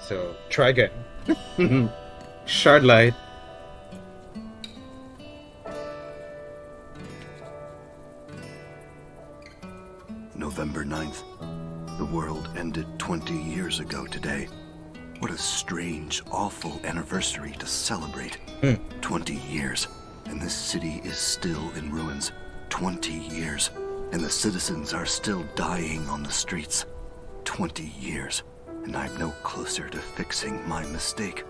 So, try again. Shardlight. November 9th. The world ended 20 years ago today. What a strange, awful anniversary to celebrate. 20 years, and this city is still in ruins. 20 years, and the citizens are still dying on the streets. 20 years, and I'm no closer to fixing my mistake.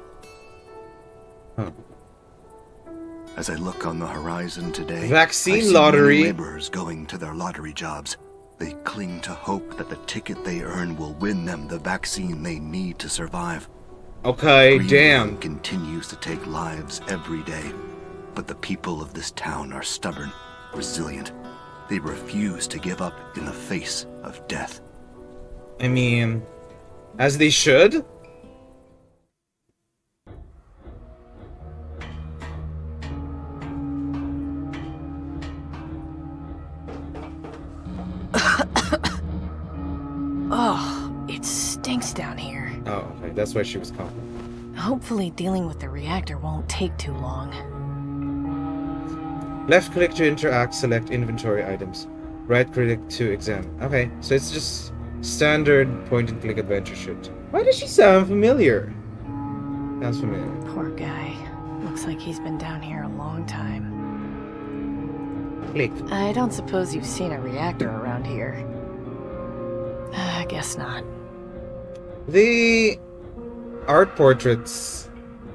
As I look on the horizon today, Vaccine I see lottery. many laborers going to their lottery jobs. They cling to hope that the ticket they earn will win them the vaccine they need to survive. Okay, Greenland damn. continues to take lives every day, but the people of this town are stubborn, resilient. They refuse to give up in the face of death. I mean, as they should. Oh, it stinks down here. Oh, okay, that's why she was coughing. Hopefully dealing with the reactor won't take too long. Left click to interact, select inventory items. Right click to examine. Okay, so it's just standard point and click adventure shit. Why does she sound familiar? Sounds familiar. Poor guy. Looks like he's been down here a long time. Click. I don't suppose you've seen a reactor around here. I guess not. The art portraits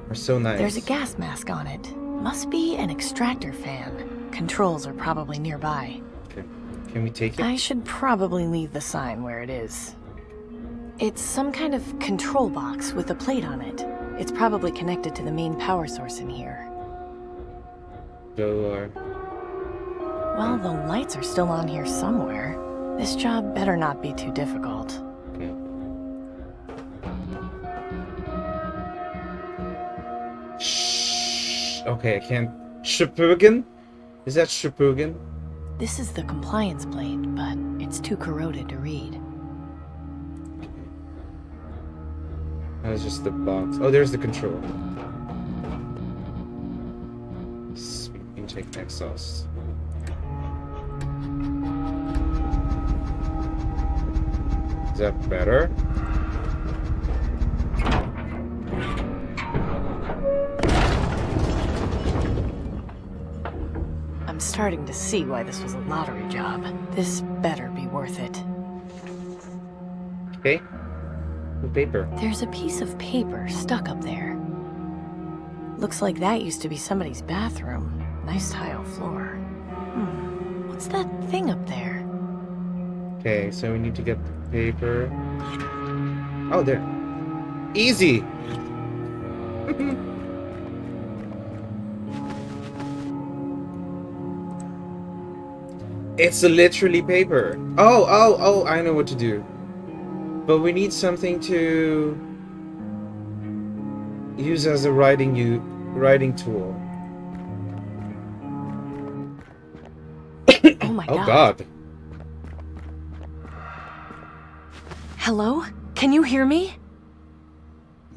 are so nice. There's a gas mask on it. Must be an extractor fan. Controls are probably nearby. Okay. Can we take it? I should probably leave the sign where it is. It's some kind of control box with a plate on it. It's probably connected to the main power source in here. Door. Well, the lights are still on here somewhere. This job better not be too difficult. Okay. Shh. Okay, I can't. Shippugan? Is that Shippugan? This is the compliance plate, but it's too corroded to read. That was just the box. Oh, there's the control. Sweet intake exhaust. Is that better? I'm starting to see why this was a lottery job. This better be worth it. Okay. The paper. There's a piece of paper stuck up there. Looks like that used to be somebody's bathroom. Nice tile floor. What's that thing up there? Okay, so we need to get the paper. Oh, there. Easy! It's literally paper. Oh, I know what to do. But we need something to use as a writing tool. Oh my Oh god. god. Hello? Can you hear me?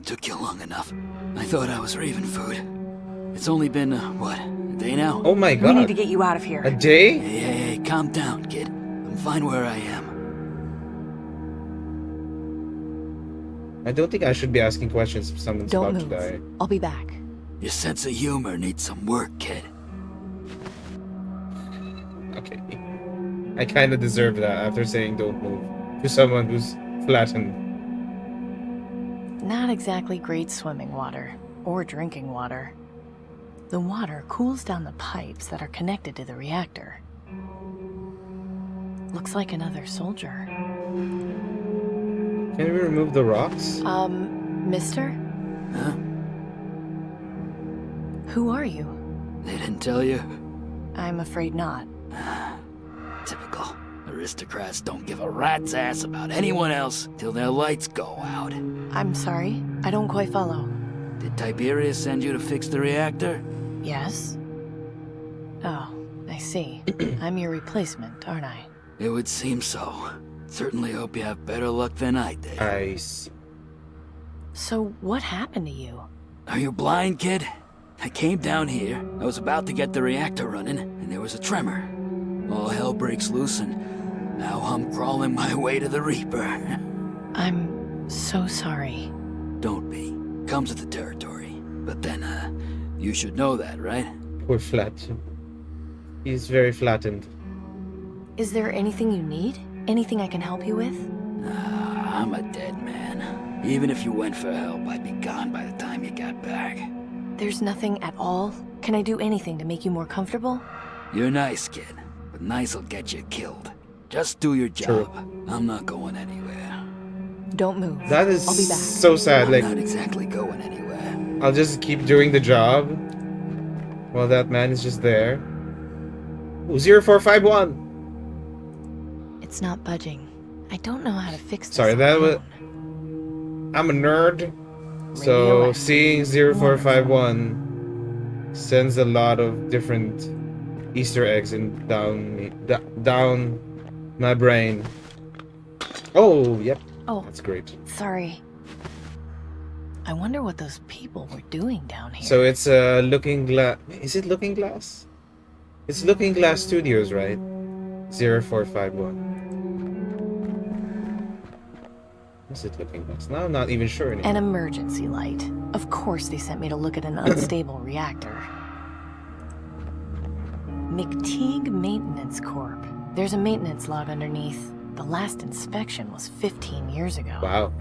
Took you long enough. I thought I was raving food. It's only been, what, a day now? Oh my god. We need to get you out of here. A day? Hey, calm down, kid. I'm fine where I am. I don't think I should be asking questions if someone's Don't about move. to die. I'll be back. Your sense of humor needs some work, kid. Okay. I kind of deserve that after saying don't move to someone who's flattened. Not exactly great swimming water, or drinking water. The water cools down the pipes that are connected to the reactor. Looks like another soldier. Can we remove the rocks? Mister? Huh? Who are you? They didn't tell you? I'm afraid not. Typical. Aristocrats don't give a rat's ass about anyone else till their lights go out. I'm sorry, I don't quite follow. Did Tiberius send you to fix the reactor? Yes? Oh, I see. I'm your replacement, aren't I? It would seem so. Certainly hope you have better luck than I did. I see. So what happened to you? Are you blind, kid? I came down here, I was about to get the reactor running, and there was a tremor. All hell breaks loose, and now I'm crawling my way to the Reaper. I'm so sorry. Don't be. Comes with the territory. But then, you should know that, right? Poor Flat. He's very flattened. Is there anything you need? Anything I can help you with? I'm a dead man. Even if you went for help, I'd be gone by the time you got back. There's nothing at all? Can I do anything to make you more comfortable? You're nice, kid. But nice'll get you killed. Just do your job. I'm not going anywhere. Don't move. That is I'll be back. so sad. I'm Like, not exactly going anywhere. I'll just keep doing the job while that man is just there. Ooh, 0451. It's not budging. I don't know how to fix this. Sorry, on that my was. own. I'm a nerd. So Radioactive. seeing 0451 sends a lot of different Easter eggs in down my brain. Oh, yep. Oh, That's great. sorry. I wonder what those people were doing down here. So it's Looking Glass. Is it Looking Glass? It's Looking Glass Studios, right? 0451. Is it Looking Glass? Now I'm not even sure anymore. An emergency light. Of course they sent me to look at an unstable reactor. McTeague Maintenance Corp. There's a maintenance log underneath. The last inspection was 15 years ago. Wow.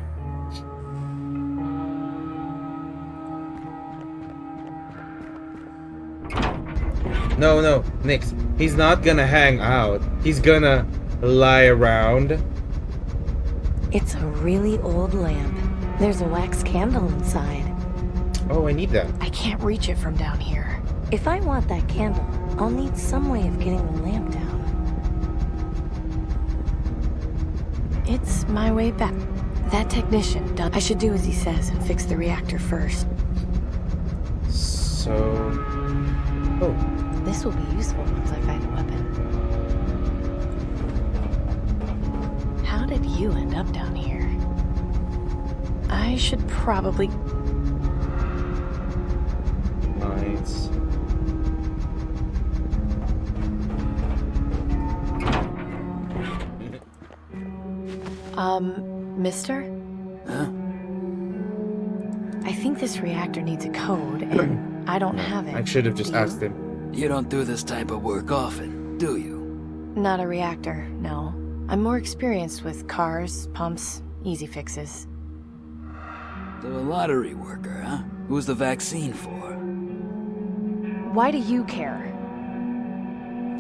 No, Nix. He's not gonna hang out. He's gonna lie around. It's a really old lamp. There's a wax candle inside. Oh, I need that. I can't reach it from down here. If I want that candle, I'll need some way of getting the lamp down. It's my way back. That technician done. I should do as he says and fix the reactor first. So... Oh. This will be useful once I find a weapon. How did you end up down here? I should probably... Nice. Mister? Huh? I think this reactor needs a code, and I don't have it. I should have just Do you? asked him. You don't do this type of work often, do you? Not a reactor, no. I'm more experienced with cars, pumps, easy fixes. So a lottery worker, huh? Who's the vaccine for? Why do you care?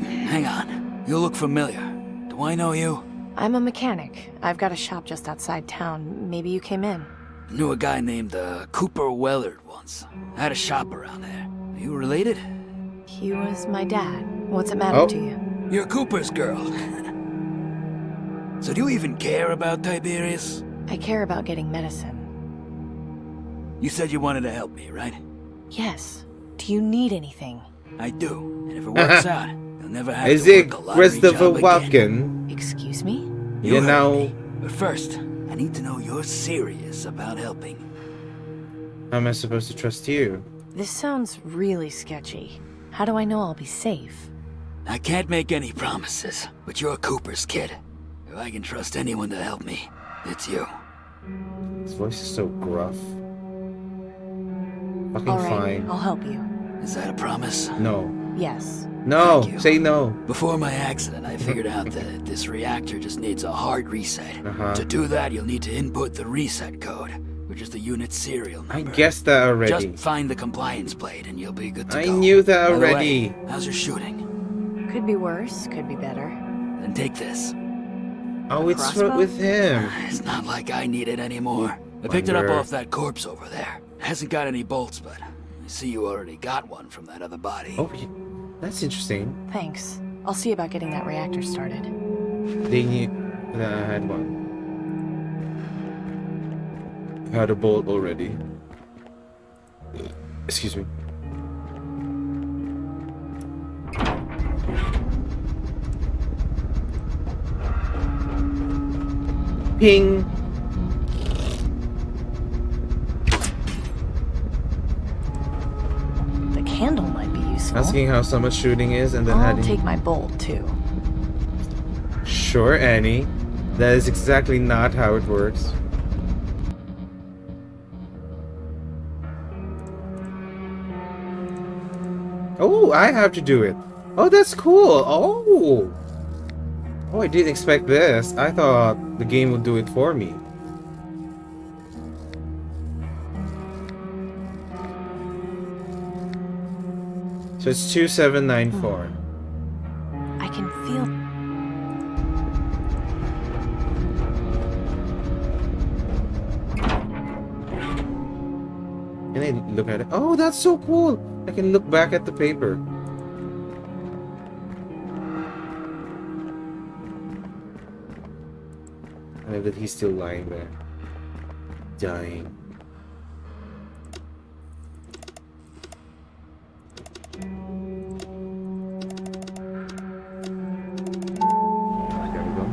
Hang on. You look familiar. Do I know you? I'm a mechanic. I've got a shop just outside town. Maybe you came in. Knew a guy named Cooper Wellard once. Had a shop around there. Are you related? He was my dad. What's it matter Oh. to you? You're Cooper's girl. So do you even care about Tiberius? I care about getting medicine. You said you wanted to help me, right? Yes. Do you need anything? I do. And if it works out, you'll never have Is to it work a lottery Christopher job again. Walken? Excuse me? You heard know... me. But first, I need to know you're serious about helping. How am I supposed to trust you? This sounds really sketchy. How do I know I'll be safe? I can't make any promises, but you're Cooper's kid. If I can trust anyone to help me, it's you. His voice is so gruff. Fucking All right, fine. I'll help you. Is that a promise? No. Yes. No! Thank you. Say no. Before my accident, I figured out that this reactor just needs a hard reset. Uh-huh. To do that, you'll need to input the reset code, which is the unit's serial number. I guessed that already. Just find the compliance plate and you'll be good to I go. knew that By the way, already. how's your shooting? Could be worse, could be better. Then take this. Oh, it's crossbow? with him. It's not like I need it anymore. I picked it up Wonder. off that corpse over there. It hasn't got any bolts, but I see you already got one from that other body. Oh, that's interesting. Thanks. I'll see about getting that reactor started. They knew that I had one. I had a bolt already. Excuse me. Ping. Asking how so much shooting is and then I'll heading. take my bowl, too. Sure, Annie. That is exactly not how it works. Oh, I have to do it. Oh, that's cool. Oh. Oh, I didn't expect this. I thought the game would do it for me. So it's 2794. I can feel... Can I look at it? Oh, that's so cool. I can look back at the paper. I know that he's still lying there. Dying. There we go.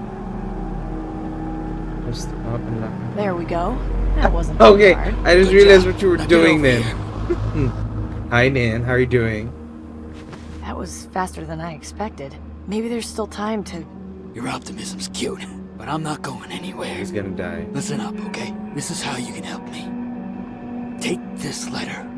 Just up and left. There we go. That wasn't too Okay, hard. I just Good realized job. what you were Now get doing over then. here. Hi, Nan. How are you doing? That was faster than I expected. Maybe there's still time to... Your optimism's cute, but I'm not going anywhere. He's gonna die. Listen up, okay? This is how you can help me. Take this letter.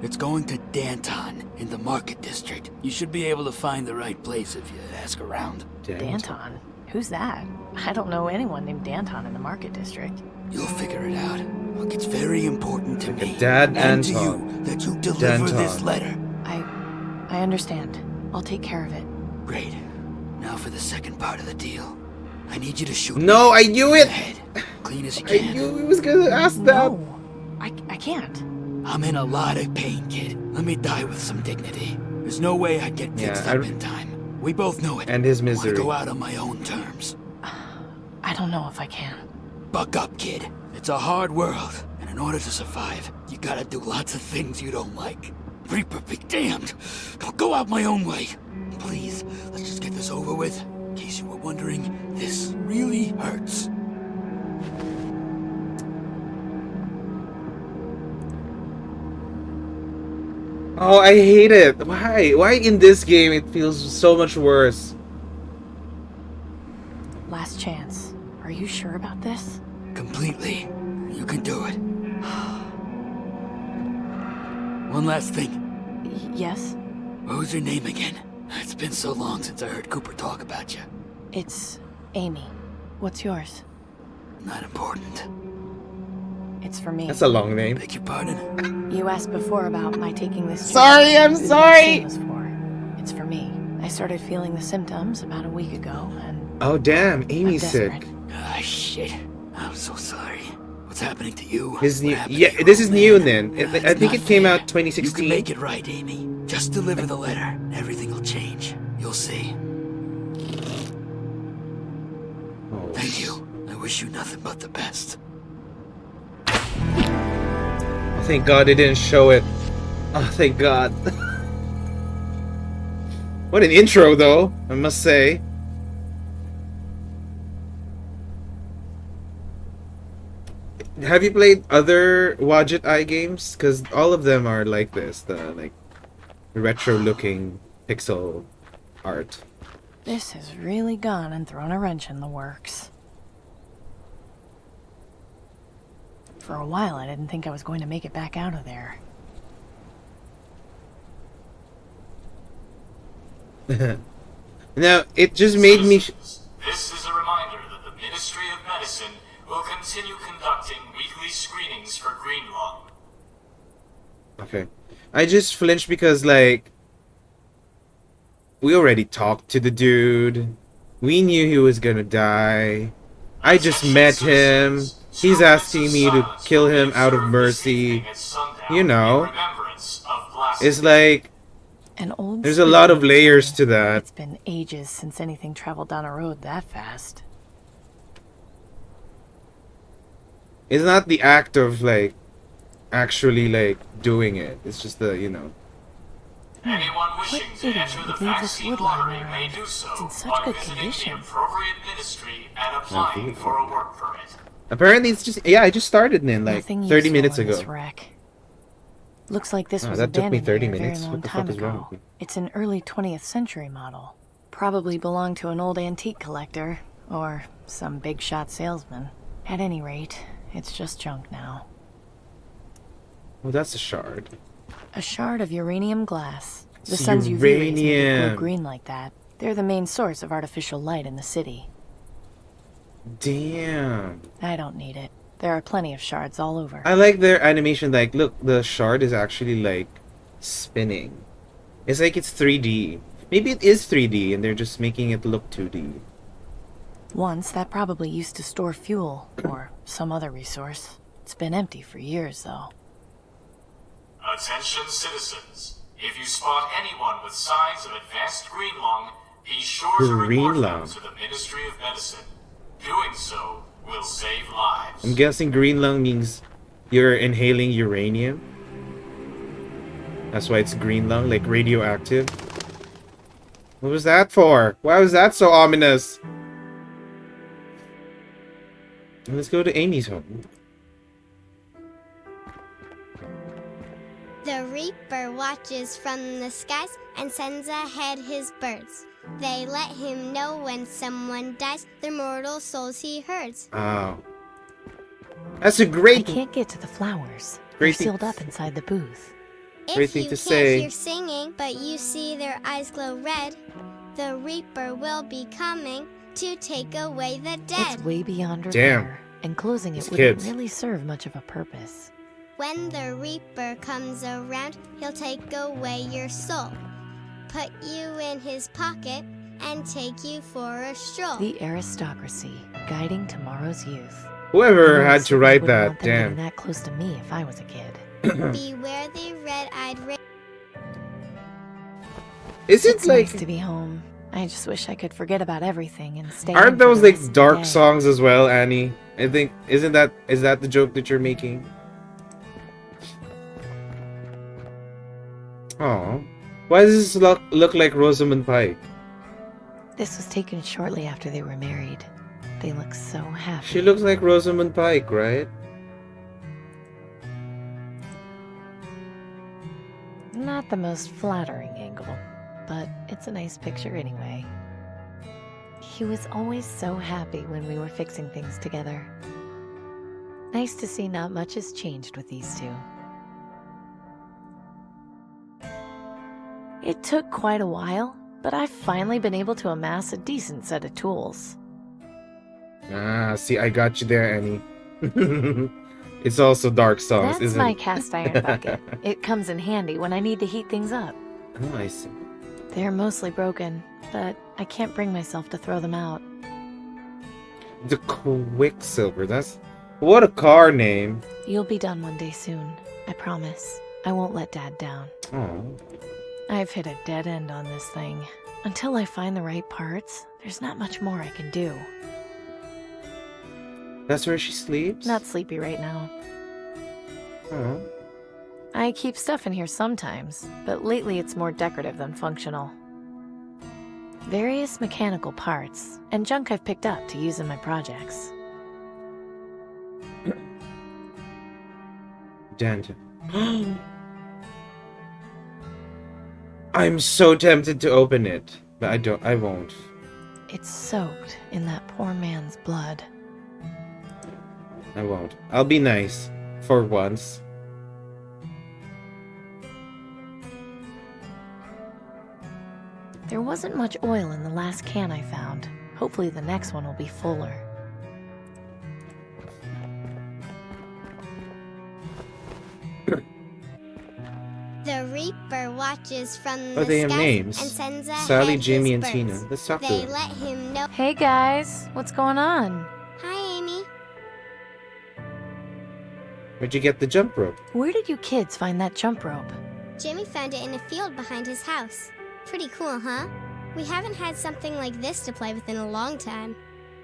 It's going to Danton in the Market District. You should be able to find the right place if you ask around. Danton? Who's that? I don't know anyone named Danton in the Market District. You'll figure it out. Look, it's very important to Like a me dad and to Anton. you that you deliver this Danton. letter. I understand. I'll take care of it. Great. Now for the second part of the deal. I need you to shoot No, I me knew in it! the head, clean as you I can. knew he was gonna ask that. No, I can't. I'm in a lot of pain, kid. Let me die with some dignity. There's no way I'd get fixed Yeah, up in time. We both know it. And his I wanna misery. go out on my own terms. I don't know if I can. Buck up, kid. It's a hard world, and in order to survive, you gotta do lots of things you don't like. Reaper be damned! I'll go out my own way. Please, let's just get this over with. In case you were wondering, this really hurts. Oh, I hate it. Why? Why in this game it feels so much worse? Last chance. Are you sure about this? Completely. You can do it. One last thing. Yes? What was your name again? It's been so long since I heard Cooper talk about you. It's Amy. What's yours? Not important. It's for me. That's a long name. Beg your pardon? You asked before about my taking this job. Sorry, I'm Who the sorry. vaccine was for. It's for me. I started feeling the symptoms about a week ago, and Oh damn, I'm Amy's sick. desperate. Ah, shit. I'm so sorry. What's happening to you? His new, What happened yeah, to your this old is new man? then. It's I think not it came fair. out You 2016. can make it right, Amy. Just deliver the letter. Everything will change. You'll see. Oh, Thank you. I wish you nothing but the best. Oh, thank God they didn't show it. Oh, thank God. What an intro, though, I must say. Have you played other Wadjet Eye games? Because all of them are like this, the like retro-looking pixel art. This has really gone and thrown a wrench in the works. For a while, I didn't think I was going to make it back out of there. Now, it just made me... This is a reminder that the Ministry of Medicine will continue conducting weekly screenings for green lung. Okay. I just flinched because, like... We already talked to the dude. We knew he was gonna die. I just met him. He's asking me to kill him out of mercy. You know. It's like... An old There's a lot of sleeping layers pill. to that. It's been ages since anything traveled down a road that fast. It's not the act of, like, actually, like, doing it. It's just the, you know... Anyone wishing What to idiot enter the would leave this vaccine wood lying lottery around? may do so It's in such by good visiting condition. the appropriate ministry and applying for a work permit. Apparently it's just... Yeah, I just started in, like, Nothing 30 useful minutes in ago. this wreck. Looks like this Oh, was that took me abandoned 30 here a minutes. very What long the time fuck is wrong ago. with me? It's an early 20th century model. Probably belonged to an old antique collector, or some big shot salesman. At any rate, it's just junk now. Oh, that's a shard. A shard of uranium glass. The It's sun's UV rays make it glow uranium. green like that. They're the main source of artificial light in the city. Damn. I don't need it. There are plenty of shards all over. I like their animation. Like, look, the shard is actually like spinning. It's like it's 3D. Maybe it is 3D and they're just making it look 2D. Once, that probably used to store fuel, or some other resource. It's been empty for years, though. Attention citizens. If you spot anyone with signs of advanced green lung, be sure to report Green them lung. to the Ministry of Medicine. Doing so will save lives. I'm guessing green lung means you're inhaling uranium. That's why it's green lung, like radioactive. What was that for? Why was that so ominous? Let's go to Amy's home. The Reaper watches from the skies and sends ahead his birds. They let him know when someone dies, their mortal souls he herds. Oh. That's a I great... can't get to the flowers. Great They're sealed thing- up inside the booth. Great If thing you to can't say. hear singing, but you see their eyes glow red, the Reaper will be coming to take away the dead. It's way beyond Damn. repair, and closing it These wouldn't kids. really serve much of a purpose. When the Reaper comes around, he'll take away your soul, put you in his pocket, and take you for a stroll. The aristocracy, guiding tomorrow's youth. Whoever I had to certainly write wouldn't that, want them getting damn. that close to me if I was a kid. Beware the red-eyed Reaper. Is it It's like... nice to be home. I just wish I could forget about everything and stay. Aren't in for those the like rest of the dark day. songs as well, Annie? I think... is that the joke that you're making? Oh. Why does this look like Rosamund Pike? This was taken shortly after they were married. They look so happy. She looks like Rosamund Pike, right? Not the most flattering angle, but it's a nice picture anyway. He was always so happy when we were fixing things together. Nice to see not much has changed with these two. It took quite a while, but I've finally been able to amass a decent set of tools. Ah, see, I got you there, Annie. It's also dark songs, That's isn't my it? cast iron bucket. It comes in handy when I need to heat things up. Oh, I see. They're mostly broken, but I can't bring myself to throw them out. The Quicksilver, that's... what a car name. You'll be done one day soon. I promise. I won't let Dad down. Oh. I've hit a dead end on this thing. Until I find the right parts, there's not much more I can do. That's where she sleeps? Not sleepy right now. Oh. I keep stuff in here sometimes, but lately it's more decorative than functional. Various mechanical parts, and junk I've picked up to use in my projects. Dent. I'm so tempted to open it, but I won't. It's soaked in that poor man's blood. I won't. I'll be nice. For once. There wasn't much oil in the last can I found. Hopefully the next one will be fuller. The Reaper watches from Oh, the they have skies names. and sends ahead Sally, his Jamie, and birds. Tina. Let's talk to They them. let him know. Hey guys, what's going on? Hi, Amy. Where'd you get the jump rope? Where did you kids find that jump rope? Jimmy found it in a field behind his house. Pretty cool, huh? We haven't had something like this to play with in a long time.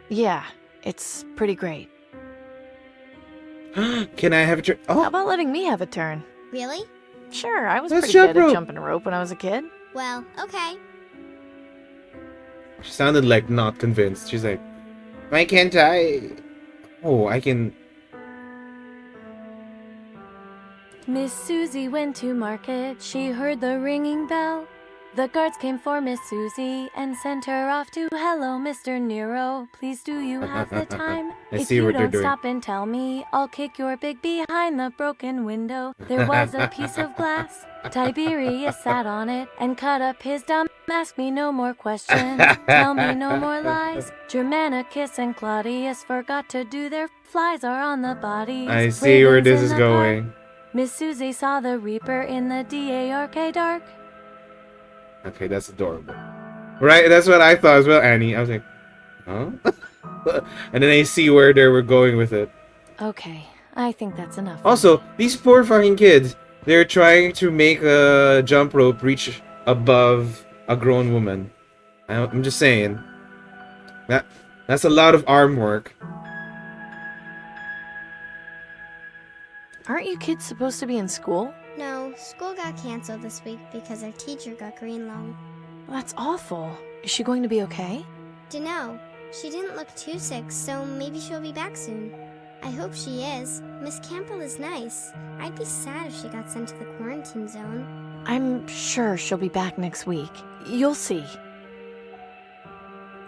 Yeah, it's pretty great. Can I have it? How Oh, about letting me have a turn? Really? Sure, I was Let's pretty jump good rope. at jumping a rope when I was a kid. Well, okay. she sounded like not convinced. She's like, why can't I? Oh, I can. Miss Susie went to market, she heard the ringing bell. The guards came for Miss Susie and sent her off to hello, Mr. Nero. Please do you have the time? I If see you what they're don't doing. stop and tell me, I'll kick your big behind the broken window. There was a piece of glass. Tiberius sat on it and cut up his dumb. Ask me no more questions. Tell me no more lies. Germanicus and Claudius forgot to do their flies are on the bodies. I see where Ravens this in is the going. park. Miss Susie saw the Reaper in the dark. Okay, that's adorable. Right, that's what I thought as well, Annie. I was like, huh? And then I see where they were going with it. Okay, I think that's enough. Also, these poor fucking kids, they're trying to make a jump rope reach above a grown woman. I'm just saying. That's a lot of arm work. Aren't you kids supposed to be in school? No, school got canceled this week because our teacher got green lung. That's awful. Is she going to be okay? Dunno. She didn't look too sick, so maybe she'll be back soon. I hope she is. Miss Campbell is nice. I'd be sad if she got sent to the quarantine zone. I'm sure she'll be back next week. You'll see.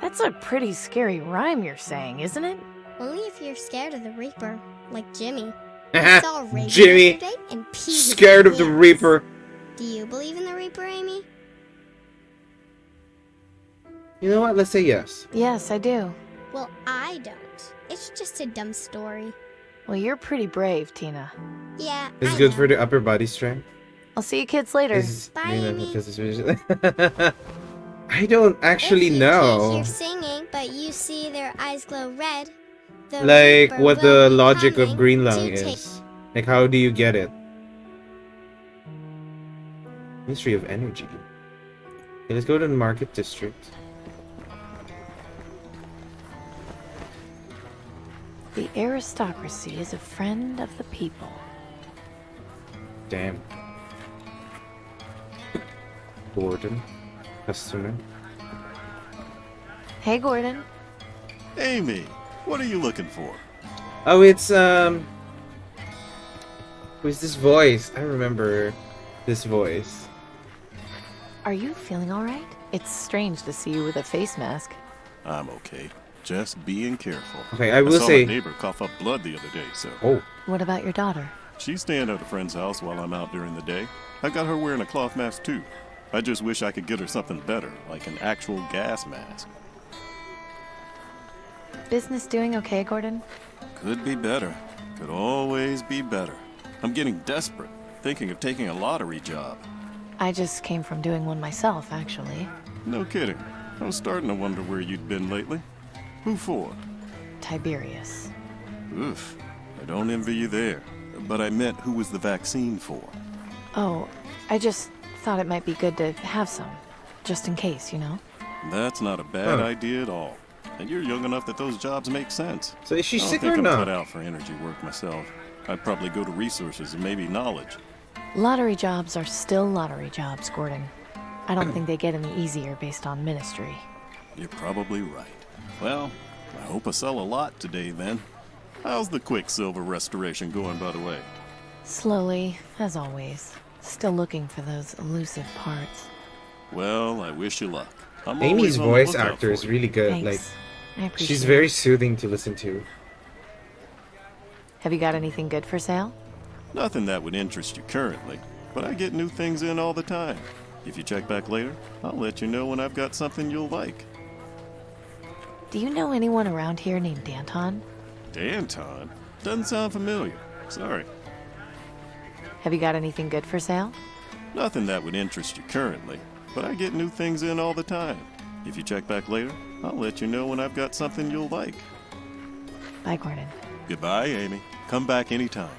That's a pretty scary rhyme you're saying, isn't it? Only if you're scared of the Reaper, like Jimmy. I saw Reaper Jimmy, yesterday and peed scared his of the pants. Reaper. Do you believe in the Reaper, Amy? You know what? Let's say yes. Yes, I do. Well, I don't. It's just a dumb story. Well, you're pretty brave, Tina. Yeah, It's I good know. for the upper body strength. I'll see you kids later. Bye, You know, Amy. because it's I don't actually if you know. can't hear singing, but you see their eyes glow red, the Like Reaper what will the be logic of coming green to lung take- is. Like how do you get it? Ministry of Energy. Okay, let's go to the market district. The aristocracy is a friend of the people. Damn. Gordon. Customer. Hey, Gordon. Amy, what are you looking for? Oh, it's who's this voice? I remember this voice. Are you feeling all right? It's strange to see you with a face mask. I'm okay. Just being careful. Okay, I will saw say. my neighbor cough up blood the other day, so Oh, What about your daughter? she's staying at a friend's house while I'm out during the day. I got her wearing a cloth mask too. I just wish I could get her something better, like an actual gas mask. Business doing okay, Gordon? Could be better. Could always be better. I'm getting desperate, thinking of taking a lottery job. I just came from doing one myself, actually. No kidding. I was starting to wonder where you'd been lately. Who for? Tiberius. Oof. I don't envy you there. But I meant who was the vaccine for? Oh, I just thought it might be good to have some. Just in case, you know? That's not a bad Huh. idea at all. And you're young enough that those jobs make sense. so is she I don't sick think or I'm cut not? out for energy work myself. I'd probably go to resources and maybe knowledge. Lottery jobs are still lottery jobs, Gordon. I don't think they get any easier based on ministry. You're probably right. Well, I hope I sell a lot today then. How's the Quicksilver restoration going, by the way? Slowly, as always. Still looking for those elusive parts. Well, I wish you luck. I'm Amy's always on the voice lookout actor for is you. really good. Thanks. Like I appreciate she's it. very soothing to listen to. Have you got anything good for sale? Nothing that would interest you currently, but I get new things in all the time. If you check back later, I'll let you know when I've got something you'll like. Do you know anyone around here named Danton? Danton? Doesn't sound familiar. Sorry. Have you got anything good for sale? Nothing that would interest you currently, but I get new things in all the time. If you check back later, I'll let you know when I've got something you'll like. Bye, Gordon. Goodbye, Amy. Come back anytime.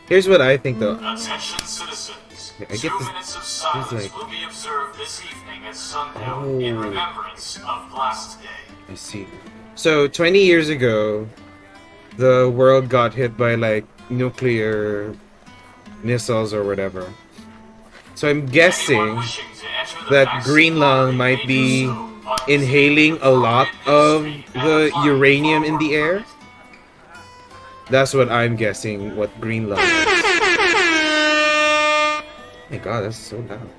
Here's what I think though. Attention citizens. I get 2 this- minutes of silence like- will be observed this evening at sundown in Oh. remembrance of Blast Day. I see. So 20 years ago, the world got hit by like nuclear missiles or whatever. So I'm Anyone guessing wishing to enter the that vaccine green lung lottery might may be do so by inhaling a lot of visiting the and uranium in the applying air. That's what I'm guessing what green lung is. my god, that's so loud.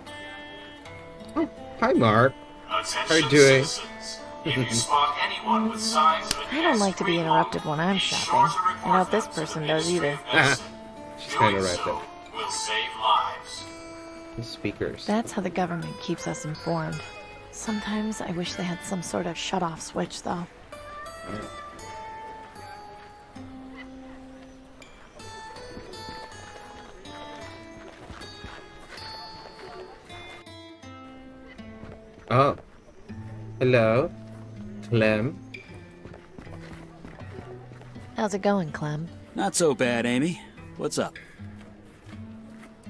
Oh, hi Mark. Attention How you doing? citizens. If you spot anyone with signs of an I don't like to be S3 interrupted when I'm be sure shopping. to report I doubt this them to the person does Ministry either. of Medicine. She's kinda Doing right so though. will save lives. The speakers. That's how the government keeps us informed. Sometimes I wish they had some sort of shut-off switch, though. Oh. Hello? Clem? How's it going, Clem? Not so bad, Amy. What's up?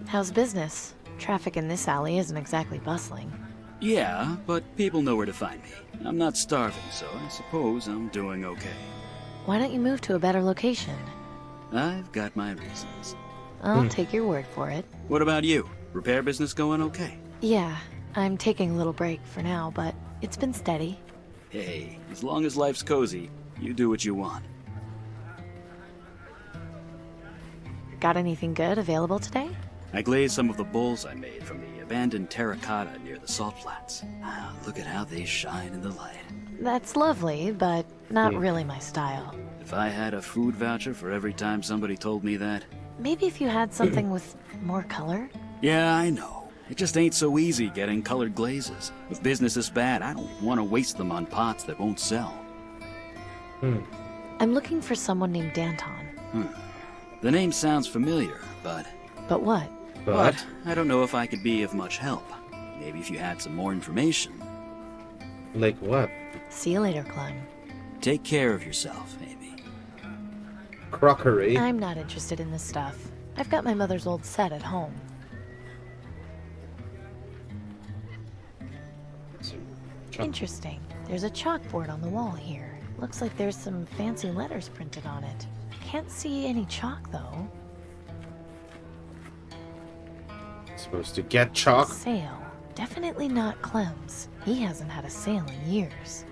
How's business? Traffic in this alley isn't exactly bustling. Yeah, but people know where to find me. I'm not starving, so I suppose I'm doing okay. Why don't you move to a better location? I've got my reasons. I'll take your word for it. What about you? Repair business going okay? Yeah, I'm taking a little break for now, but it's been steady. Hey, as long as life's cozy, you do what you want. Got anything good available today? I glazed some of the bowls I made from the abandoned terracotta near the salt flats. Ah, look at how they shine in the light. That's lovely, but not really my style. If I had a food voucher for every time somebody told me that. Maybe if you had something with more color? Yeah, I know. It just ain't so easy getting colored glazes. With business this bad, I don't want to waste them on pots that won't sell. I'm looking for someone named Danton. The name sounds familiar, but But what? But I don't know if I could be of much help. Maybe if you had some more information. like what? See you later, Clem. Take care of yourself, Amy. Crockery. I'm not interested in this stuff. I've got my mother's old set at home. Interesting. There's a chalkboard on the wall here. Looks like there's some fancy letters printed on it. Can't see any chalk, though. Supposed to get chalk. Sale. Definitely not Clem's. He hasn't had a sale in years.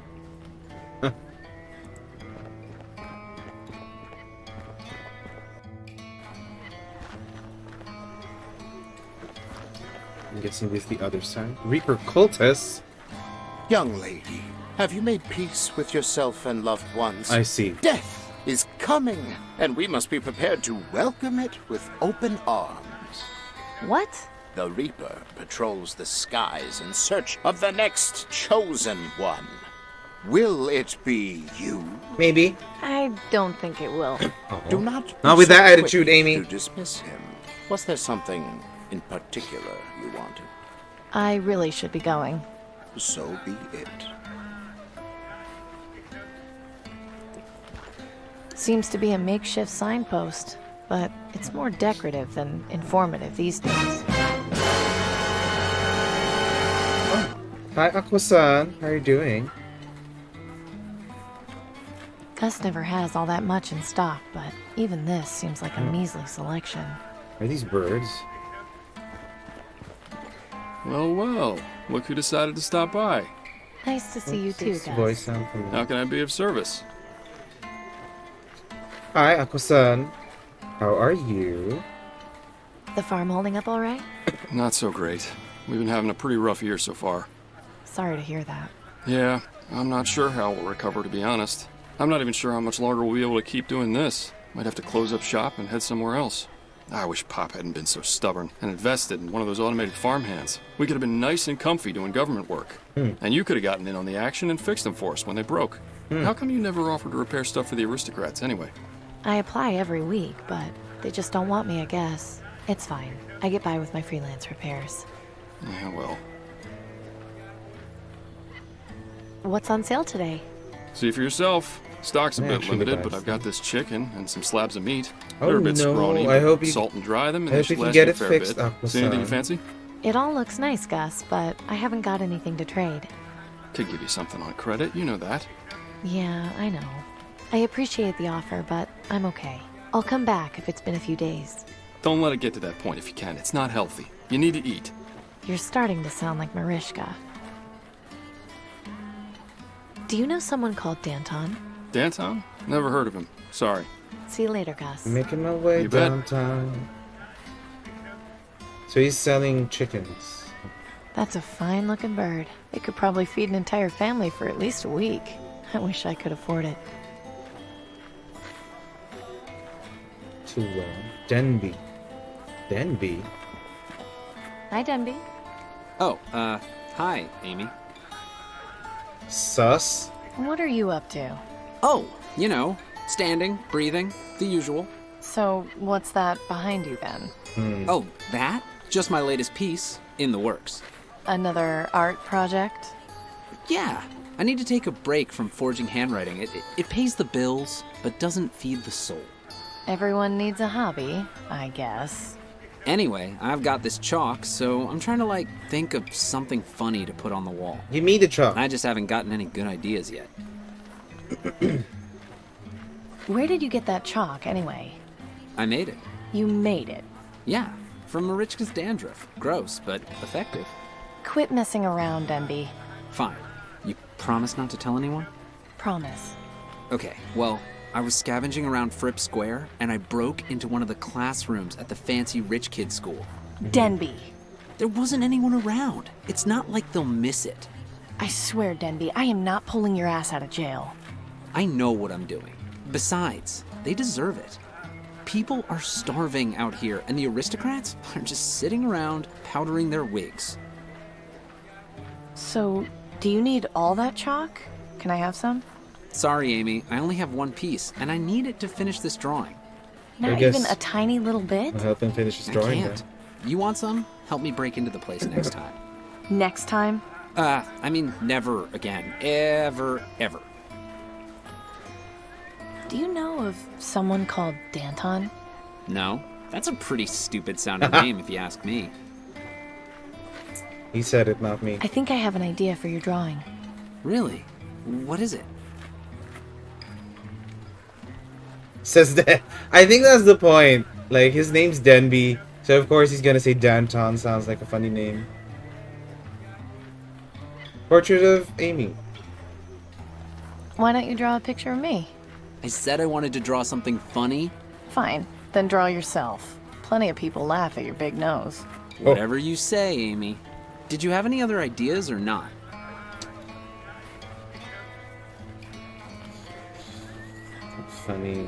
I'm guessing this is the other side. Reaper cultists. Young lady, have you made peace with yourself and loved ones? I see. Death is coming, and we must be prepared to welcome it with open arms. What? The Reaper patrols the skies in search of the next chosen one. Will it be you? Maybe. I don't think it will. Do not be Not with so that quick attitude, Amy. To dismiss him. Was there something in particular you wanted? I really should be going. So be it. Seems to be a makeshift signpost, but it's more decorative than informative these days. Hi, Aqua-san. How are you doing? Gus never has all that much in stock, but even this seems like a measly selection. Are these birds? Well, well, look who decided to stop by. Nice to see you too, This voice Gus. sound familiar. How can I be of service? Hi, Aqua-san. How are you? The farm holding up all right? Not so great. We've been having a pretty rough year so far. Sorry to hear that. Yeah, I'm not sure how we'll recover, to be honest. I'm not even sure how much longer we'll be able to keep doing this. Might have to close up shop and head somewhere else. I wish Pop hadn't been so stubborn and invested in one of those automated farmhands. We could have been nice and comfy doing government work. And you could have gotten in on the action and fixed them for us when they broke. How come you never offered to repair stuff for the aristocrats anyway? I apply every week, but they just don't want me, I guess. It's fine. I get by with my freelance repairs. Yeah, well. What's on sale today? See for yourself. Stock's a Yeah, bit actually limited, buys but I've them. got this chicken and some slabs of meat. Oh, They're a bit no, scrawny, I but hope you- salt and dry them, and I they hope you should can last get you a it fair fixed, bit. Aqua-san. See anything you fancy? It all looks nice, Gus, but I haven't got anything to trade. Could give you something on credit, you know that. Yeah, I know. I appreciate the offer, but I'm okay. I'll come back if it's been a few days. Don't let it get to that point if you can. It's not healthy. You need to eat. You're starting to sound like Marishka. Do you know someone called Danton? Danton? Never heard of him. Sorry. See you later, Gus. Making my way You bet. downtown. So he's selling chickens. That's a fine-looking bird. It could probably feed an entire family for at least a week. I wish I could afford it. To Denby. Denby? Hi, Denby. Oh, hi, Amy. Sus? What are you up to? Oh, you know, standing, breathing, the usual. So, what's that behind you then? Oh, that? Just my latest piece, in the works. Another art project? Yeah, I need to take a break from forging handwriting. It pays the bills, but doesn't feed the soul. Everyone needs a hobby, I guess. Anyway, I've got this chalk, so I'm trying to, think of something funny to put on the wall. Give me the chalk. I just haven't gotten any good ideas yet. Where did you get that chalk, anyway? I made it. You made it. Yeah, from Marichka's dandruff. Gross, but effective. Quit messing around, Denby. Fine. You promise not to tell anyone? Promise. Okay, well, I was scavenging around Fripp Square, and I broke into one of the classrooms at the fancy rich kid school. Denby. There wasn't anyone around. It's not like they'll miss it. I swear, Denby, I am not pulling your ass out of jail. I know what I'm doing. Besides, they deserve it. People are starving out here, and the aristocrats are just sitting around powdering their wigs. So, do you need all that chalk? Can I have some? Sorry, Amy, I only have one piece, and I need it to finish this drawing. Not even a tiny little bit? I'll help him finish his I drawing can't. then. You want some? Help me break into the place next time. Next time? I mean, never again. Ever, ever. Do you know of someone called Danton? No, that's a pretty stupid sounding name if you ask me. He said it, not me. I think I have an idea for your drawing. Really? What is it? Says that. I think that's the point. Like, his name's Denby, so of course he's gonna say Danton. Sounds like a funny name. Portrait of Amy. Why don't you draw a picture of me? I said I wanted to draw something funny. Fine, then draw yourself. Plenty of people laugh at your big nose. Whatever you say, Amy. Did you have any other ideas or not? Funny.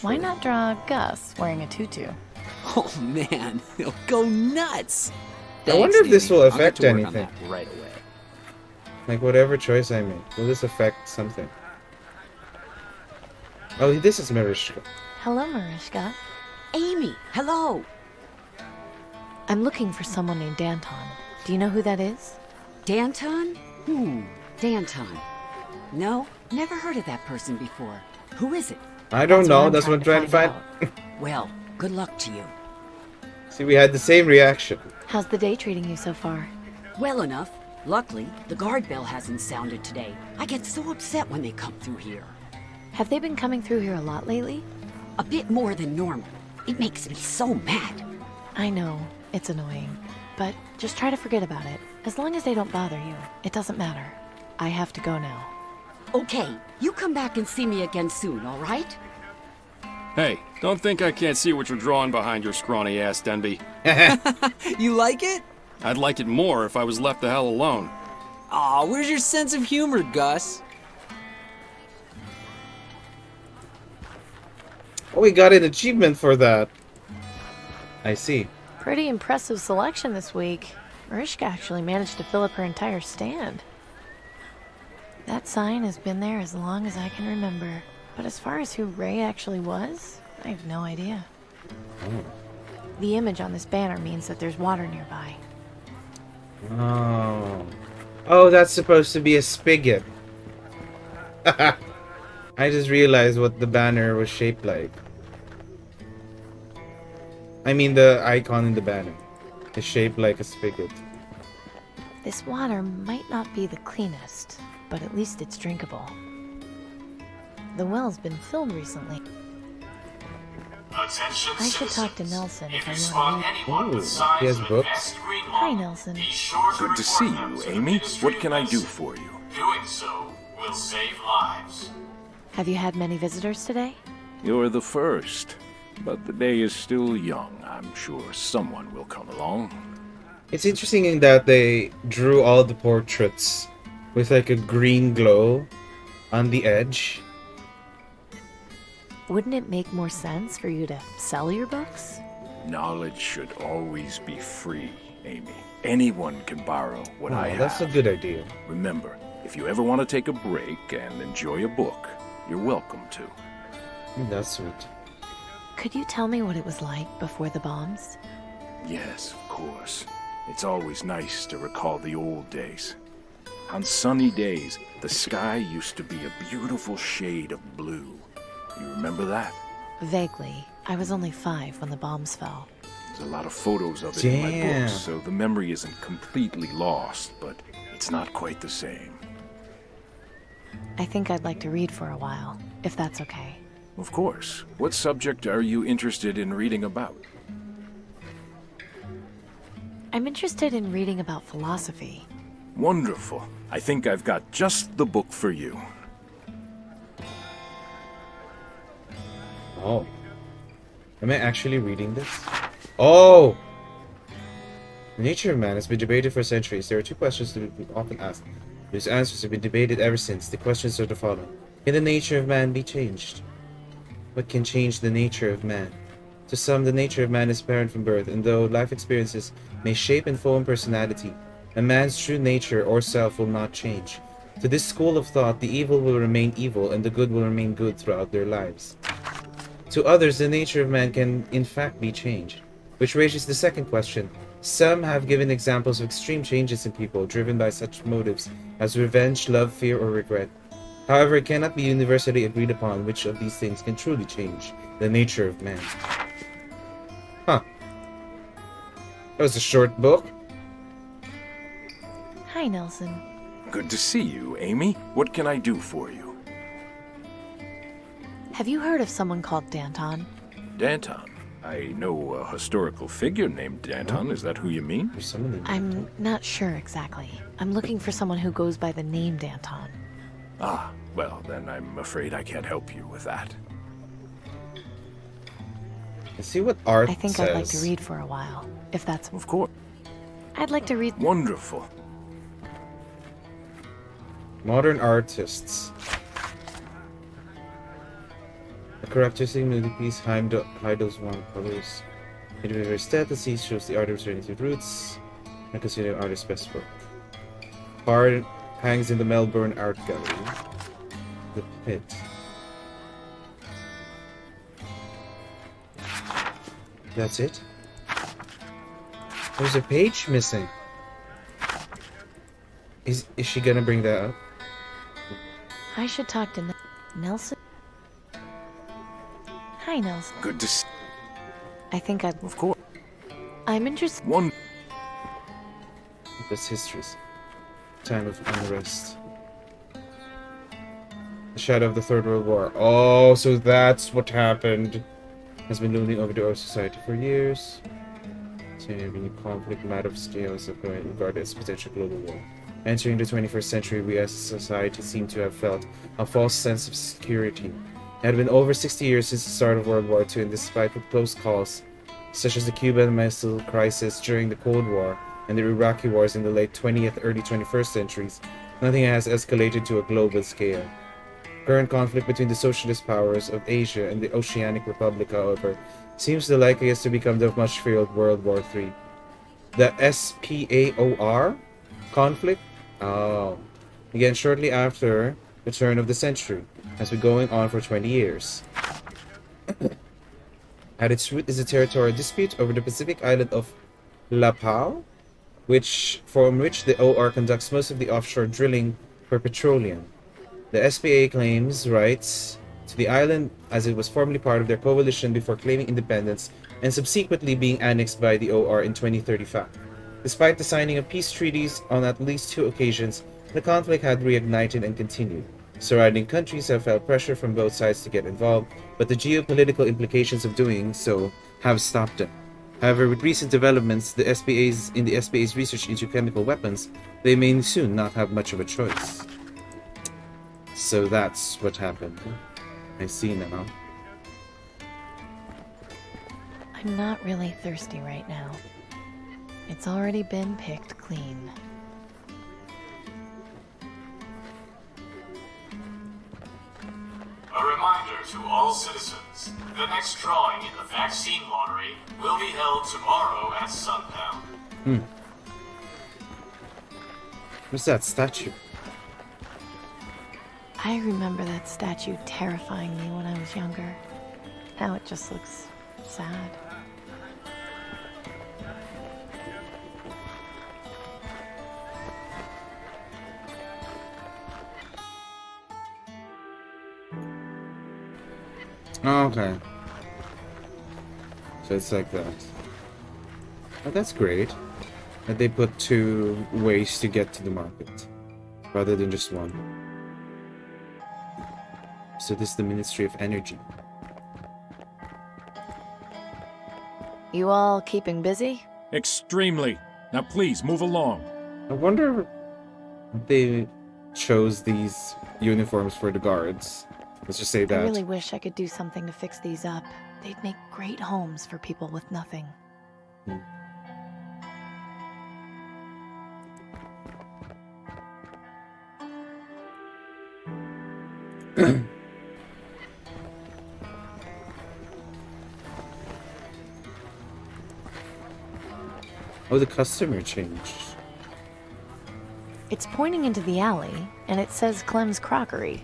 Why not draw Gus wearing a tutu? Oh man, he'll go nuts! I wonder if this Amy. will I'll get affect to work on anything. that right away. Like, whatever choice I make, will this affect something? Oh, this is Marishka. Hello, Marishka. Amy, hello. I'm looking for someone named Danton. Do you know who that is? Danton? Danton. No, never heard of that person before. Who is it? I don't That's know, what that's what I'm trying to find. Well, good luck to you. See, we had the same reaction. How's the day treating you so far? Well enough. Luckily, the guard bell hasn't sounded today. I get so upset when they come through here. Have they been coming through here a lot lately? A bit more than normal. It makes me so mad. I know, it's annoying. But just try to forget about it. As long as they don't bother you, it doesn't matter. I have to go now. Okay, you come back and see me again soon, all right? Hey, don't think I can't see what you're drawing behind your scrawny ass, Denby. You like it? I'd like it more if I was left the hell alone. Aw, where's your sense of humor, Gus? Oh, we got an achievement for that. I see. Pretty impressive selection this week. Marishka actually managed to fill up her entire stand. That sign has been there as long as I can remember. But as far as who Ray actually was, I have no idea. The image on this banner means that there's water nearby. Oh. Oh, that's supposed to be a spigot. I just realized what the banner was shaped like. I mean, the icon in the banner is shaped like a spigot. This water might not be the cleanest, but at least it's drinkable. The well's been filled recently. Attention, I should talk to citizens. Nelson If if I you spot want to anyone with Ooh, signs he has of books. advanced green Hi, law, Nelson. be sure to Good to see report them you, to the Amy. Ministry What of can I do Medicine. for you? Doing so will save lives. Have you had many visitors today? You're the first. But the day is still young. I'm sure someone will come along. It's interesting in that they drew all the portraits with like a green glow on the edge. Wouldn't it make more sense for you to sell your books? Knowledge should always be free, Amy. Anyone can borrow what I have. That's a good idea. Remember, if you ever want to take a break and enjoy a book, you're welcome to. That's sweet. Could you tell me what it was like before the bombs? Yes, of course. It's always nice to recall the old days. On sunny days, the sky used to be a beautiful shade of blue. You remember that? Vaguely. I was only 5 when the bombs fell. There's a lot of photos of it in my books, so the memory isn't completely lost, but it's not quite the same. I think I'd like to read for a while, if that's okay. Of course. What subject are you interested in reading about? I'm interested in reading about philosophy. Wonderful. I think I've got just the book for you. Oh. Am I actually reading this? Oh! The nature of man has been debated for centuries. There are 2 questions that we often asked, whose answers have been debated ever since. The questions are the following. Can the nature of man be changed? What can change the nature of man? To some, the nature of man is apparent from birth, and though life experiences may shape and form personality, a man's true nature or self will not change. To this school of thought, the evil will remain evil, and the good will remain good throughout their lives. To others, the nature of man can in fact be changed, which raises the second question. Some have given examples of extreme changes in people driven by such motives as revenge, love, fear, or regret. However, it cannot be universally agreed upon which of these things can truly change the nature of man. Huh. That was a short book. Hi, Nelson. Good to see you, Amy. What can I do for you? Have you heard of someone called Danton? Danton? I know a historical figure named Danton. Is that who you mean? I'm not sure exactly. I'm looking for someone who goes by the name Danton. Ah, well, then I'm afraid I can't help you with that. Let's see what art I think says. I'd like to read for a while, if that's... Of course. I'd like to read... Wonderful. Modern artists. The characteristic piece Heidel's one colors. Individual aesthetic shows the artist's relative roots and considered artist's best work. Art hangs in the Melbourne Art Gallery. The Pit. That's it? There's a page missing. Is she gonna bring that up? I should talk to Nelson. Hi, Nelson. Good to see. I think I'd... Of course. I'm interested... This histories. Time of unrest. The shadow of the Third World War. Oh, so that's what happened. Has been looming over our society for years. So any conflict, matter of scales of regarded as potential global war. Entering the 21st century, we as a society seem to have felt a false sense of security. It had been over 60 years since the start of World War II, and despite close calls, such as the Cuban Missile Crisis during the Cold War and the Iraqi wars in the late 20th, early 21st centuries, nothing has escalated to a global scale. Current conflict between the socialist powers of Asia and the Oceanic Republic, however, seems the likeliest to become the much-feared World War III. The SPAOR conflict began shortly after the turn of the century, has been going on for 20 years. At its root is a territorial dispute over the Pacific island of Lapao, from which the OR conducts most of the offshore drilling for petroleum. The SPA claims rights to the island as it was formerly part of their coalition before claiming independence and subsequently being annexed by the OR in 2035. Despite the signing of peace treaties on at least 2 occasions, the conflict had reignited and continued. Surrounding countries have felt pressure from both sides to get involved, but the geopolitical implications of doing so have stopped them. However, with recent developments in the SPA's research into chemical weapons, they may soon not have much of a choice. So that's what happened. I see now. I'm not really thirsty right now. It's already been picked clean. A reminder to all citizens, the next drawing in the vaccine lottery will be held tomorrow at sundown. What's that statue? I remember that statue terrifying me when I was younger. Now it just looks sad. Oh, okay. So it's like that. Oh, that's great. That they put 2 ways to get to the market, rather than just one. So this is the Ministry of Energy. You all keeping busy? Extremely. Now please, move along. I wonder if they chose these uniforms for the guards. Let's just say that. I really wish I could do something to fix these up. They'd make great homes for people with nothing. Oh, the customer changed. It's pointing into the alley, and it says Clem's Crockery.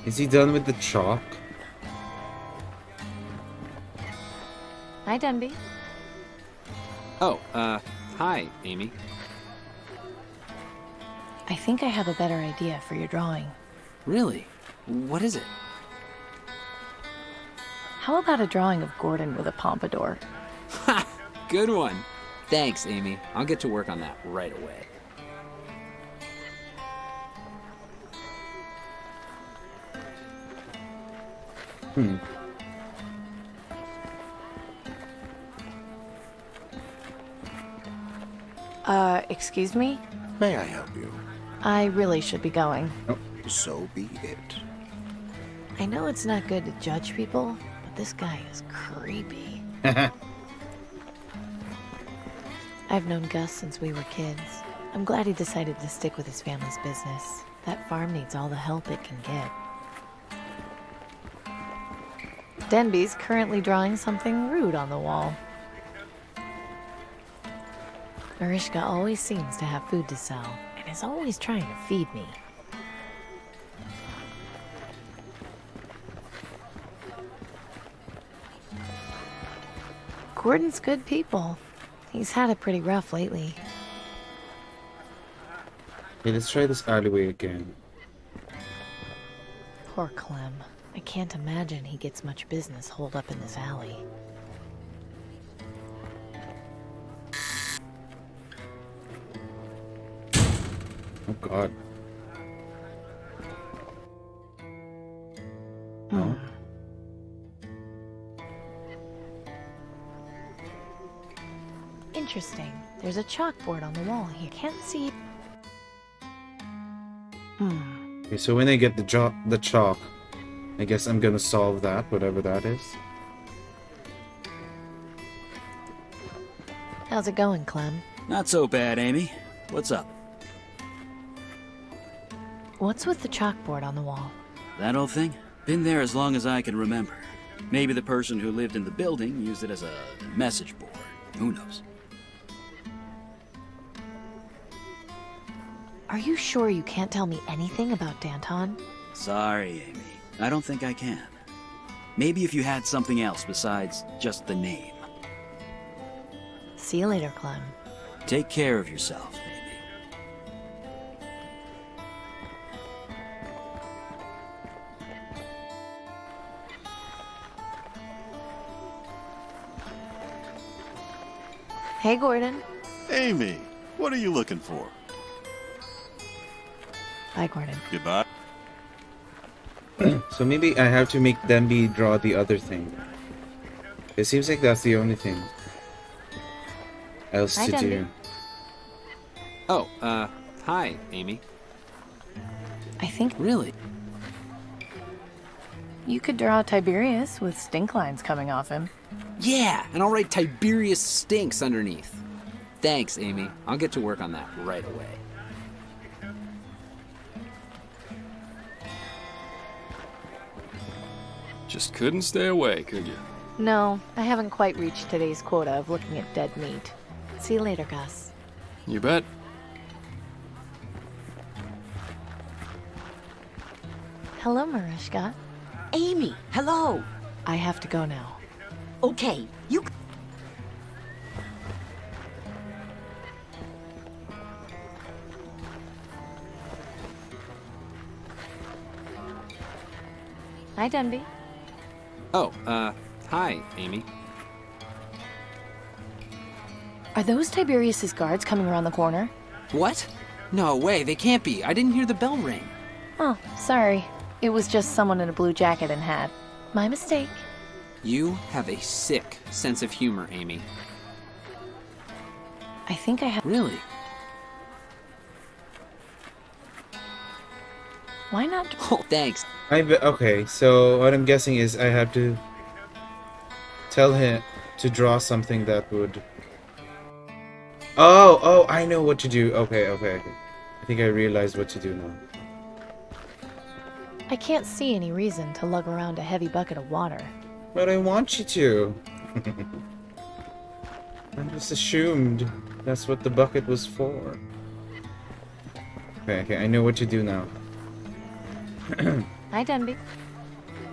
Is he done with the chalk? Hi, Denby. Oh, hi, Amy. I think I have a better idea for your drawing. Really? What is it? How about a drawing of Gordon with a pompadour? Ha! Good one. Thanks, Amy. I'll get to work on that right away. Excuse me? May I help you? I really should be going. So be it. I know it's not good to judge people, but this guy is creepy. I've known Gus since we were kids. I'm glad he decided to stick with his family's business. That farm needs all the help it can get. Denby's currently drawing something rude on the wall. Marishka always seems to have food to sell, and is always trying to feed me. Gordon's good people. He's had it pretty rough lately. Okay, let's try this alleyway again. Poor Clem. I can't imagine he gets much business holed up in this alley. Oh god. Oh. Interesting. There's a chalkboard on the wall here. Can't see. Okay, so when I get the chalk, I guess I'm gonna solve that, whatever that is. How's it going, Clem? Not so bad, Amy. What's up? What's with the chalkboard on the wall? That old thing? Been there as long as I can remember. Maybe the person who lived in the building used it as a message board. Who knows? Are you sure you can't tell me anything about Danton? Sorry, Amy. I don't think I can. Maybe if you had something else besides just the name. See you later, Clem. Take care of yourself, Amy. Hey, Gordon. Amy, what are you looking for? Bye, Gordon. Goodbye. So maybe I have to make Denby draw the other thing. It seems like that's the only thing else Hi, to Denby. do. Oh, hi, Amy. I think Really? You could draw Tiberius with stink lines coming off him. Yeah, and I'll write Tiberius stinks underneath. Thanks, Amy. I'll get to work on that right away. Just couldn't stay away, could you? No, I haven't quite reached today's quota of looking at dead meat. See you later, Gus. You bet. Hello, Mariska. Amy, hello. I have to go now. Okay, you... Hi, Denby. Oh, hi, Amy. Are those Tiberius's guards coming around the corner? What? No way, they can't be. I didn't hear the bell ring. Oh, sorry. It was just someone in a blue jacket and hat. My mistake. You have a sick sense of humor, Amy. I think I have... Really? Why not... Oh, thanks. Okay, so what I'm guessing is I have to tell him to draw something that would... Oh, I know what to do. Okay. I think I realized what to do now. I can't see any reason to lug around a heavy bucket of water. But I want you to. I just assumed that's what the bucket was for. Okay, I know what to do now. Hi, Denby.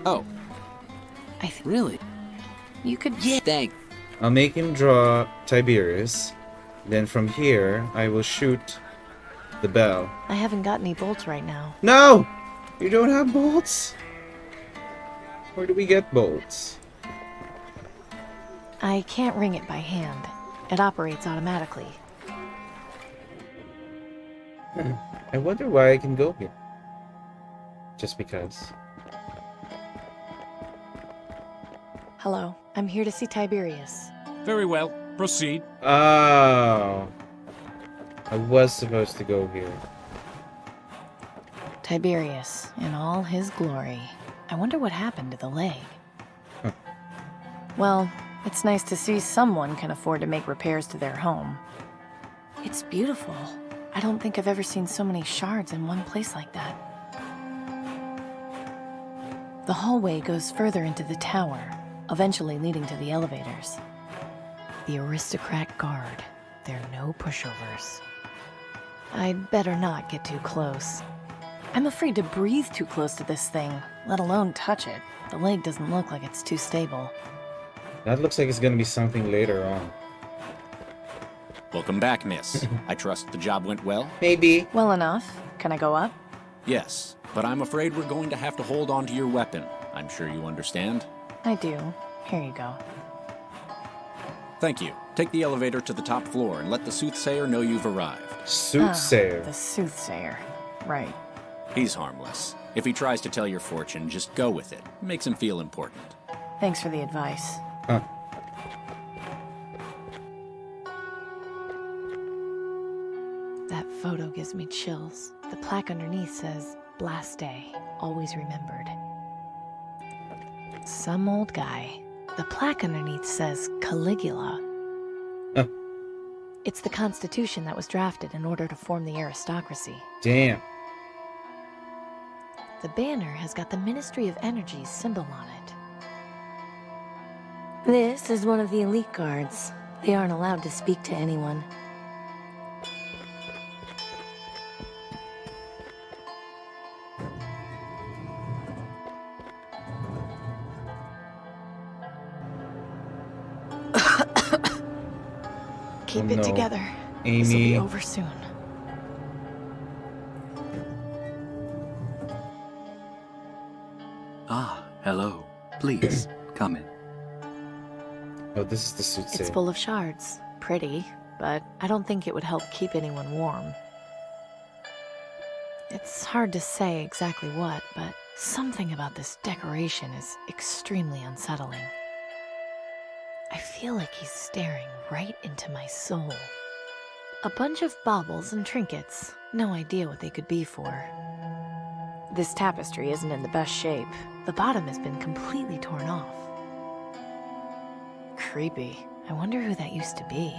Oh. Really? You could... Yeah, thanks. I'll make him draw Tiberius. Then from here, I will shoot the bell. I haven't got any bolts right now. No! You don't have bolts? Where do we get bolts? I can't ring it by hand. It operates automatically. I wonder why I can go here. Just because. Hello, I'm here to see Tiberius. Very well. Proceed. Oh. I was supposed to go here. Tiberius, in all his glory. I wonder what happened to the leg. Huh. Well, it's nice to see someone can afford to make repairs to their home. It's beautiful. I don't think I've ever seen so many shards in one place like that. The hallway goes further into the tower, eventually leading to the elevators. The aristocrat guard. There are no pushovers. I'd better not get too close. I'm afraid to breathe too close to this thing, let alone touch it. The leg doesn't look like it's too stable. That looks like it's gonna be something later on. Welcome back, miss. I trust the job went well? Maybe. Well enough. Can I go up? Yes, but I'm afraid we're going to have to hold on to your weapon. I'm sure you understand. I do. Here you go. Thank you. Take the elevator to the top floor and let the soothsayer know you've arrived. Soothsayer? The soothsayer. Right. He's harmless. If he tries to tell your fortune, just go with it. It makes him feel important. Thanks for the advice. Huh. That photo gives me chills. The plaque underneath says, Blast Day, always remembered. Some old guy. The plaque underneath says Caligula. Huh. It's the Constitution that was drafted in order to form the aristocracy. Damn. The banner has got the Ministry of Energy's symbol on it. This is one of the elite guards. They aren't allowed to speak to anyone. Keep it together. Amy. This will be over soon. Ah, hello. Please, come in. Oh, this is the soothsayer. It's full of shards. Pretty, but I don't think it would help keep anyone warm. It's hard to say exactly what, but something about this decoration is extremely unsettling. I feel like he's staring right into my soul. A bunch of baubles and trinkets. No idea what they could be for. This tapestry isn't in the best shape. the bottom has been completely torn off. Creepy. I wonder who that used to be.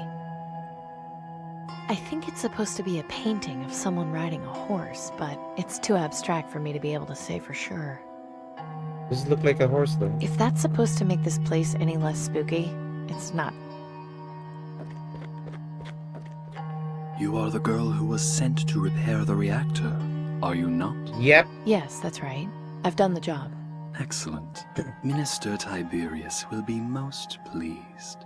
I think it's supposed to be a painting of someone riding a horse, but it's too abstract for me to be able to say for sure. Does it look like a horse, though? If that's supposed to make this place any less spooky, it's not. You are the girl who was sent to repair the reactor, are you not? Yep. Yes, that's right. I've done the job. Excellent. Minister Tiberius will be most pleased.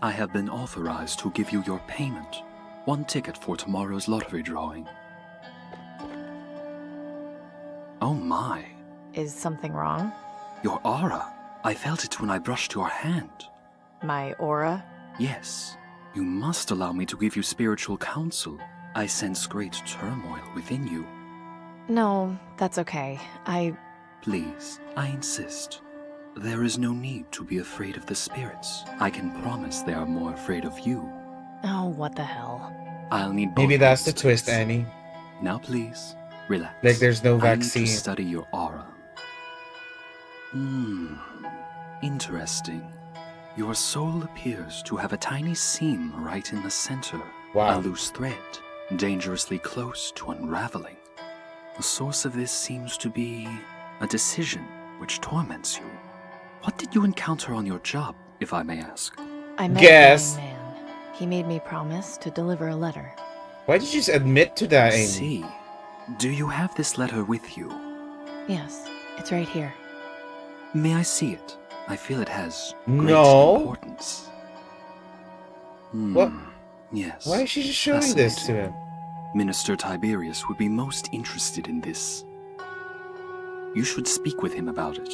I have been authorized to give you your payment. 1 ticket for tomorrow's lottery drawing. Oh my. Is something wrong? Your aura. I felt it when I brushed your hand. My aura? Yes. You must allow me to give you spiritual counsel. I sense great turmoil within you. No, that's okay. Please, I insist. There is no need to be afraid of the spirits. I can promise they are more afraid of you. Oh, what the hell. I'll need both. Maybe that's the instincts. twist, Annie. Now please, relax. Like there's no I need vaccine. to study your aura. Interesting. Your soul appears to have a tiny seam right in the center. Wow. A loose thread, dangerously close to unraveling. The source of this seems to be a decision which torments you. What did you encounter on your job, if I may ask? I met Guess. a young man. He made me promise to deliver a letter. Why did you just admit to that, I Amy? see. Do you have this letter with you? Yes, it's right here. May I see it? I feel it has great No. importance. What? Yes. Why is she just showing this to him? Minister Tiberius would be most interested in this. You should speak with him about it.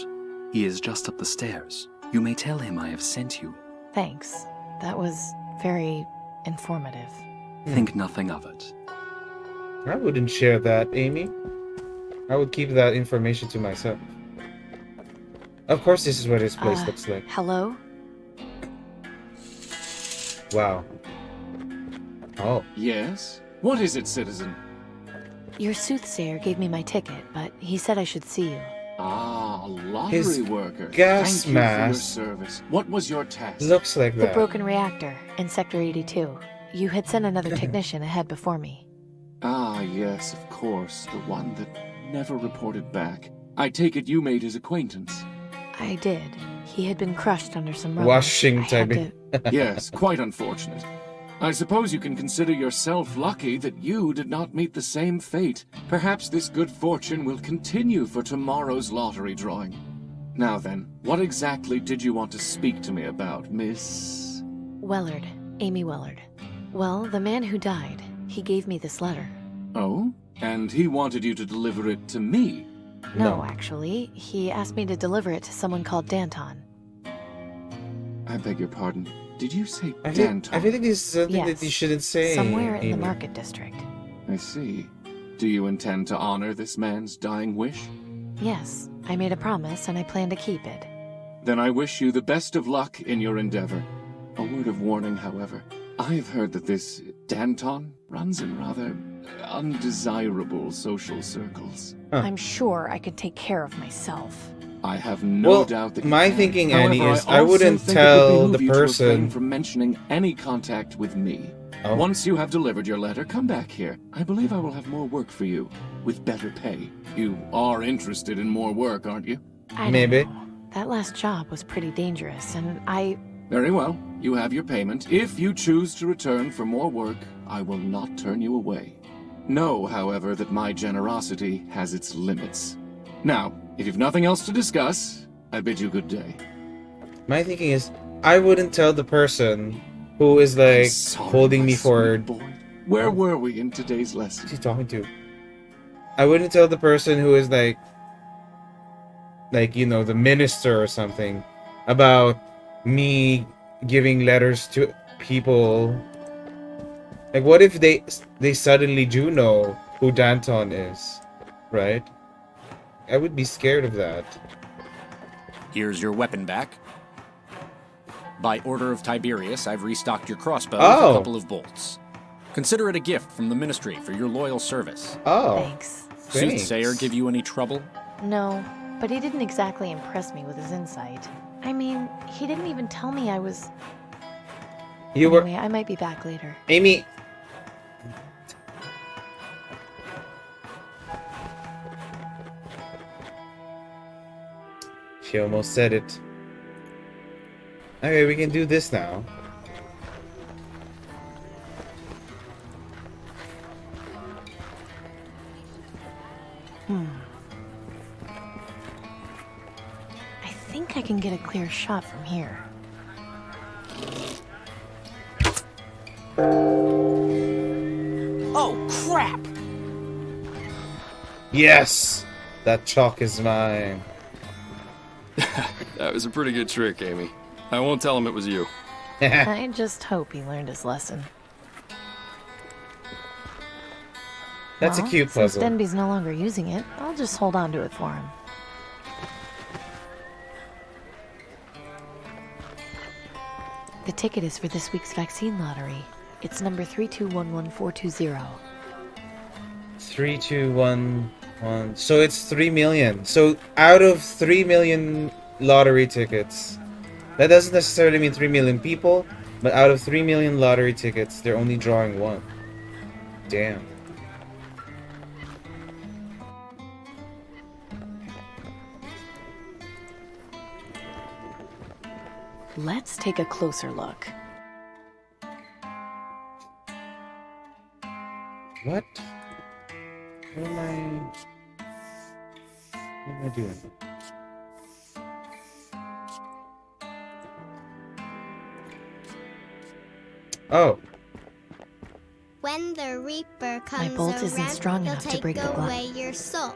He is just up the stairs. You may tell him I have sent you. Thanks. That was very informative. Think nothing of it. I wouldn't share that, Amy. I would keep that information to myself. Of course, this is what his place looks like. Hello? Wow. Oh. Yes? What is it, citizen? Your soothsayer gave me my ticket, but he said I should see you. Ah, a lottery His worker. gas Thank you mask for your service. What was your task? Looks like The that. broken reactor in Sector 82. You had sent another technician ahead before me. Ah, yes, of course. The one that never reported back. I take it you made his acquaintance. I did. He had been crushed under some rubble. Washing I had time. Yes, quite unfortunate. I suppose you can consider yourself lucky that you did not meet the same fate. Perhaps this good fortune will continue for tomorrow's lottery drawing. Now then, what exactly did you want to speak to me about, Miss... Wellard. Amy Wellard. Well, the man who died, he gave me this letter. Oh? And he wanted you to deliver it to me? No, actually. He asked me to deliver it to someone called Danton. I beg your pardon. Did you say I Danton? feel like this is something Yes. that you shouldn't say. Somewhere in Amy. the market district. I see. Do you intend to honor this man's dying wish? Yes, I made a promise and I plan to keep it. Then I wish you the best of luck in your endeavor. A word of warning, however. I've heard that this Danton runs in rather undesirable social circles. I'm sure I could take care of myself. I have no Well, doubt that my you can. thinking, However, Annie, is I I also wouldn't think it tell would the behoove you to refrain person. from mentioning any contact with me. Oh. Once you have delivered your letter, come back here. I believe I will have more work for you, with better pay. You are interested in more work, aren't you? I don't Maybe. know. That last job was pretty dangerous, and Very well. You have your payment. If you choose to return for more work, I will not turn you away. Know, however, that my generosity has its limits. Now, if you've nothing else to discuss, I bid you good day. My thinking is, I wouldn't tell the person who is like Sorry, holding my me for. sweet boy. Where were we in today's lesson? Who's he talking to? I wouldn't tell the person who is like you know, the minister or something, about me giving letters to people. Like, what if they suddenly do know who Danton is, right? I would be scared of that. Here's your weapon back. By order of Tiberius, I've restocked your crossbow Oh. with a couple of bolts. Consider it a gift from the ministry for your loyal service. Oh. thanks. Soothsayer give you any trouble? No, but he didn't exactly impress me with his insight. I mean, he didn't even tell me I was... Anyway, I might be back later. Amy! She almost said it. Okay, we can do this now. I think I can get a clear shot from here. Oh, crap! Yes! That chalk is mine. That was a pretty good trick, Amy. I won't tell him it was you. I just hope he learned his lesson. That's a cute puzzle. Since Denby's no longer using it, I'll just hold on to it for him. The ticket is for this week's vaccine lottery. It's number 3211420. 3211. So it's 3 million. So out of 3 million lottery tickets, that doesn't necessarily mean 3 million people, but out of 3 million lottery tickets, they're only drawing one. Damn. Let's take a closer look. What? What am I doing? Oh. When the Reaper comes bolt isn't around, strong he'll enough to take break the glass. away your soul,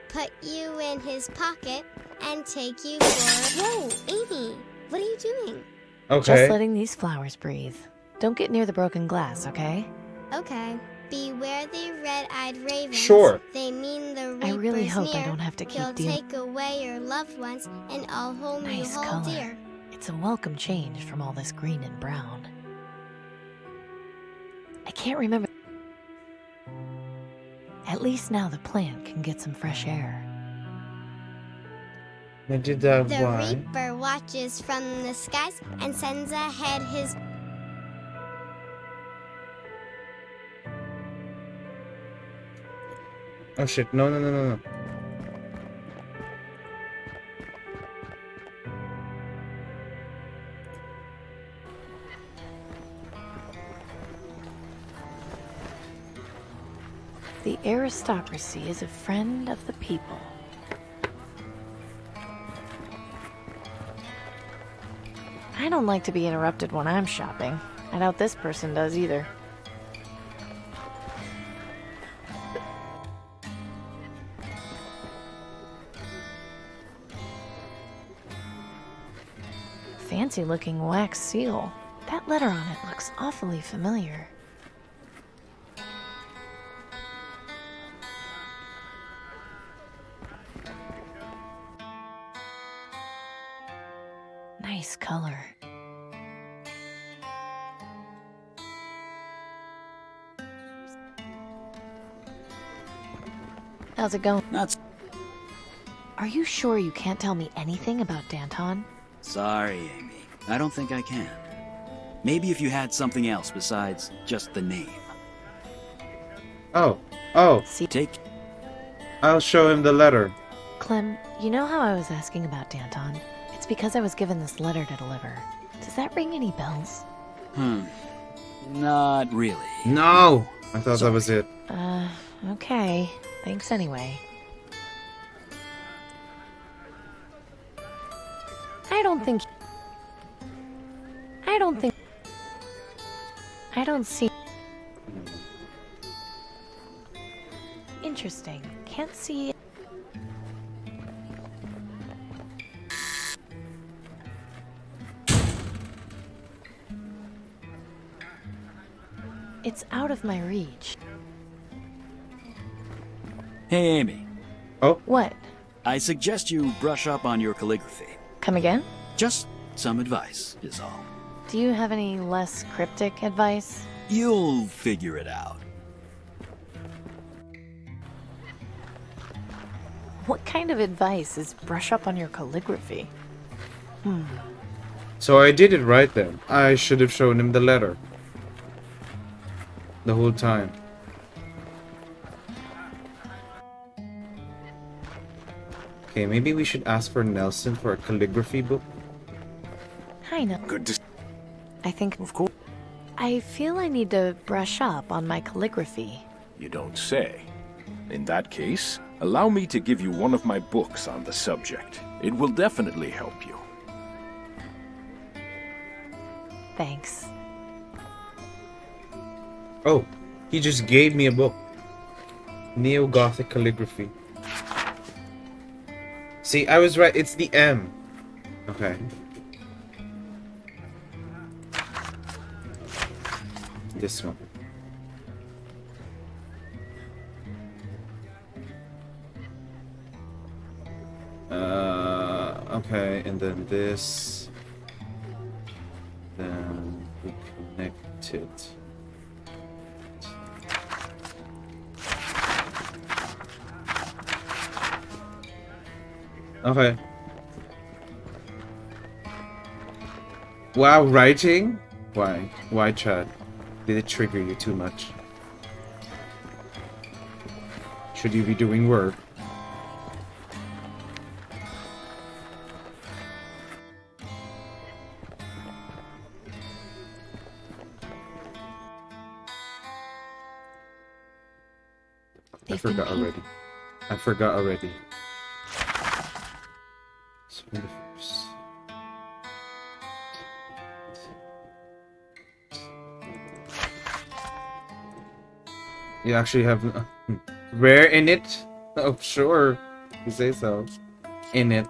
put you in his pocket, and take you for... Whoa, Amy, what are you doing? Okay. Just letting these flowers breathe. Don't get near the broken glass, okay? Okay. Beware the red-eyed ravens. Sure. They mean the Reaper's I really hope near. I don't have to keep He'll dealing. take away your loved ones, and I'll hold you Nice hold color. dear. It's a welcome change from all this green and brown. I can't remember. At least now the plant can get some fresh air. I did that. The Why? Reaper watches from the skies and sends ahead his... Oh shit! No! No! No! No! No! The aristocracy is a friend of the people. I don't like to be interrupted when I'm shopping. I doubt this person does either. Fancy looking wax seal. That letter on it looks awfully familiar. Nice color. How's it going? Are you sure you can't tell me anything about Danton? Sorry, Amy. I don't think I can. Maybe if you had something else besides just the name. Oh. Oh. Take. I'll show him the letter. Clem, you know how I was asking about Danton? It's because I was given this letter to deliver. Does that ring any bells? Not really. No! I thought that was it. Okay. Thanks anyway. I don't see... Interesting. Can't see... It's out of my reach. Hey, Amy. Oh? What? I suggest you brush up on your calligraphy. Come again? Just some advice, is all. Do you have any less cryptic advice? You'll figure it out. What kind of advice is brush up on your calligraphy? So I did it right then. I should have shown him the letter. The whole time. Okay, maybe we should ask for Nelson for a calligraphy book. Hi, Nell. Good to... I think Of course. I feel I need to brush up on my calligraphy. You don't say. In that case, allow me to give you one of my books on the subject. It will definitely help you. Thanks. Oh, he just gave me a book. Neo-Gothic calligraphy. See, I was right. It's the M. Okay. This one. Okay, and then this. Then we connect it. Okay. Wow, writing? Why? Why, Chad? Did it trigger you too much? Should you be doing work? I forgot already. I forgot already. You actually have rare in it? Oh, sure. You say so. In it.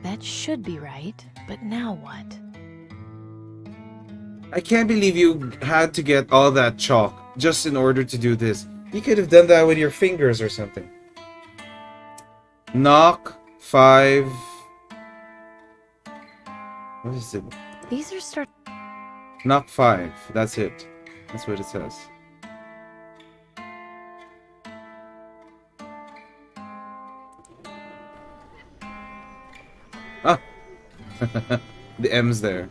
That should be right, but now what? I can't believe you had to get all that chalk just in order to do this. You could have done that with your fingers or something. Knock 5. What is it? These are start. Knock 5. That's it. That's what it says. Ah! The M's there.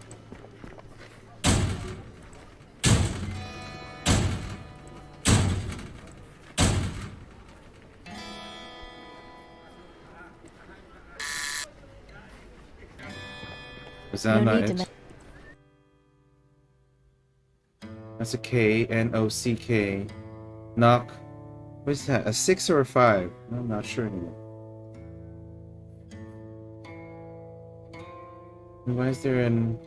Is that not it? That's a K, N-O-C-K. Knock. What is that? A 6 or a 5? I'm not sure anymore. Why is there an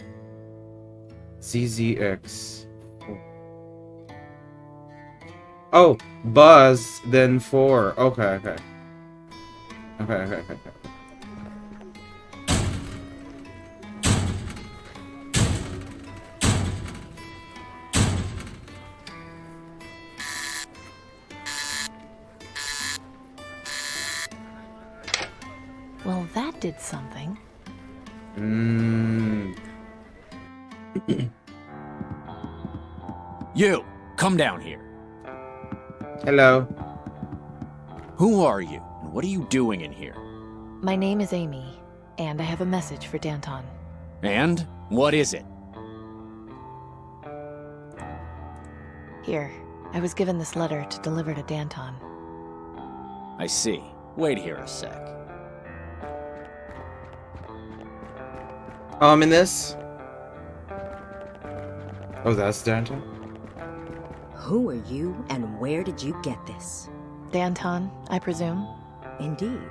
ZZX? Oh, Buzz, then 4. Okay, okay. Okay. Well, that did something. You, come down here. Hello. Who are you, and what are you doing in here? My name is Amy, and I have a message for Danton. And? What is it? Here, I was given this letter to deliver to Danton. I see. Wait here a sec. Ominous. Oh, that's Danton? Who are you, and where did you get this? Danton, I presume? Indeed.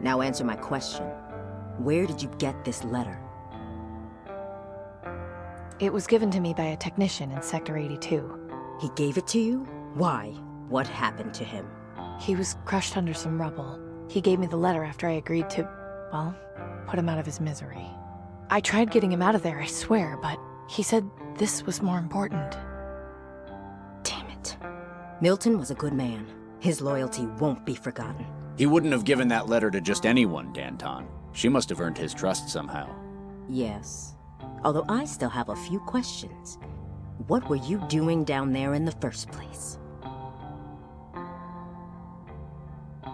Now answer my question. Where did you get this letter? It was given to me by a technician in Sector 82. He gave it to you? Why? What happened to him? He was crushed under some rubble. He gave me the letter after I agreed to, well, put him out of his misery. I tried getting him out of there, I swear, but he said this was more important. Damn it. Milton was a good man. His loyalty won't be forgotten. He wouldn't have given that letter to just anyone, Danton. She must have earned his trust somehow. Yes. Although I still have a few questions. What were you doing down there in the first place?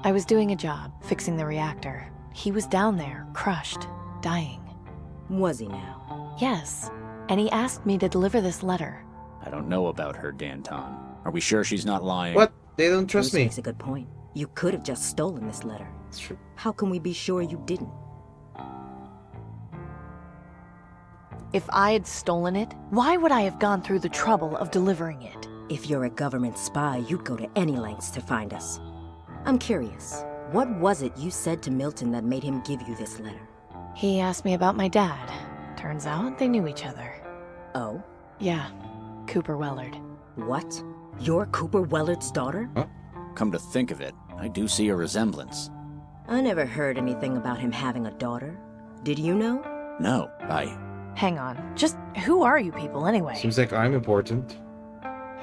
I was doing a job, fixing the reactor. He was down there, crushed, dying. Was he now? Yes, and he asked me to deliver this letter. I don't know about her, Danton. Are we sure she's not lying? What? They don't trust Bruce me. makes a good point. You could have just stolen this letter. It's true. How can we be sure you didn't? If I had stolen it, why would I have gone through the trouble of delivering it? If you're a government spy, you'd go to any lengths to find us. I'm curious, what was it you said to Milton that made him give you this letter? He asked me about my dad. Turns out they knew each other. Oh? Yeah, Cooper Wellard. What? You're Cooper Wellard's daughter? Huh? Come to think of it, I do see a resemblance. I never heard anything about him having a daughter. Did you know? No, Hang on, just who are you people anyway? Seems like I'm important.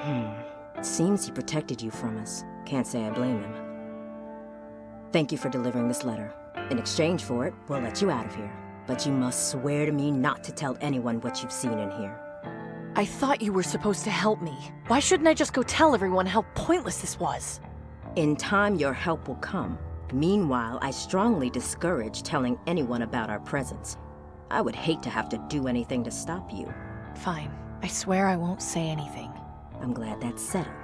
It seems he protected you from us. Can't say I blame him. Thank you for delivering this letter. In exchange for it, we'll let you out of here. But you must swear to me not to tell anyone what you've seen in here. I thought you were supposed to help me. Why shouldn't I just go tell everyone how pointless this was? In time, your help will come. Meanwhile, I strongly discourage telling anyone about our presence. I would hate to have to do anything to stop you. Fine. I swear I won't say anything. I'm glad that's settled.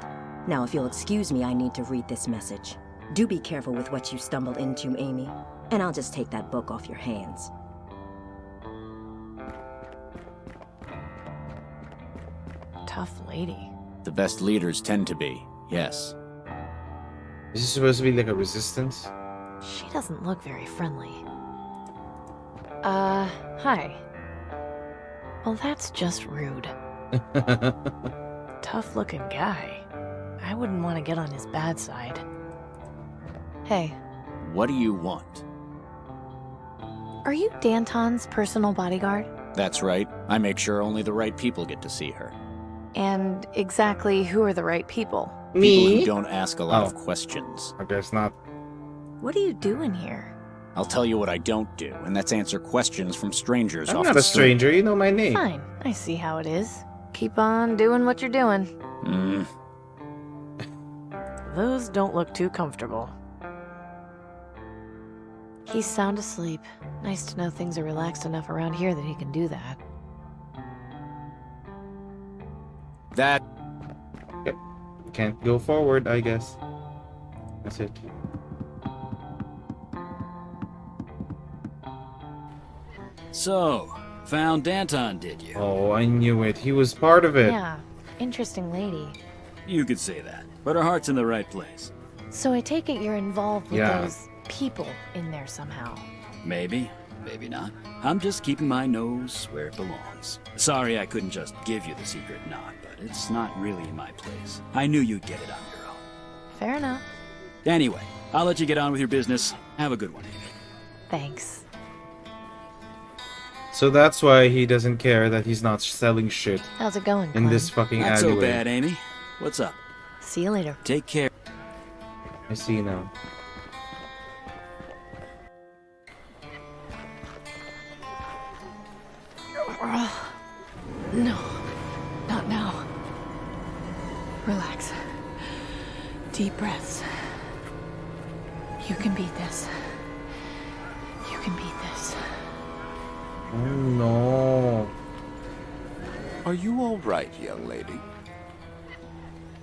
Now, if you'll excuse me, I need to read this message. Do be careful with what you stumble into, Amy. And I'll just take that book off your hands. Tough lady. The best leaders tend to be, yes. Is this supposed to be like a resistance? She doesn't look very friendly. Hi. Well, that's just rude. Tough-looking guy. I wouldn't want to get on his bad side. Hey. What do you want? Are you Danton's personal bodyguard? That's right. I make sure only the right people get to see her. And exactly who are the right people? People who don't ask a lot of questions. I guess not. What are you doing here? I'll tell you what I don't do, and that's answer questions from strangers I'm off not the a stranger, you know my name. Fine, I see how it is. Keep on doing what you're doing. Those don't look too comfortable. He's sound asleep. Nice to know things are relaxed enough around here that he can do that. That... Yep. Can't go forward, I guess. That's it. So, found Danton, did you? Oh, I knew it. He was part of it. Yeah, interesting lady. You could say that, but her heart's in the right place. So I take it you're involved with Yeah. those people in there somehow. Maybe, maybe not. I'm just keeping my nose where it belongs. Sorry I couldn't just give you the secret knot, but it's not really in my place. I knew you'd get it on your own. Fair enough. Anyway, I'll let you get on with your business. Have a good one, Amy. Thanks. So that's why he doesn't care that he's not selling shit How's it going, in Clem? this fucking Not so alleyway. bad, Amy. What's up? See you later. Take care. I see now. No, not now. Relax. Deep breaths. You can beat this. You can beat this. Oh no. Are you all right, young lady?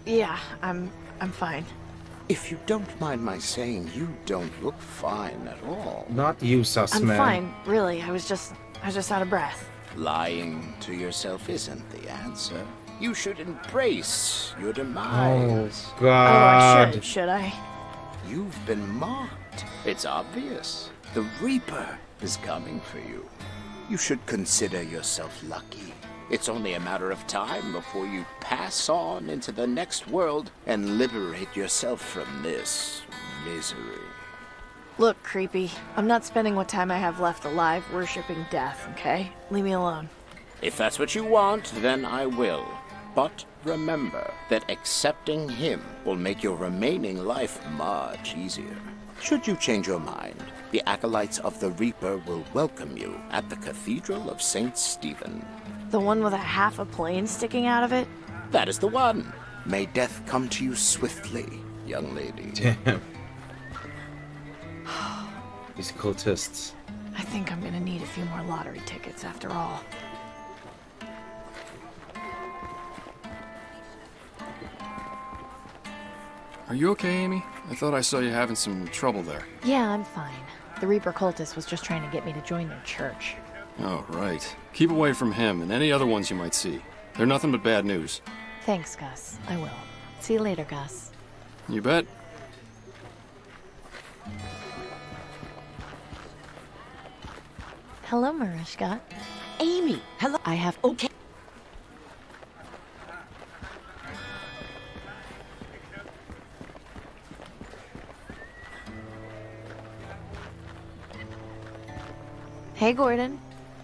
Yeah, I'm fine. If you don't mind my saying, you don't look fine at all. Not you, sus I'm man. fine, really. I was just out of breath. Lying to yourself isn't the answer. You should embrace your demise. Oh, God. Oh, should I? You've been marked. It's obvious. The Reaper is coming for you. You should consider yourself lucky. It's only a matter of time before you pass on into the next world and liberate yourself from this misery. Look, creepy. I'm not spending what time I have left alive worshipping death, okay? Leave me alone. If that's what you want, then I will. But remember that accepting him will make your remaining life much easier. Should you change your mind, the acolytes of the Reaper will welcome you at the Cathedral of St. Stephen. The one with a half a plane sticking out of it? That is the one. May death come to you swiftly, young lady. Damn. These cultists. I think I'm gonna need a few more lottery tickets after all. Are you okay, Amy? I thought I saw you having some trouble there. Yeah, I'm fine. The Reaper cultist was just trying to get me to join their church. Oh, right. Keep away from him and any other ones you might see. They're nothing but bad news. Thanks, Gus. I will. See you later, Gus. You bet. Hello, Marishka. Amy, hello. I have... Okay. Hey, Gordon.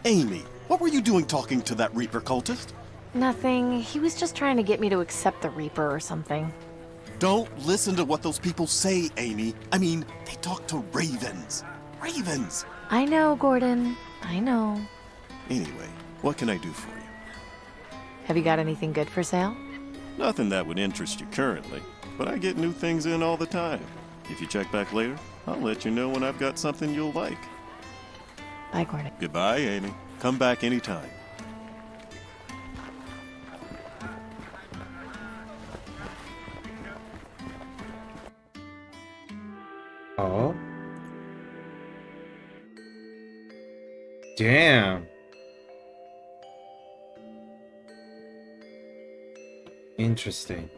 Amy, what were you doing talking to that Reaper cultist? Nothing. He was just trying to get me to accept the Reaper or something. Don't listen to what those people say, Amy. I mean, they talk to ravens. Ravens! I know, Gordon. I know. Anyway, what can I do for you? Have you got anything good for sale? Nothing that would interest you currently, but I get new things in all the time. If you check back later, I'll let you know when I've got something you'll like. Bye, Gordon. Goodbye, Amy. Come back anytime. Oh. Damn. Interesting.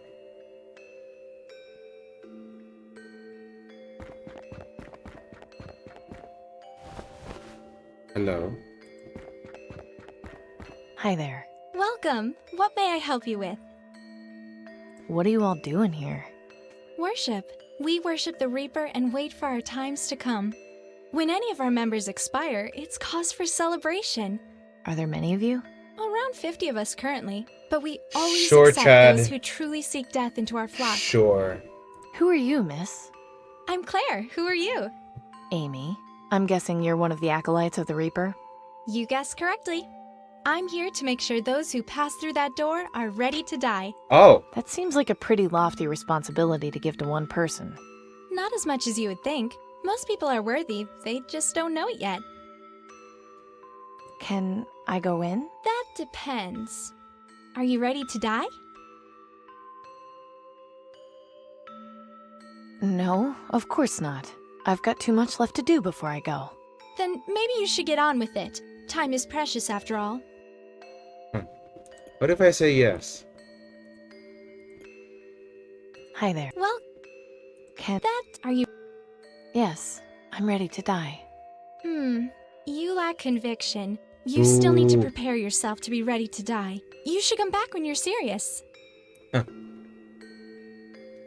Hello. Hi there. Welcome. What may I help you with? What are you all doing here? Worship. We worship the Reaper and wait for our times to come. When any of our members expire, it's cause for celebration. Are there many of you? Around 50 of us currently, but we always Sure, accept Chad. those who truly seek death into our flock. Sure. Who are you, miss? I'm Claire. Who are you? Amy. I'm guessing you're one of the acolytes of the Reaper? You guessed correctly. I'm here to make sure those who pass through that door are ready to die. Oh. That seems like a pretty lofty responsibility to give to one person. Not as much as you would think. Most people are worthy, they just don't know it yet. Can I go in? That depends. Are you ready to die? No, of course not. I've got too much left to do before I go. Then maybe you should get on with it. Time is precious after all. What if I say yes? Hi there. Well, are you... Yes, I'm ready to die. You lack conviction. You still need to Ooh. prepare yourself to be ready to die. You should come back when you're serious. How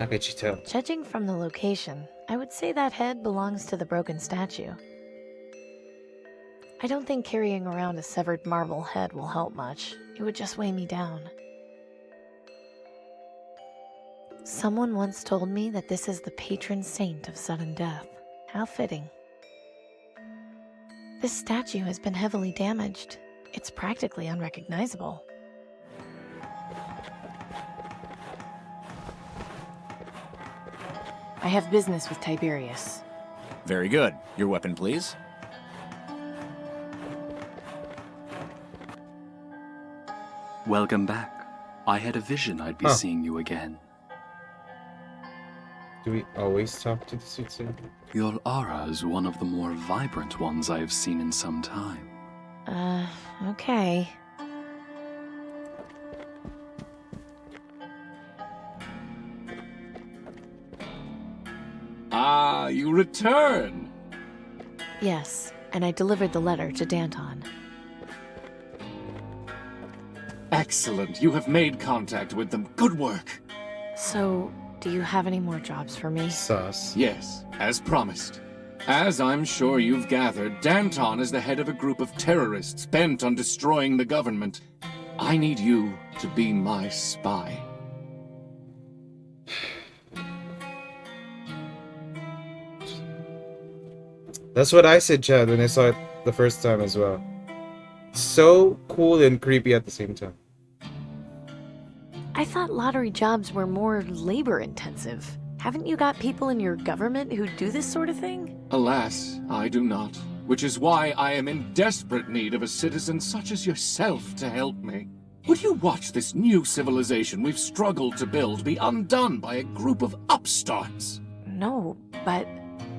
could you tell? Judging from the location, I would say that head belongs to the broken statue. I don't think carrying around a severed marble head will help much. It would just weigh me down. Someone once told me that this is the patron saint of sudden death. How fitting. This statue has been heavily damaged. It's practically unrecognizable. I have business with Tiberius. Very good. Your weapon, please. Welcome back. I had a vision I'd be seeing you again. Do we always talk to the suitcase? Your aura is one of the more vibrant ones I have seen in some time. Okay. Ah, you return! Yes, and I delivered the letter to Danton. Excellent. You have made contact with them. Good work. So, do you have any more jobs for me? Sus. Yes, as promised. As I'm sure you've gathered, Danton is the head of a group of terrorists bent on destroying the government. I need you to be my spy. That's what I said, Chad, when I saw it the first time as well. so cool and creepy at the same time. I thought lottery jobs were more labor intensive. Haven't you got people in your government who do this sort of thing? Alas, I do not. Which is why I am in desperate need of a citizen such as yourself to help me. Would you watch this new civilization we've struggled to build be undone by a group of upstarts? No, but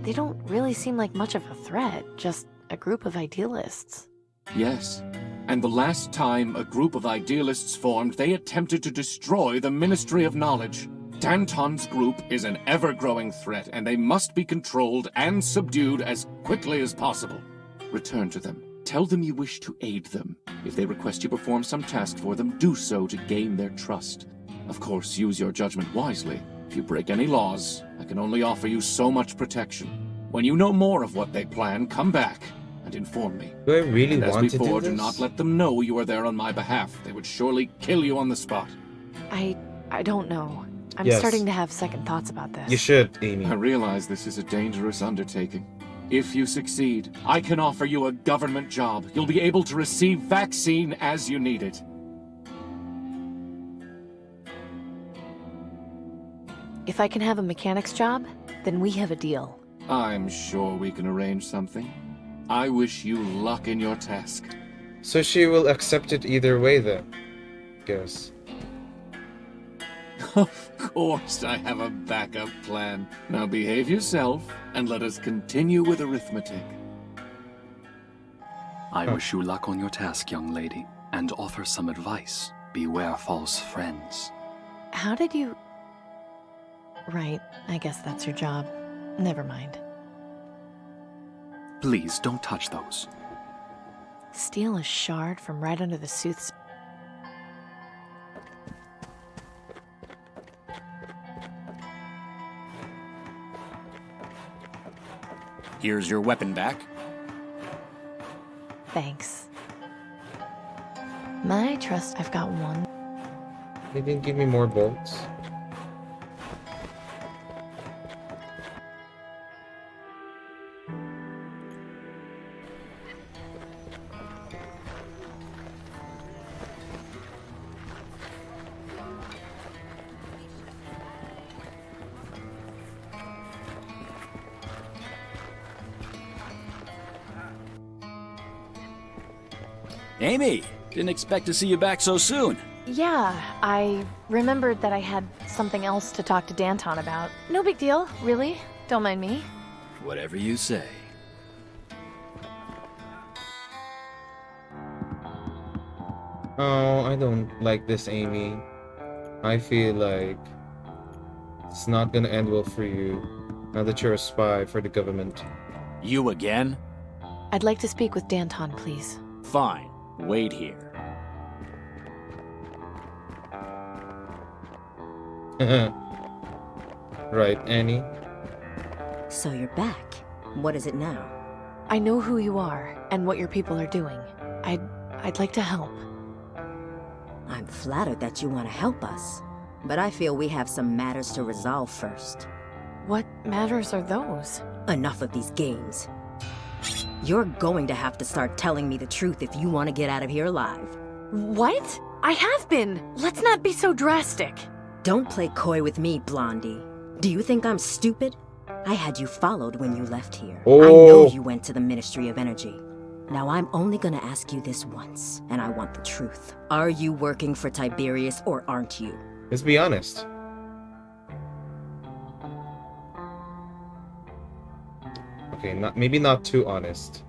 they don't really seem like much of a threat, just a group of idealists. Yes. And the last time a group of idealists formed, they attempted to destroy the Ministry of Knowledge. Danton's group is an ever-growing threat, and they must be controlled and subdued as quickly as possible. Return to them. Tell them you wish to aid them. If they request you perform some task for them, do so to gain their trust. Of course, use your judgment wisely. If you break any laws, I can only offer you so much protection. When you know more of what they plan, come back and inform me. Do I really and want as to do before, this? do not let them know you are there on my behalf. They would surely kill you on the spot. I don't know. I'm Yes. starting to have second thoughts about this. You should, Amy. I realize this is a dangerous undertaking. If you succeed, I can offer you a government job. You'll be able to receive vaccine as you need it. If I can have a mechanic's job, then we have a deal. I'm sure we can arrange something. I wish you luck in your task. So she will accept it either way then. Guess. Of course, I have a backup plan. Now behave yourself, and let us continue with arithmetic. I wish you luck on your task, young lady, and offer some advice. Beware false friends. How did you... Right, I guess that's your job. Never mind. Please don't touch those. Steal a shard from right under the sooth's... Here's your weapon back. Thanks. My trust, I've got one. They didn't give me more bolts. Amy, didn't expect to see you back so soon. Yeah, I remembered that I had something else to talk to Danton about. No big deal, really. Don't mind me. Whatever you say. Oh, I don't like this, Amy. I feel like it's not gonna end well for you now that you're a spy for the government. You again? I'd like to speak with Danton, please. Fine. Wait here. Right, Annie? So you're back. What is it now? I know who you are and what your people are doing. I'd like to help. I'm flattered that you want to help us, but I feel we have some matters to resolve first. What matters are those? Enough of these games. You're going to have to start telling me the truth if you want to get out of here alive. What? I have been! Let's not be so drastic! Don't play coy with me, Blondie. Do you think I'm stupid? I had you followed when you left here. Oh. I know you went to the Ministry of Energy. Now I'm only gonna ask you this once, and I want the truth. Are you working for Tiberius or aren't you? Let's be honest. Okay, maybe not too honest.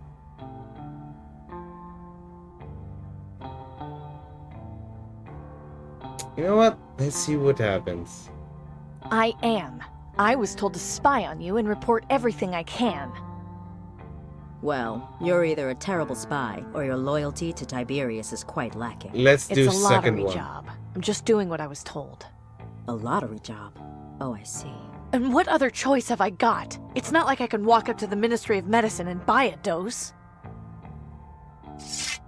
You know what? Let's see what happens. I am. I was told to spy on you and report everything I can. Well, you're either a terrible spy, or your loyalty to Tiberius is quite lacking. Let's do It's a second lottery one. job. I'm just doing what I was told. A lottery job? Oh, I see. And what other choice have I got? It's not like I can walk up to the Ministry of Medicine and buy a dose.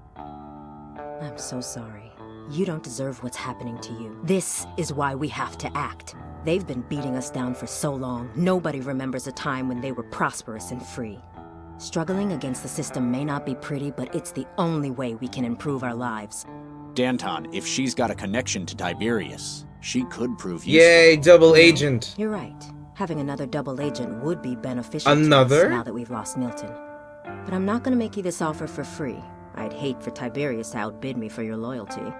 I'm so sorry. You don't deserve what's happening to you. This is why we have to act. They've been beating us down for so long, nobody remembers a time when they were prosperous and free. Struggling against the system may not be pretty, but it's the only way we can improve our lives. Danton, if she's got a connection to Tiberius, she could prove useful. Yay, double agent. You're right. Having another double agent would be beneficial Another? to us now that we've lost Milton. But I'm not going to make you this offer for free. I'd hate for Tiberius to outbid me for your loyalty.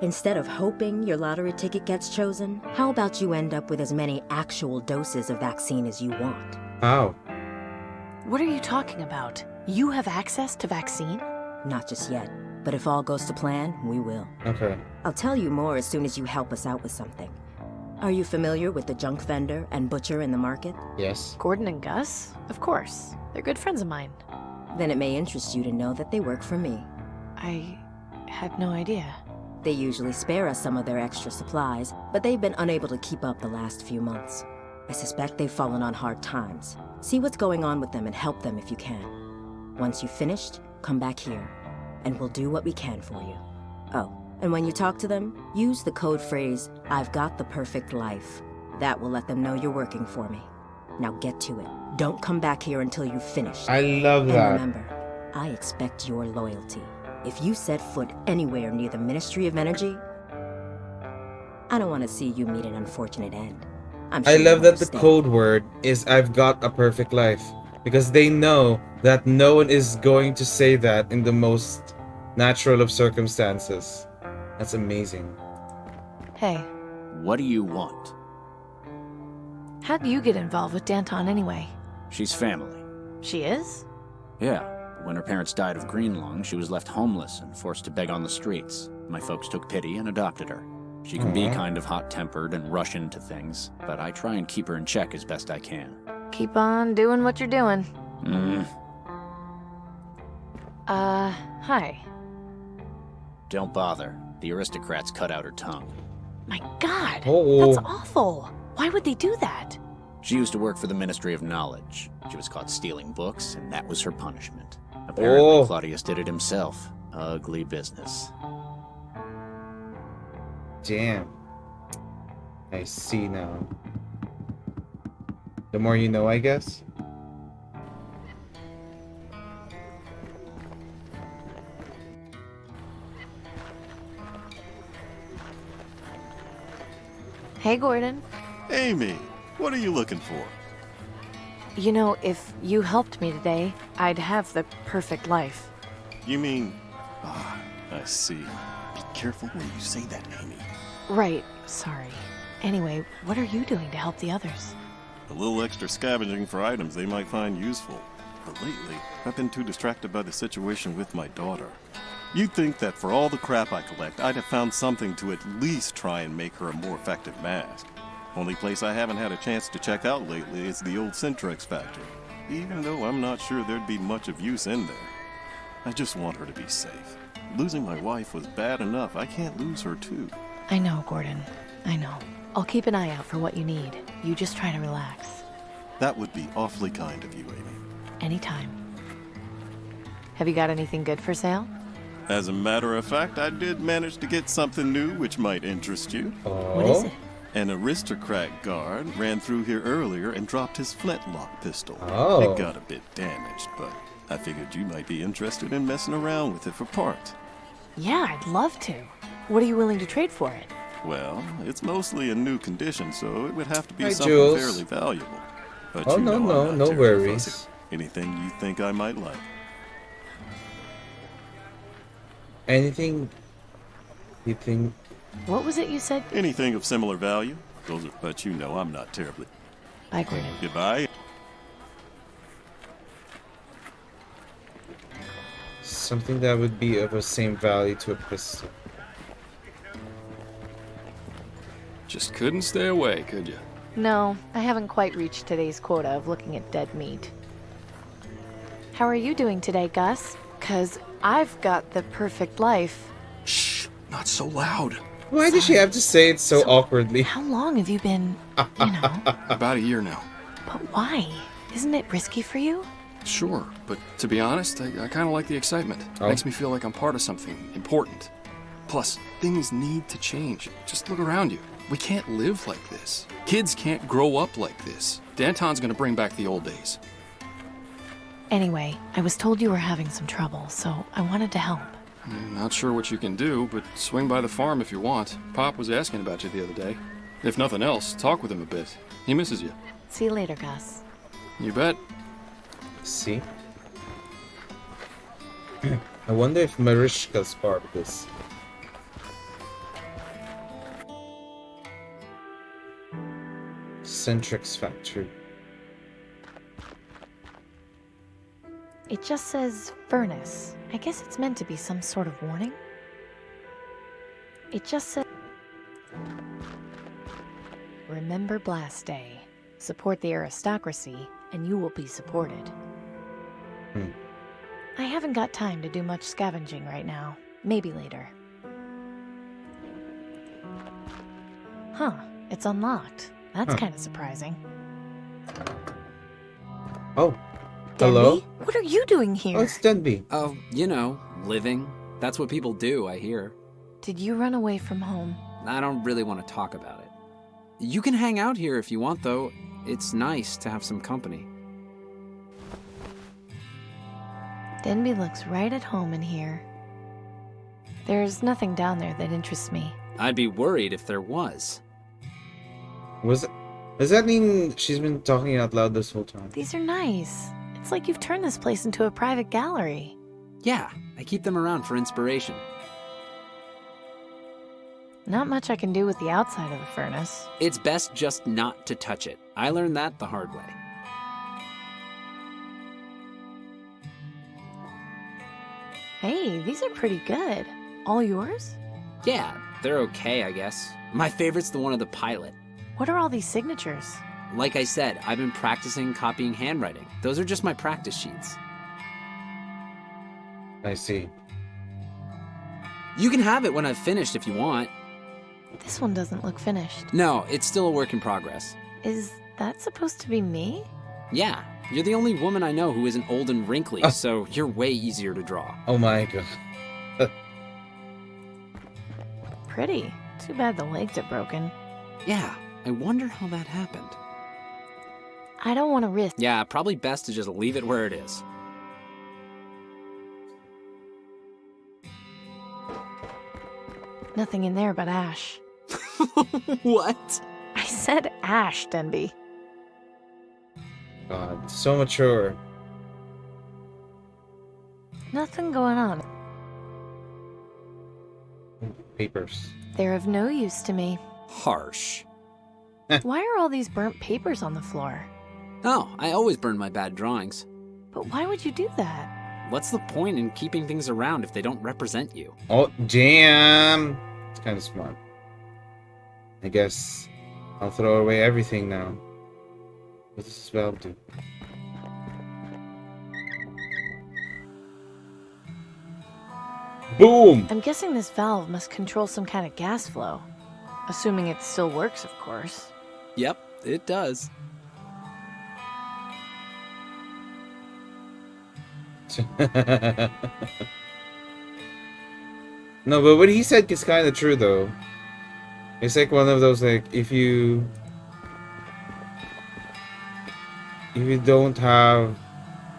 Instead of hoping your lottery ticket gets chosen, how about you end up with as many actual doses of vaccine as you want? How? What are you talking about? You have access to vaccine? Not just yet, but if all goes to plan, we will. Okay. I'll tell you more as soon as you help us out with something. Are you familiar with the junk vendor and butcher in the market? Yes. Gordon and Gus? Of course. They're good friends of mine. Then it may interest you to know that they work for me. I had no idea. They usually spare us some of their extra supplies, but they've been unable to keep up the last few months. I suspect they've fallen on hard times. See what's going on with them and help them if you can. Once you've finished, come back here, and we'll do what we can for you. Oh, and when you talk to them, use the code phrase, "I've got the perfect life." That will let them know you're working for me. Now get to it. Don't come back here until you've finished. I love that. And remember, I expect your loyalty. If you set foot anywhere near the Ministry of Energy, I don't want to see you meet an unfortunate end. I love that the code word is "I've got a perfect life," because they know that no one is going to say that in the most natural of circumstances. That's amazing. Hey, What do you want? how'd you get involved with Danton anyway? She's family. She is? Yeah. When her parents died of green lung, she was left homeless and forced to beg on the streets. My folks took pity and adopted her. She can be kind of hot-tempered and rush into things, but I try and keep her in check as best I can. Keep on doing what you're doing. Hi. Don't bother. The aristocrats cut out her tongue. My God, Oh. that's awful. Why would they do that? She used to work for the Ministry of Knowledge. She was caught stealing books, and that was her punishment. Apparently, Claudius did it himself. Ugly business. Damn. I see now. The more you know, I guess. Hey, Gordon. Amy, what are you looking for? You know, if you helped me today, I'd have the perfect life. You mean... Ah, I see. Be careful when you say that, Amy. Right, sorry. Anyway, what are you doing to help the others? A little extra scavenging for items they might find useful. But lately, I've been too distracted by the situation with my daughter. You'd think that for all the crap I collect, I'd have found something to at least try and make her a more effective mask. Only place I haven't had a chance to check out lately is the old Syntrex factory, even though I'm not sure there'd be much of use in there. I just want her to be safe. Losing my wife was bad enough. I can't lose her too. I know, Gordon. I know. I'll keep an eye out for what you need. You just try to relax. That would be awfully kind of you, Amy. Anytime. Have you got anything good for sale? As a matter of fact, I did manage to get something new which might interest you. What is it? An aristocrat guard ran through here earlier and dropped his flintlock pistol. Oh. It got a bit damaged, but I figured you might be interested in messing around with it for parts. Yeah, I'd love to. What are you willing to trade for it? Well, it's mostly in new condition, so it would have to be Hi, something Jules. fairly valuable. But Oh, you no, know no, I'm not no terribly worries. fussy. Anything you think I might like. Anything you think? What was it you said? Anything of similar value. Those are, but you know I'm not terribly. Bye, Gordon. Goodbye. Something that would be of the same value to a pistol. Just couldn't stay away, could you? No, I haven't quite reached today's quota of looking at dead meat. How are you doing today, Gus? 'Cause I've got the perfect life. Shh, not so loud. Why does she have to say it so awkwardly? How long have you been, About a year now. But why? Isn't it risky for you? Sure, but to be honest, I kind of like the excitement. Oh. Makes me feel like I'm part of something important. Plus, things need to change. Just look around you. We can't live like this. Kids can't grow up like this. Danton's gonna bring back the old days. Anyway, I was told you were having some trouble, so I wanted to help. Not sure what you can do, but swing by the farm if you want. Pop was asking about you the other day. If nothing else, talk with him a bit. He misses you. See you later, Gus. You bet. See? I wonder if Marishka's part of this. Centrix Factory. It just says furnace. I guess it's meant to be some sort of warning. It just says... Remember Blast Day. Support the aristocracy, and you will be supported. I haven't got time to do much scavenging right now. Maybe later. Huh, it's unlocked. That's kind of surprising. Oh, hello? Denby? What are you doing here? Oh, it's Denby. Oh, you know, living. That's what people do, I hear. Did you run away from home? I don't really want to talk about it. You can hang out here if you want, though. It's nice to have some company. Denby looks right at home in here. There's nothing down there that interests me. I'd be worried if there was. Does that mean she's been talking out loud this whole time? These are nice. It's like you've turned this place into a private gallery. Yeah, I keep them around for inspiration. Not much I can do with the outside of the furnace. It's best just not to touch it. I learned that the hard way. Hey, these are pretty good. All yours? Yeah, they're okay, I guess. My favorite's the one of the pilot. What are all these signatures? Like I said, I've been practicing copying handwriting. Those are just my practice sheets. I see. You can have it when I've finished if you want. This one doesn't look finished. No, it's still a work in progress. Is that supposed to be me? Yeah, you're the only woman I know who isn't old and wrinkly, so you're way easier to draw. Oh my god. Pretty. Too bad the legs are broken. Yeah, I wonder how that happened. I don't want to risk... Yeah, probably best to just leave it where it is. Nothing in there but ash. What? I said ash, Denby. God, so mature. Nothing going on. Papers. They're of no use to me. Harsh. Why are all these burnt papers on the floor? Oh, I always burn my bad drawings. But why would you do that? What's the point in keeping things around if they don't represent you? Oh, damn! It's kind of smart. I guess I'll throw away everything now. What does this valve do? Boom! I'm guessing this valve must control some kind of gas flow. Assuming it still works, of course. Yep, it does. No, but what he said is kind of true, though. It's like one of those, like, if you don't have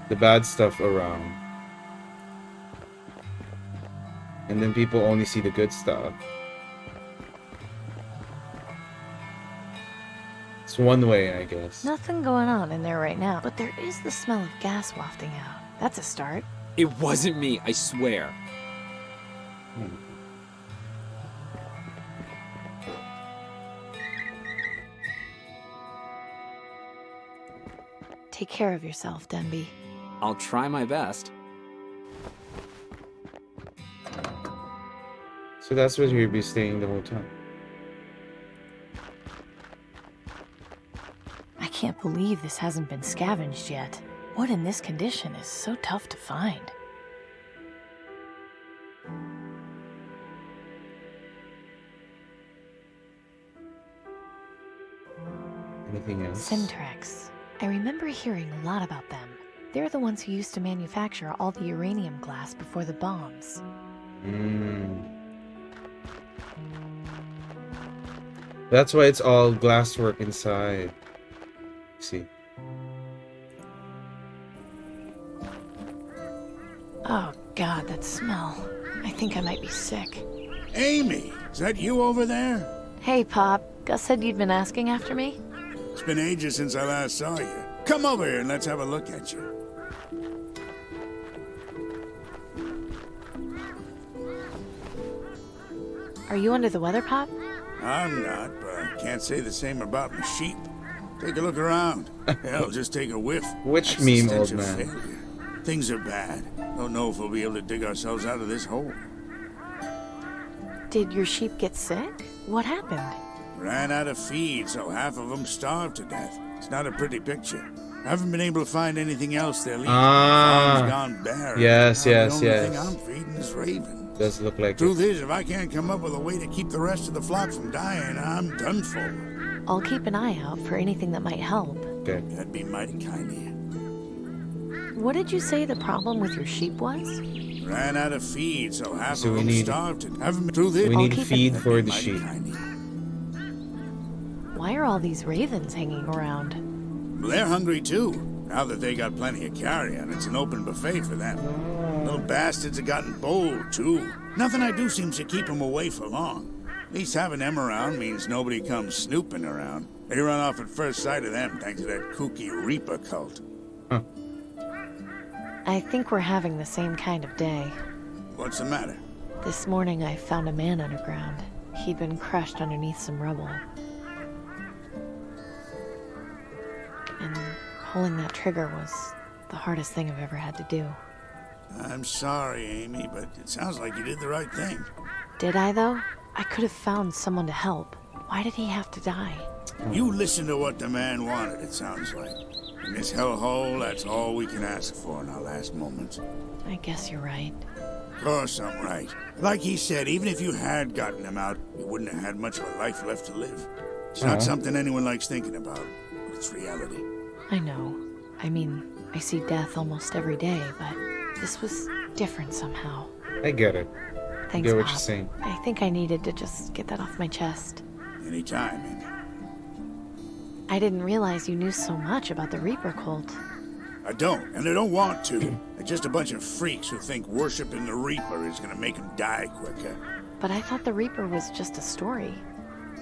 the bad stuff around, and then people only see the good stuff, it's one way, I guess. Nothing going on in there right now, but there is the smell of gas wafting out. That's a start. It wasn't me, I swear. Take care of yourself, Denby. I'll try my best. So that's where you'll be staying the whole time. I can't believe this hasn't been scavenged yet. Wood in this condition is so tough to find. Anything else? Simtrex. I remember hearing a lot about them. They're the ones who used to manufacture all the uranium glass before the bombs. That's why it's all glasswork inside. See. Oh god, that smell. I think I might be sick. Amy, is that you over there? Hey, Pop. Gus said you'd been asking after me? It's been ages since I last saw you. Come over here and let's have a look at you. Are you under the weather, Pop? I'm not, but I can't say the same about my sheep. Take a look around. Hell, just take a whiff. Which That's the meme, stench old of man? failure. Things are bad. Don't know if we'll be able to dig ourselves out of this hole. Did your sheep get sick? What happened? Ran out of feed, so half of them starved to death. It's not a pretty picture. I haven't been able to find anything else they'll eat. The farm's gone barren. Yes, Now yes, the only thing yes. I'm feeding is ravens. Does look like Truth is, if I can't come up with a way to keep the rest of the flock from dying, I'm done for. I'll keep an eye out for anything that might help. Okay. That'd be mighty kind of you. What did you say the problem with your sheep was? Ran out of feed, so half So of we them need- starved to death. Truth is, We need keep feed that'd for be the mighty sheep. kind of you. Why are all these ravens hanging around? They're hungry too. Now that they got plenty of carrion, it's an open buffet for them. Little bastards have gotten bold too. Nothing I do seems to keep them away for long. At least having them around means nobody comes snooping around. They run off at first sight of them thanks to that kooky Reaper cult. I think we're having the same kind of day. What's the matter? This morning I found a man underground. He'd been crushed underneath some rubble. And pulling that trigger was the hardest thing I've ever had to do. I'm sorry, Amy, but it sounds like you did the right thing. Did I, though? I could have found someone to help. Why did he have to die? You listened to what the man wanted, it sounds like. In this hellhole, that's all we can ask for in our last moments. I guess you're right. Of course I'm right. Like he said, even if you had gotten him out, you wouldn't have had much of a life left to live. It's not something anyone likes thinking about, but it's reality. I know. I mean, I see death almost every day, but this was different somehow. I get it. Thanks, I get what Pop. you're saying. I think I needed to just get that off my chest. Anytime, Amy. I didn't realize you knew so much about the Reaper cult. I don't, and I don't want to. They're just a bunch of freaks who think worshiping the Reaper is gonna make them die quicker. But I thought the Reaper was just a story.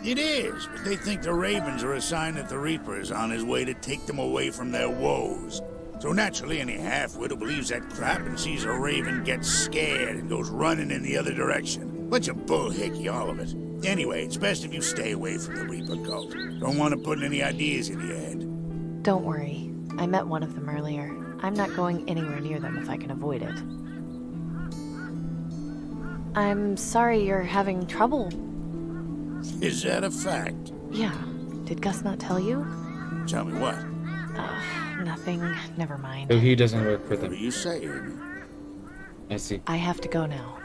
It is, but they think the Ravens are a sign that the Reaper is on his way to take them away from their woes. So naturally, any half-wit who believes that crap and sees a Raven gets scared and goes running in the other direction. Bunch of bullhickey, all of it. Anyway, it's best if you stay away from the Reaper cult. Don't want to put any ideas in your head. Don't worry. I met one of them earlier. I'm not going anywhere near them if I can avoid it. I'm sorry you're having trouble. Is that a fact? Yeah. Did Gus not tell you? Tell me what? Nothing. Never mind. So he doesn't work for What them. do you say, Amy? I see. I have to go now.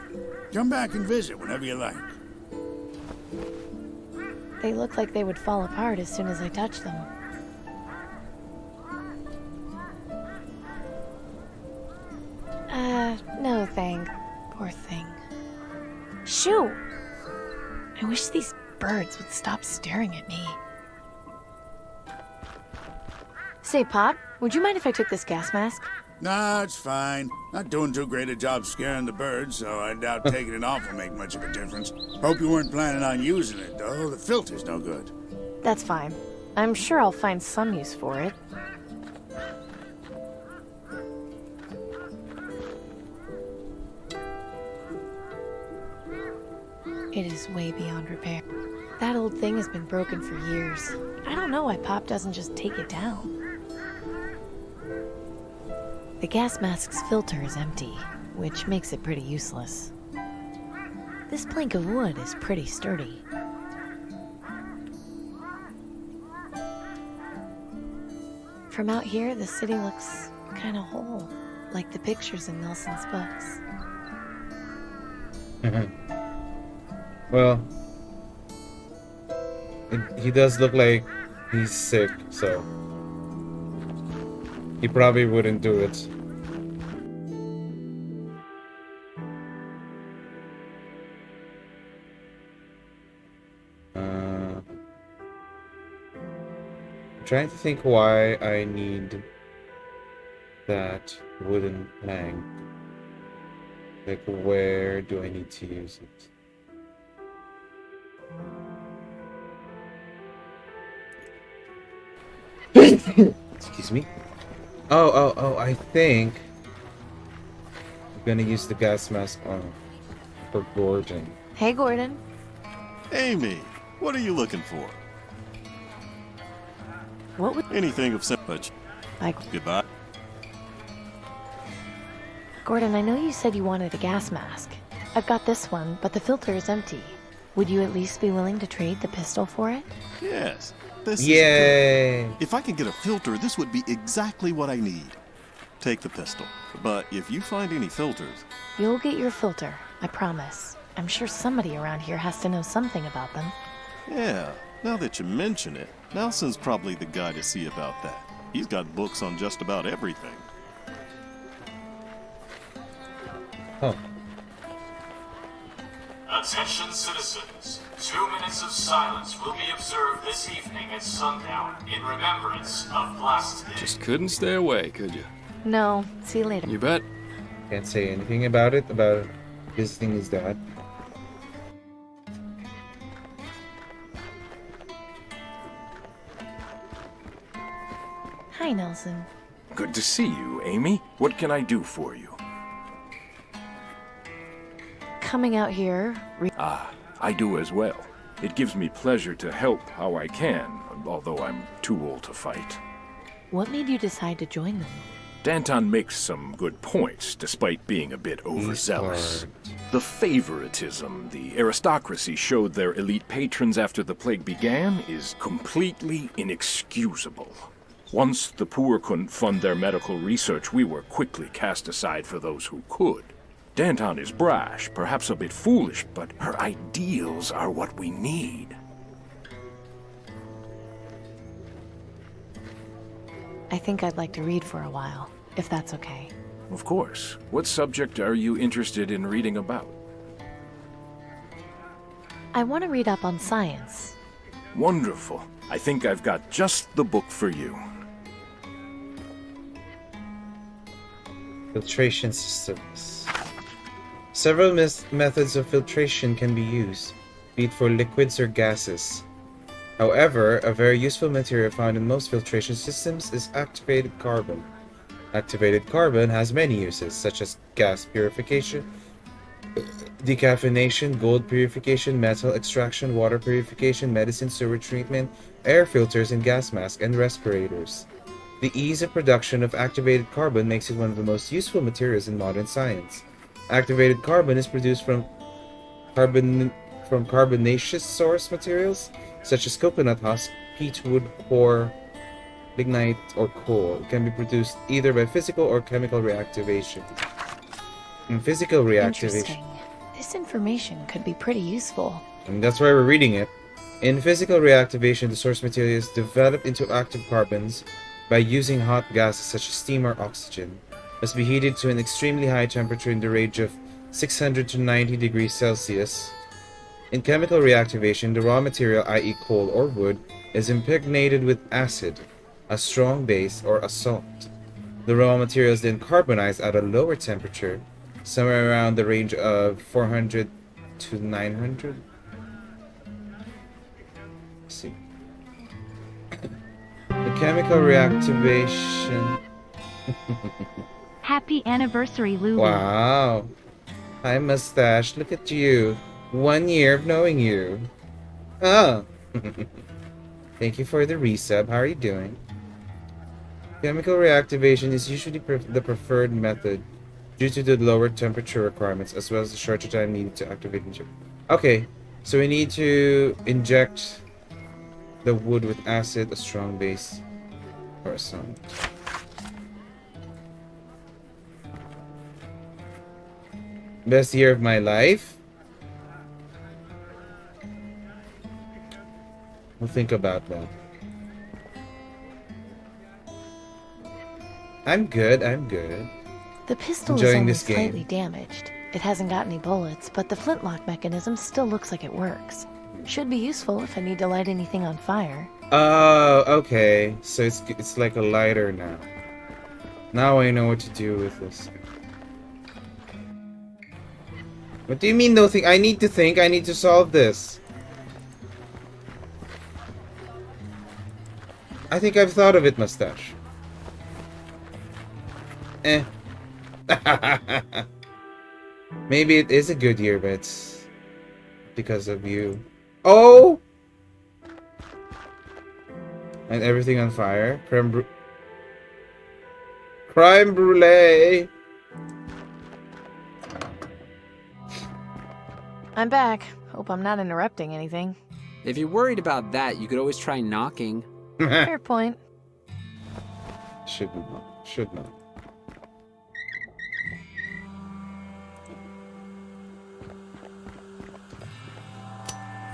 Come back and visit whenever you like. They look like they would fall apart as soon as I touch them. No thanks. Poor thing. Shoo! I wish these birds would stop staring at me. Say, Pop, would you mind if I took this gas mask? Nah, it's fine. Not doing too great a job scaring the birds, so I doubt taking it off will make much of a difference. Hope you weren't planning on using it, though. The filter's no good. That's fine. I'm sure I'll find some use for it. It is way beyond repair. That old thing has been broken for years. I don't know why Pop doesn't just take it down. The gas mask's filter is empty, which makes it pretty useless. This plank of wood is pretty sturdy. From out here, the city looks kind of whole, like the pictures in Nelson's books. Well, he does look like he's sick, so he probably wouldn't do it. I'm trying to think why I need that wooden plank. Like, where do I need to use it? Excuse me. Oh, I think I'm gonna use the gas mask on for Gordon. Hey, Gordon. Amy, what are you looking for? What would... Anything of such. Goodbye. Gordon, I know you said you wanted a gas mask. I've got this one, but the filter is empty. Would you at least be willing to trade the pistol for it? Yes. This is Yay! good. If I can get a filter, this would be exactly what I need. Take the pistol. But if you find any filters... You'll get your filter, I promise. I'm sure somebody around here has to know something about them. Yeah, now that you mention it, Nelson's probably the guy to see about that. He's got books on just about everything. Oh. Attention citizens. 2 minutes of silence will be observed this evening at sundown in remembrance of Blast Day. Just couldn't stay away, could you? No. See you later. You bet. Can't say anything about it, about visiting his dad. Hi, Nelson. Good to see you, Amy. What can I do for you? Coming out here... I do as well. It gives me pleasure to help how I can, although I'm too old to fight. What made you decide to join them? Danton makes some good points, despite being a bit overzealous. The favoritism the aristocracy showed their elite patrons after the plague began is completely inexcusable. Once the poor couldn't fund their medical research, we were quickly cast aside for those who could. Danton is brash, perhaps a bit foolish, but her ideals are what we need. I think I'd like to read for a while, if that's okay. Of course. What subject are you interested in reading about? I want to read up on science. Wonderful. I think I've got just the book for you. Filtration systems. Several methods of filtration can be used, be it for liquids or gases. However, a very useful material found in most filtration systems is activated carbon. Activated carbon has many uses, such as gas purification, decaffeination, gold purification, metal extraction, water purification, medicine sewer treatment, air filters and gas masks, and respirators. The ease of production of activated carbon makes it one of the most useful materials in modern science. Activated carbon is produced from carbonaceous source materials such as coconut husk, peat wood, core, lignite, or coal. It can be produced either by physical or chemical reactivation. In physical reactivation, Interesting. This information could be pretty useful. and that's why we're reading it. In physical reactivation, the source material is developed into active carbons by using hot gases such as steam or oxygen. Must be heated to an extremely high temperature in the range of 600 to 90 degrees Celsius. In chemical reactivation, the raw material, i.e. coal or wood, is impregnated with acid, a strong base, or a salt. The raw material is then carbonized at a lower temperature, somewhere around the range of 400 to 900. Let's see. The chemical reactivation... Happy anniversary, Lulu. Wow. Hi, mustache. Look at you. 1 year of knowing you. Oh. Thank you for the resub. How are you doing? Chemical reactivation is usually the preferred method due to the lower temperature requirements as well as the shorter time needed to activate material. Okay, so we need to inject the wood with acid, a strong base, or a salt. Best year of my life? We'll think about that. I'm good, I'm good. The pistol is Enjoying only this game. slightly damaged. It hasn't got any bullets, but the flintlock mechanism still looks like it works. Should be useful if I need to light anything on fire. Oh, okay. So it's like a lighter now. Now I know what to do with this. What do you mean no think? I need to think. I need to solve this. I think I've thought of it, Mustache. Eh. Maybe it is a good year, but it's because of you. Oh! And everything on fire. Crime brulee. I'm back. Hope I'm not interrupting anything. If you're worried about that, you could always try knocking. Fair point. Should not. Should not.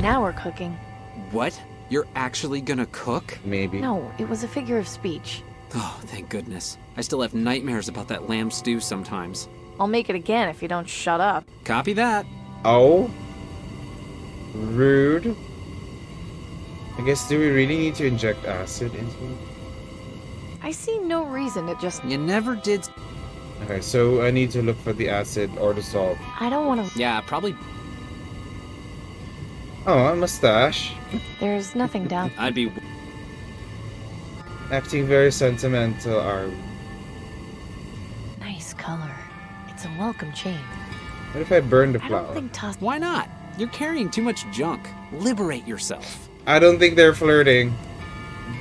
Now we're cooking. What? You're actually gonna cook? Maybe. No, it was a figure of speech. Oh, thank goodness. I still have nightmares about that lamb stew sometimes. I'll make it again if you don't shut up. Copy that. Oh? Rude. I guess, do we really need to inject acid into it? I see no reason to just... You never did... Okay, so I need to look for the acid or the salt. I don't want to... Yeah, probably... Oh, a mustache. There's nothing down... I'd be... Acting very sentimental, are we? Nice color. It's a welcome change. What if I burn the I flower? don't think Why not? You're carrying too much junk. Liberate yourself. I don't think they're flirting.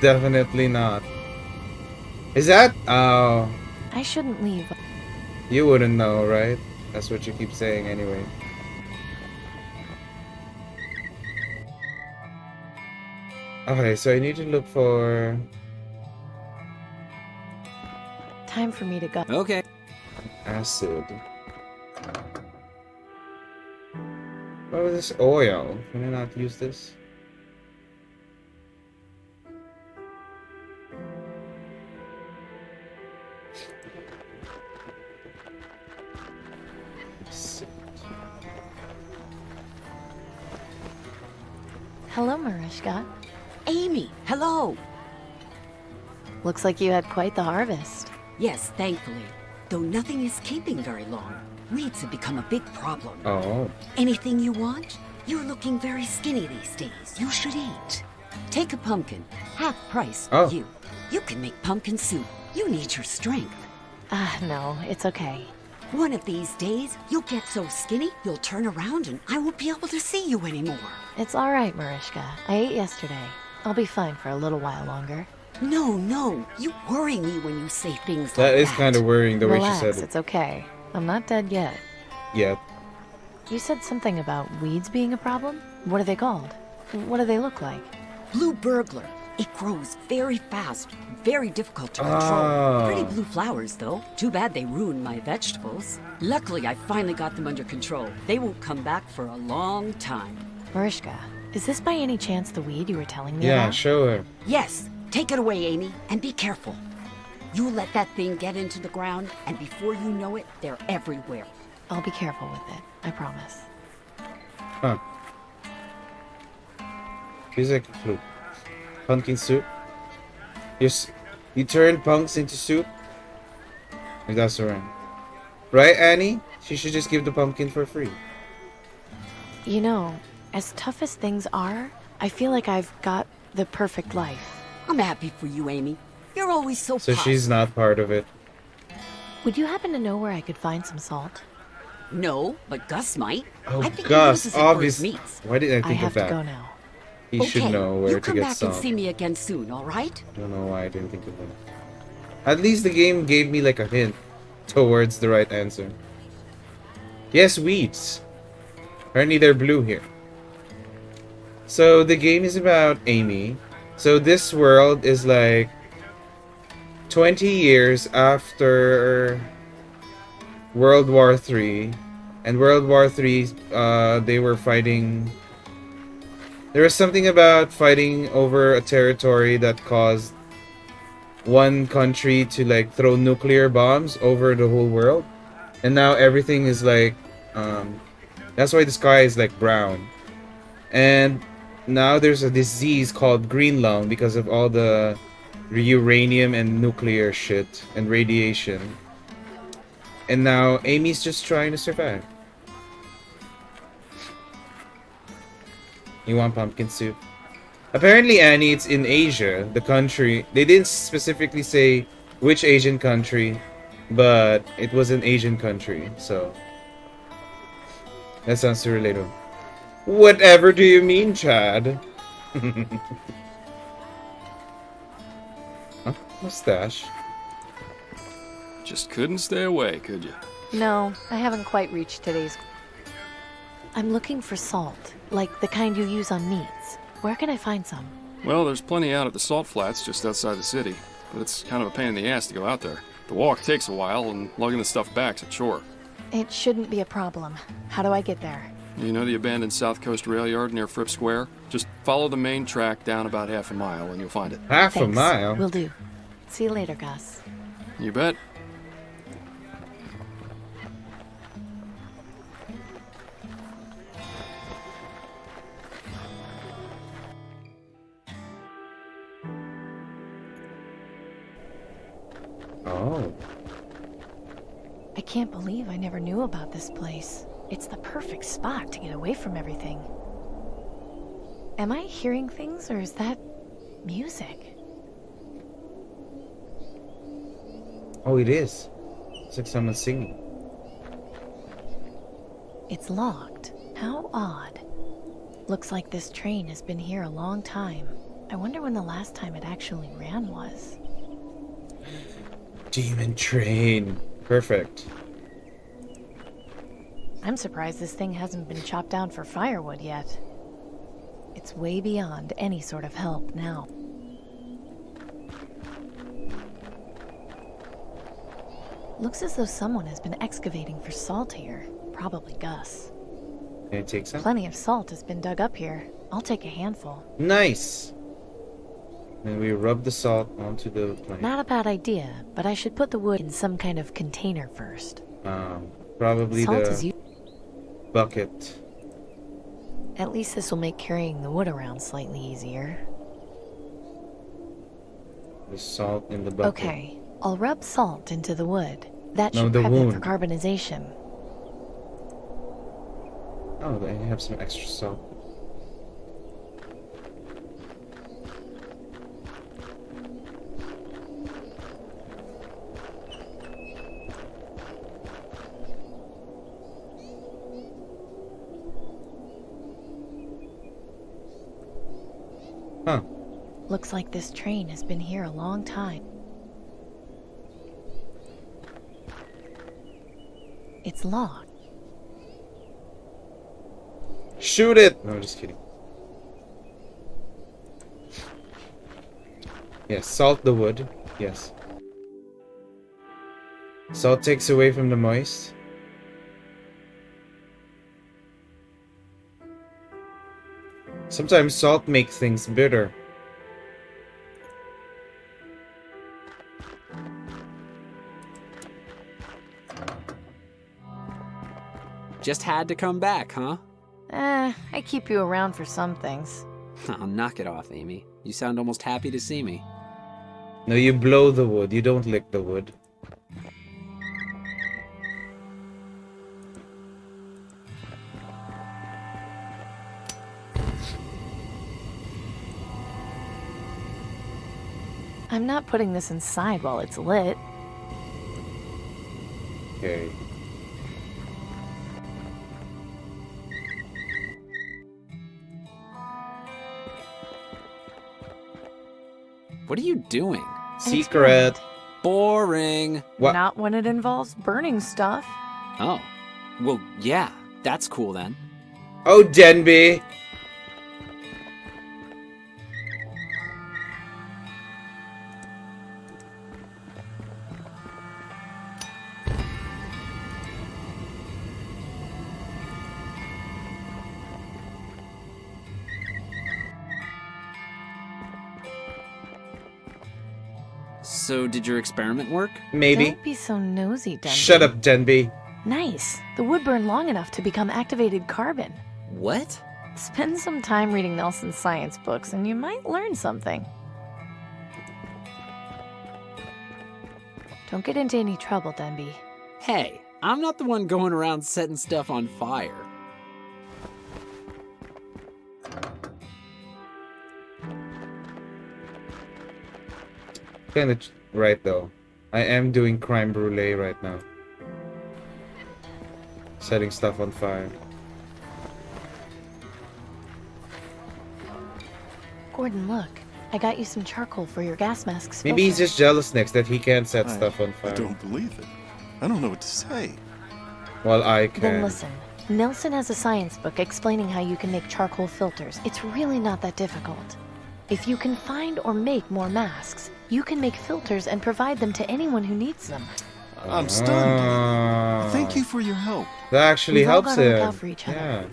Definitely not. Is that? Oh. I shouldn't leave. You wouldn't know, right? That's what you keep saying anyway. Okay, so I need to look for... Time for me to go. Okay. Acid. What was this oil? Can I not use this? Hello, Marishka. Amy, hello. Looks like you had quite the harvest. Yes, thankfully. Though nothing is keeping very long. Weeds have become a big problem. Oh. Anything you want? You're looking very skinny these days. You should eat. Take a pumpkin. Half price for Oh. you. You can make pumpkin soup. You need your strength. No, it's okay. One of these days, you'll get so skinny, you'll turn around and I won't be able to see you anymore. It's all right, Marishka. I ate yesterday. I'll be fine for a little while longer. No, no. You worry me when you say things like That that. is kind of worrying the way Relax, she said it. it's okay. I'm not dead yet. Yep. You said something about weeds being a problem? What are they called? What do they look like? Blue burglar. It grows very fast, very difficult to control. Ah. Pretty blue flowers, though. Too bad they ruined my vegetables. Luckily, I finally got them under control. They won't come back for a long time. Marishka, is this by any chance the weed you were telling me Yeah, about? show her. Yes, take it away, Amy, and be careful. You let that thing get into the ground, and before you know it, they're everywhere. I'll be careful with it. I promise. Huh. Feels like a clue. Pumpkin soup. You turn punks into soup? If that's alright. Right, Annie? She should just give the pumpkin for free. You know, as tough as things are, I feel like I've got the perfect life. I'm happy for you, Amy. You're always so So positive. she's not part of it. Would you happen to know where I could find some salt? No, but Gus might. Oh, I think Gus, he uses it for his obviously. meats. Why did I think have of that? to go now. He should Okay, know where you to come get back salt. and see me again soon, all right? Don't know why I didn't think of that. At least the game gave me like a hint towards the right answer. Yes, weeds. Apparently they're blue here. So the game is about Amy. So this world is like 20 years after World War III. And World War III, they were fighting... There was something about fighting over a territory that caused one country to like throw nuclear bombs over the whole world. And now everything is like... that's why the sky is like brown. And now there's a disease called green lung because of all the uranium and nuclear shit and radiation. And now Amy's just trying to survive. You want pumpkin soup? Apparently, Annie, it's in Asia, the country. They didn't specifically say which Asian country, but it was an Asian country, so that sounds too relatable. Whatever do you mean, Chad? Huh? Mustache. Just couldn't stay away, could you? No, I haven't quite reached today's. I'm looking for salt, like the kind you use on meats. Where can I find some? Well, there's plenty out at the salt flats just outside the city, but it's kind of a pain in the ass to go out there. The walk takes a while, and lugging the stuff back's a chore. It shouldn't be a problem. How do I get there? You know the abandoned South Coast rail yard near Fripp Square? Just follow the main track down about half a mile and you'll find it. Half Thanks. a mile? Will do. See you later, Gus. You bet. Oh. I can't believe I never knew about this place. It's the perfect spot to get away from everything. Am I hearing things, or is that music? Oh, it is. It's like someone singing. It's locked. How odd. Looks like this train has been here a long time. I wonder when the last time it actually ran was. Demon train. Perfect. I'm surprised this thing hasn't been chopped down for firewood yet. It's way beyond any sort of help now. Looks as though someone has been excavating for salt here. Probably Gus. Can I take some? Plenty of salt has been dug up here. I'll take a handful. Nice! And we rub the salt onto the plank. Not a bad idea, but I should put the wood in some kind of container first. Probably Salt the is bucket. At least this will make carrying the wood around slightly easier. The salt in the bucket. Okay, I'll rub salt into the wood. That No, should the prep it wound. for carbonization. Oh, they have some extra salt. Huh. Looks like this train has been here a long time. It's locked. Shoot it! No, I'm just kidding. Yes, salt the wood. Yes. Salt takes away from the moist. Sometimes salt makes things bitter. Just had to come back, huh? I keep you around for some things. Oh, knock it off, Amy. You sound almost happy to see me. No, you blow the wood. You don't lick the wood. I'm not putting this inside while it's lit. Okay. What are you doing? Secret. Boring. What? Not when it involves burning stuff. Oh. Well, yeah. That's cool then. Oh, Denby. So, did your experiment work? Maybe. Don't be so nosy, Denby. Shut up, Denby. Nice. The wood burned long enough to become activated carbon. What? Spend some time reading Nelson's science books and you might learn something. Don't get into any trouble, Denby. Hey, I'm not the one going around setting stuff on fire. kind of right though. I am doing crime brulee right now. Setting stuff on fire. Gordon, look. I got you some charcoal for your gas masks. Maybe he's just jealous, Nix, that he can't set I- stuff on fire. I don't believe it. I don't know what to say. Well, I can. Then listen. Nelson has a science book explaining how you can make charcoal filters. It's really not that difficult. If you can find or make more masks, you can make filters and provide them to anyone who needs them. I'm stunned. Thank you for your help. That actually We've all helps gotta look him. out for each other. Yeah.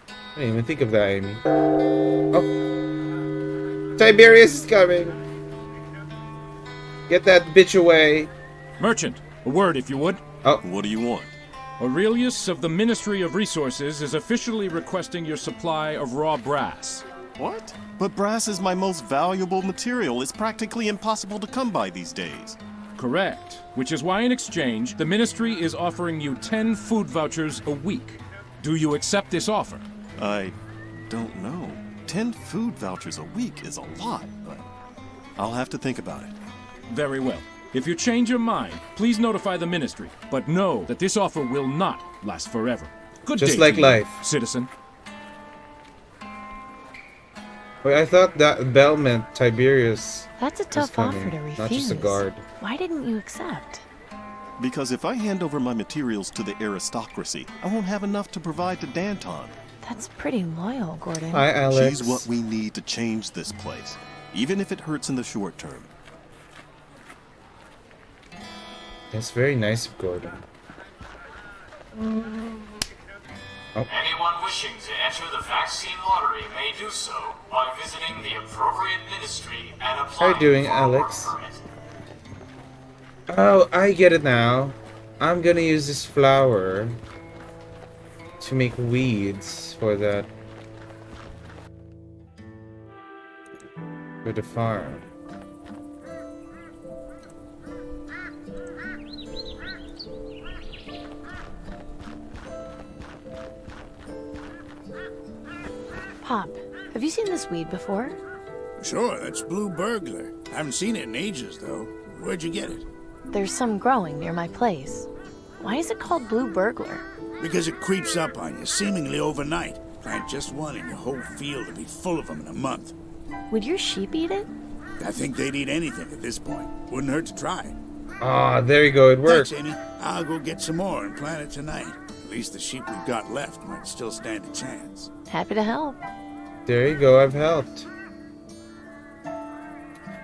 I didn't even think of that, Amy. Oh. Tiberius is coming. Get that bitch away. Merchant, a word if you would. Oh. What do you want? Aurelius of the Ministry of Resources is officially requesting your supply of raw brass. What? But brass is my most valuable material. It's practically impossible to come by these days. Correct. Which is why in exchange, the Ministry is offering you 10 food vouchers a week. Do you accept this offer? I don't know. 10 food vouchers a week is a lot, but I'll have to think about it. Very well. If you change your mind, please notify the Ministry. But know that this offer will not last forever. Good Just day like to you, life. citizen. Wait, I thought that bell meant Tiberius. That's a tough coming, offer to refuse. not just a guard. Why didn't you accept? Because if I hand over my materials to the aristocracy, I won't have enough to provide to Danton. That's pretty loyal, Gordon. Hi, Alex. She's what we need to change this place, even if it hurts in the short term. That's very nice of Gordon. Oh. Anyone wishing to enter the vaccine lottery may do so by visiting the appropriate ministry and How applying you doing, for a Alex? work permit. Oh, I get it now. I'm gonna use this flour to make weeds for that. For the farm. Pop, have you seen this weed before? Sure, that's blue burglar. Haven't seen it in ages, though. Where'd you get it? There's some growing near my place. Why is it called blue burglar? Because it creeps up on you, seemingly overnight. Plant just one and your whole field will be full of them in a month. Would your sheep eat it? I think they'd eat anything at this point. Wouldn't hurt to try. Ah, there you go, it worked. Thanks, Amy. I'll go get some more and plant it tonight. At least the sheep we've got left might still stand a chance. Happy to help. There you go, I've helped.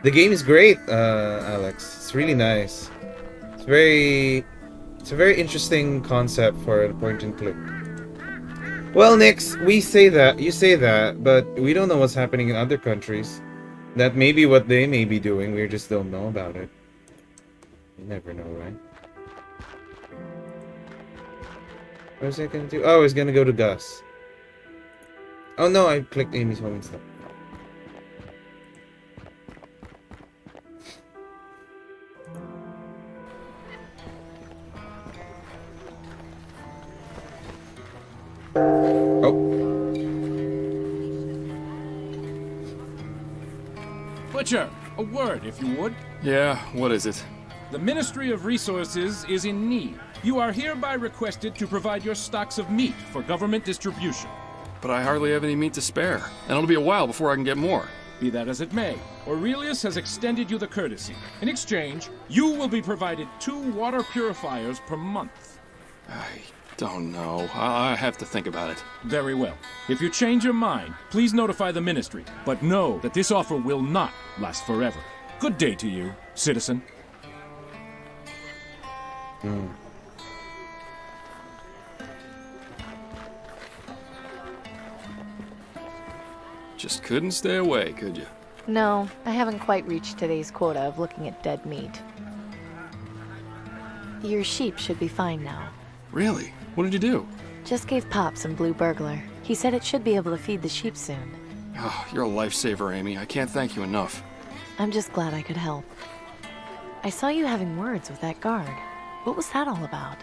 The game is great, Alex. It's really nice. It's a very interesting concept for a point and click. Well, Nix, you say that, but we don't know what's happening in other countries. That may be what they may be doing, we just don't know about it. You never know, right? What was I gonna do? Oh, I was gonna go to Gus. Oh no, I clicked Amy's home instead. Butcher, a word if you would. Yeah, what is it? The Ministry of Resources is in need. You are hereby requested to provide your stocks of meat for government distribution. But I hardly have any meat to spare, and it'll be a while before I can get more. Be that as it may, Aurelius has extended you the courtesy. In exchange, you will be provided 2 water purifiers per month. I don't know. I have to think about it. Very well. If you change your mind, please notify the Ministry, but know that this offer will not last forever. Good day to you, citizen. Just couldn't stay away, could you? No, I haven't quite reached today's quota of looking at dead meat. Your sheep should be fine now. Really? What did you do? Just gave Pop some blue burglar. He said it should be able to feed the sheep soon. Oh, you're a lifesaver, Amy. I can't thank you enough. I'm just glad I could help. I saw you having words with that guard. What was that all about?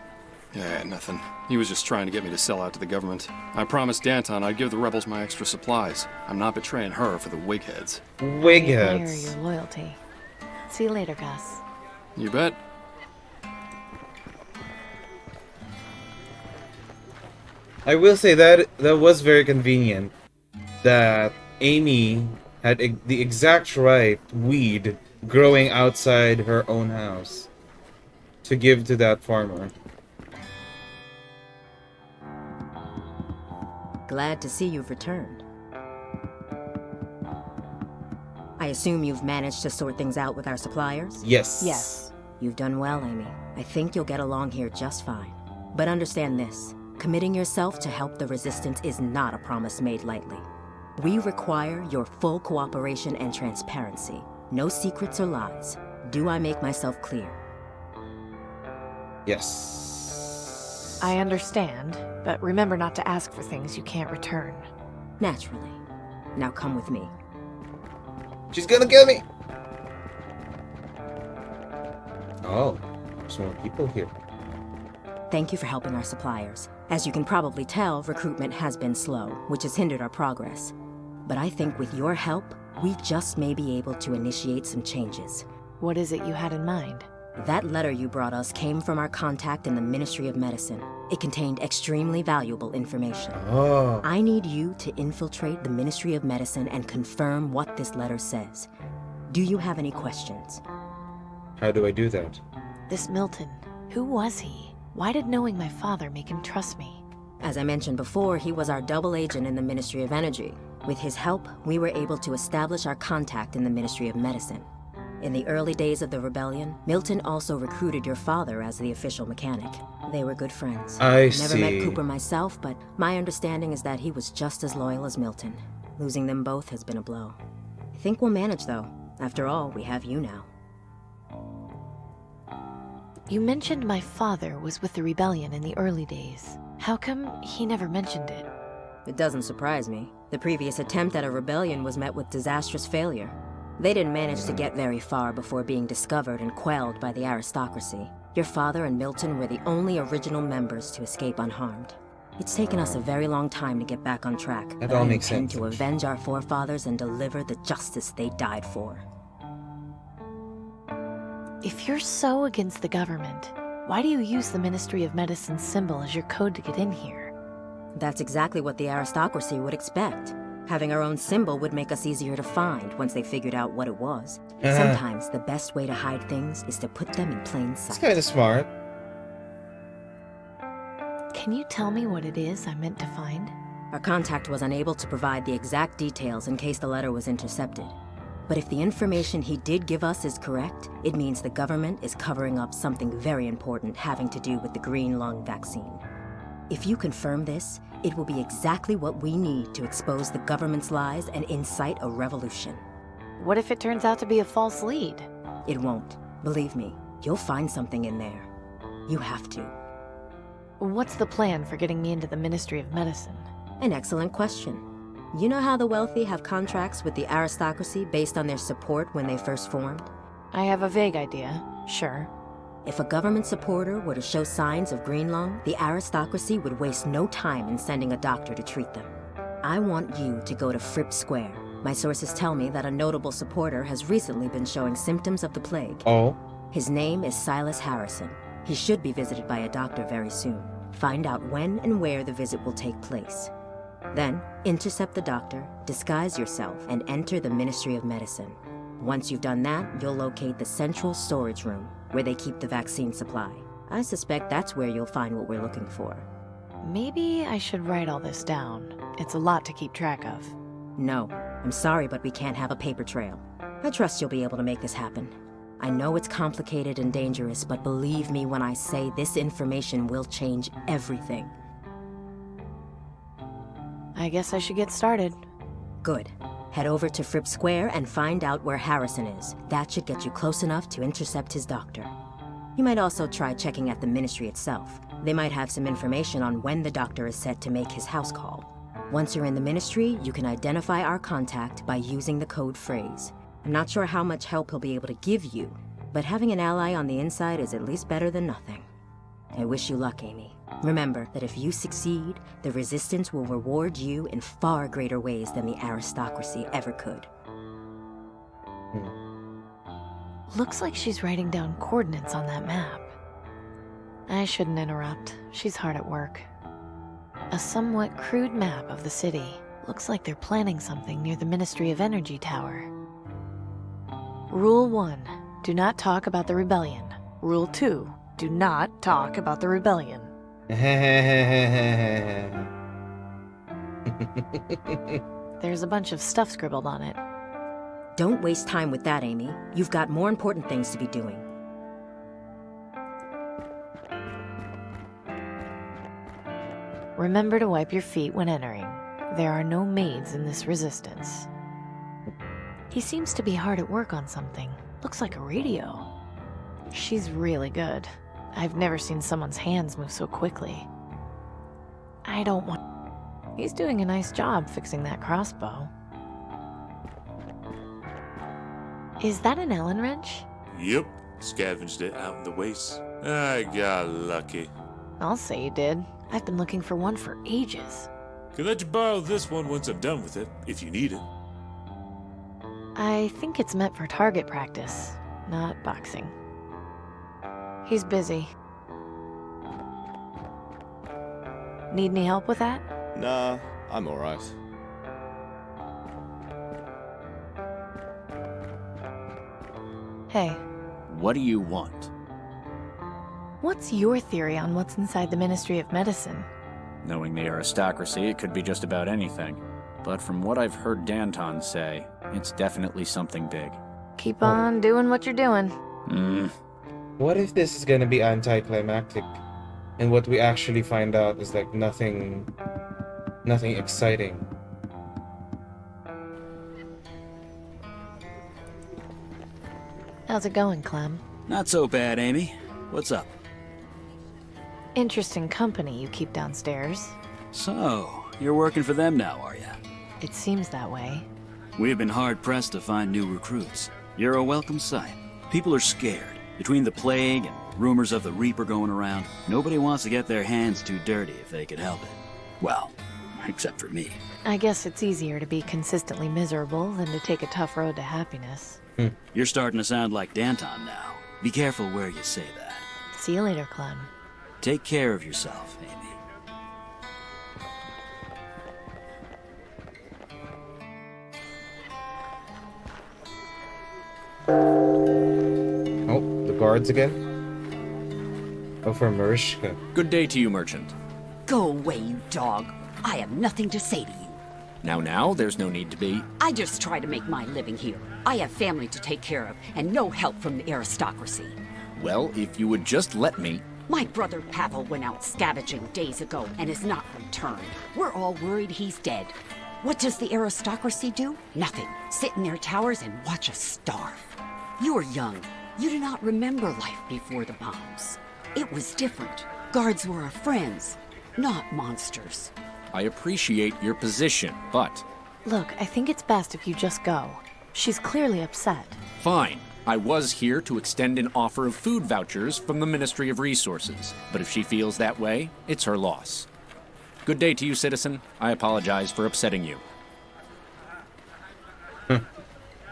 Yeah, nothing. He was just trying to get me to sell out to the government. I promised Danton I'd give the rebels my extra supplies. I'm not betraying her for the wigheads. I admire your loyalty. See you later, Gus. You bet. I will say that that was very convenient that Amy had the exact right weed growing outside her own house to give to that farmer. Glad to see you've returned. I assume you've managed to sort things out with our suppliers? Yes. Yes. You've done well, Amy. I think you'll get along here just fine. But understand this. Committing yourself to help the Resistance is not a promise made lightly. We require your full cooperation and transparency. No secrets or lies. Do I make myself clear? Yes. I understand, but remember not to ask for things you can't return. Naturally. Now come with me. She's gonna kill me! Oh, there's more people here. Thank you for helping our suppliers. As you can probably tell, recruitment has been slow, which has hindered our progress. But I think with your help, we just may be able to initiate some changes. What is it you had in mind? That letter you brought us came from our contact in the Ministry of Medicine. It contained extremely valuable information. Oh. I need you to infiltrate the Ministry of Medicine and confirm what this letter says. Do you have any questions? How do I do that? This Milton, who was he? Why did knowing my father make him trust me? As I mentioned before, he was our double agent in the Ministry of Energy. With his help, we were able to establish our contact in the Ministry of Medicine. In the early days of the rebellion, Milton also recruited your father as the official mechanic. They were good friends. I Never met see. Cooper myself, but my understanding is that he was just as loyal as Milton. Losing them both has been a blow. I think we'll manage, though. After all, we have you now. You mentioned my father was with the rebellion in the early days. How come he never mentioned it? It doesn't surprise me. The previous attempt at a rebellion was met with disastrous failure. They didn't manage to get very far before being discovered and quelled by the aristocracy. Your father and Milton were the only original members to escape unharmed. It's taken us a very long time to get back on track. That but all I makes intend sense. to avenge our forefathers and deliver the justice they died for. If you're so against the government, why do you use the Ministry of Medicine's symbol as your code to get in here? That's exactly what the aristocracy would expect. Having our own symbol would make us easier to find once they figured out what it was. Sometimes the best way to hide things is to put them in plain sight. It's kind of smart. Can you tell me what it is I'm meant to find? Our contact was unable to provide the exact details in case the letter was intercepted. But if the information he did give us is correct, it means the government is covering up something very important having to do with the green lung vaccine. If you confirm this, it will be exactly what we need to expose the government's lies and incite a revolution. What if it turns out to be a false lead? It won't. Believe me, you'll find something in there. You have to. What's the plan for getting me into the Ministry of Medicine? An excellent question. You know how the wealthy have contracts with the aristocracy based on their support when they first formed? I have a vague idea, sure. If a government supporter were to show signs of green lung, the aristocracy would waste no time in sending a doctor to treat them. I want you to go to Fripp Square. My sources tell me that a notable supporter has recently been showing symptoms of the plague. Oh? His name is Silas Harrison. He should be visited by a doctor very soon. Find out when and where the visit will take place. Then, intercept the doctor, disguise yourself, and enter the Ministry of Medicine. Once you've done that, you'll locate the central storage room, where they keep the vaccine supply. I suspect that's where you'll find what we're looking for. Maybe I should write all this down. It's a lot to keep track of. No, I'm sorry, but we can't have a paper trail. I trust you'll be able to make this happen. I know it's complicated and dangerous, but believe me when I say this information will change everything. I guess I should get started. Good. Head over to Fripp Square and find out where Harrison is. That should get you close enough to intercept his doctor. You might also try checking at the ministry itself. They might have some information on when the doctor is set to make his house call. Once you're in the ministry, you can identify our contact by using the code phrase. I'm not sure how much help he'll be able to give you, but having an ally on the inside is at least better than nothing. I wish you luck, Amy. Remember that if you succeed, the Resistance will reward you in far greater ways than the aristocracy ever could. Looks like she's writing down coordinates on that map. I shouldn't interrupt. She's hard at work. A somewhat crude map of the city. Looks like they're planning something near the Ministry of Energy Tower. Rule 1. Do not talk about the rebellion. Rule 2. Do not talk about the rebellion. There's a bunch of stuff scribbled on it. Don't waste time with that, Amy. You've got more important things to be doing. Remember to wipe your feet when entering. There are no maids in this resistance. He seems to be hard at work on something. Looks like a radio. She's really good. I've never seen someone's hands move so quickly. I don't want... He's doing a nice job fixing that crossbow. Is that an Allen wrench? Yep, scavenged it out in the waste. I got lucky. I'll say you did. I've been looking for one for ages. Can let you borrow this one once I'm done with it, if you need it. I think it's meant for target practice, not boxing. He's busy. Need any help with that? Nah, I'm alright. Hey, What do you want? what's your theory on what's inside the Ministry of Medicine? Knowing the aristocracy, it could be just about anything. But from what I've heard Danton say, it's definitely something big. Keep on doing what you're doing. What if this is gonna be anticlimactic, and what we actually find out is like nothing exciting? How's it going, Clem? Not so bad, Amy. What's up? Interesting company you keep downstairs. So, you're working for them now, are ya? It seems that way. We've been hard-pressed to find new recruits. You're a welcome sight. People are scared. Between the plague and rumors of the Reaper going around, nobody wants to get their hands too dirty if they could help it. Well, except for me. I guess it's easier to be consistently miserable than to take a tough road to happiness. You're starting to sound like Danton now. Be careful where you say that. See you later, Clem. Take care of yourself, Amy. Oh, the guards again? Oh, for Marishka. Good day to you, merchant. Go away, you dog. I have nothing to say to you. Now, there's no need to be. I just try to make my living here. I have family to take care of, and no help from the aristocracy. Well, if you would just let me... My brother Pavel went out scavenging days ago and has not returned. We're all worried he's dead. What does the aristocracy do? Nothing. Sit in their towers and watch us starve. You are young. You do not remember life before the bombs. It was different. Guards were our friends, not monsters. I appreciate your position, but... Look, I think it's best if you just go. She's clearly upset. Fine. I was here to extend an offer of food vouchers from the Ministry of Resources, but if she feels that way, it's her loss. Good day to you, citizen. I apologize for upsetting you.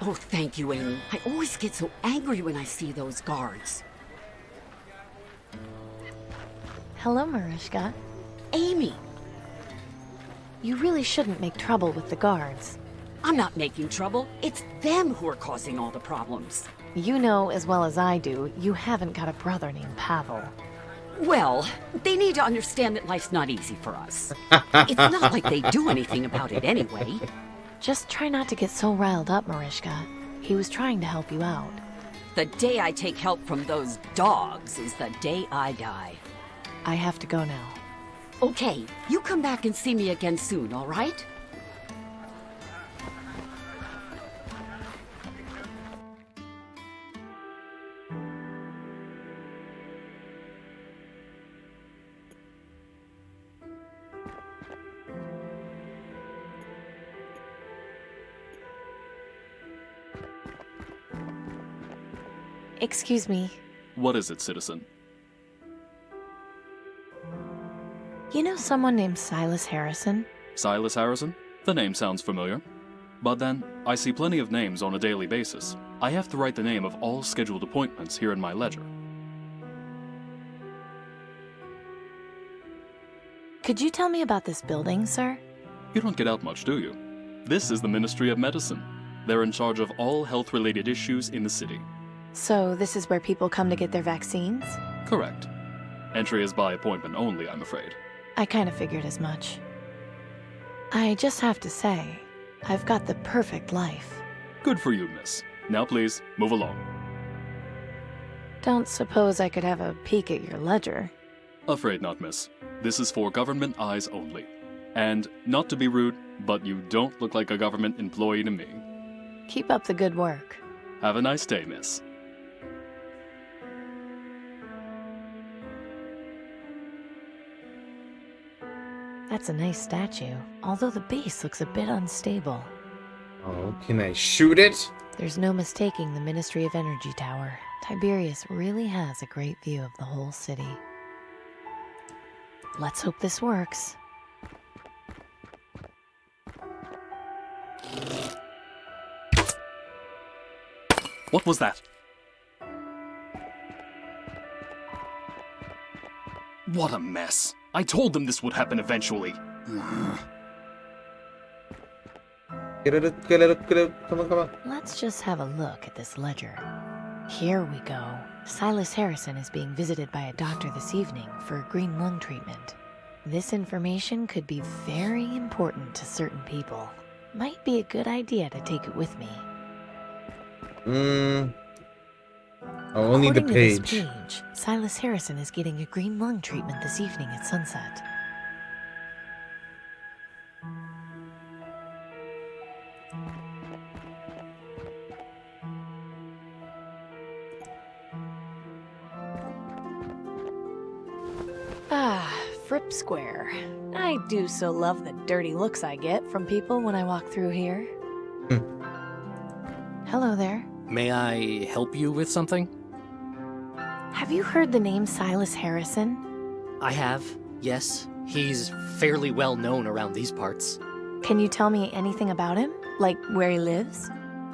Oh, thank you, Amy. I always get so angry when I see those guards. Hello, Marishka. Amy! You really shouldn't make trouble with the guards. I'm not making trouble. It's them who are causing all the problems. You know as well as I do, you haven't got a brother named Pavel. Well, they need to understand that life's not easy for us. It's not like they do anything about it anyway. Just try not to get so riled up, Marishka. He was trying to help you out. The day I take help from those dogs is the day I die. I have to go now. Okay, you come back and see me again soon, all right? Excuse me. What is it, citizen? You know someone named Silas Harrison? Silas Harrison? The name sounds familiar. But then, I see plenty of names on a daily basis. I have to write the name of all scheduled appointments here in my ledger. Could you tell me about this building, sir? You don't get out much, do you? This is the Ministry of Medicine. They're in charge of all health-related issues in the city. So this is where people come to get their vaccines? Correct. Entry is by appointment only, I'm afraid. I kind of figured as much. I just have to say, I've got the perfect life. Good for you, miss. Now please, move along. Don't suppose I could have a peek at your ledger? Afraid not, miss. This is for government eyes only. And, not to be rude, but you don't look like a government employee to me. Keep up the good work. Have a nice day, miss. That's a nice statue, although the base looks a bit unstable. Oh, can I shoot it? There's no mistaking the Ministry of Energy Tower. Tiberius really has a great view of the whole city. Let's hope this works. What was that? What a mess. I told them this would happen eventually. Come on. Let's just have a look at this ledger. Here we go. Silas Harrison is being visited by a doctor this evening for a green lung treatment. This information could be very important to certain people. Might be a good idea to take it with me. Only the According to page. this page, Silas Harrison is getting a green lung treatment this evening at sunset. Fripp Square. I do so love the dirty looks I get from people when I walk through here. Hello there. May I help you with something? Have you heard the name Silas Harrison? I have, yes. He's fairly well known around these parts. Can you tell me anything about him? Like where he lives?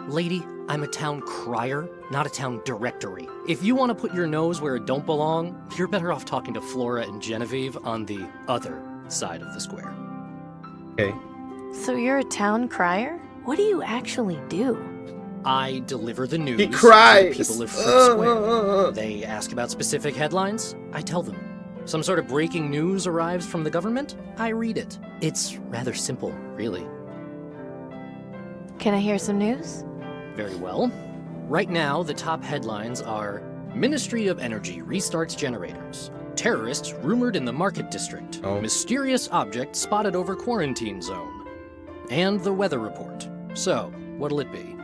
Lady, I'm a town crier, not a town directory. If you want to put your nose where it don't belong, you're better off talking to Flora and Genevieve on the other side of the square. Okay. So you're a town crier? What do you actually do? I deliver the news He cries. to people of Fripp Square. They ask about specific headlines, I tell them. Some sort of breaking news arrives from the government, I read it. It's rather simple, really. Can I hear some news? Very well. Right now, the top headlines are Ministry of Energy restarts generators. Terrorists rumored in the market district. Mysterious object spotted over quarantine zone. And the weather report. So, what'll it be?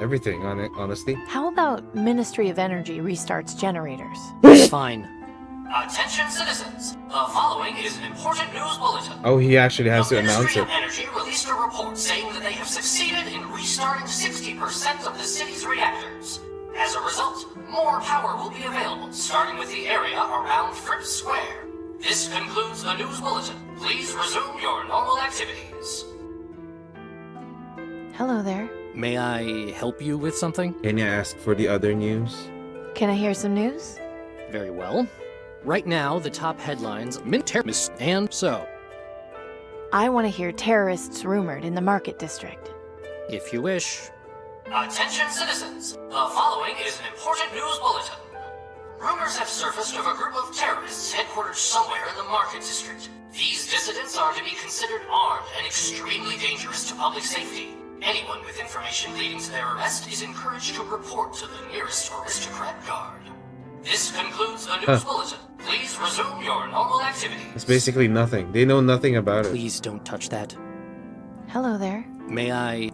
Everything on it, honestly. How about Ministry of Energy restarts generators? Fine. Attention citizens, the following is an important news bulletin. Oh, he actually has to The announce Ministry it. of Energy released a report saying that they have succeeded in restarting 60% of the city's reactors. As a result, more power will be available, starting with the area around Fripp Square. This concludes the news bulletin. Please resume your normal activities. Hello there. May I help you with something? Can you ask for the other news? Can I hear some news? Very well. Right now, the top headlines, terrorists, and so. I want to hear terrorists rumored in the market district. If you wish. Attention citizens, the following is an important news bulletin. Rumors have surfaced of a group of terrorists headquartered somewhere in the market district. These dissidents are to be considered armed and extremely dangerous to public safety. Anyone with information leading to their arrest is encouraged to report to the nearest aristocrat guard. This concludes the news bulletin. Please resume your normal activities. It's basically nothing. They know nothing about it. Please don't touch that. Hello there. May I?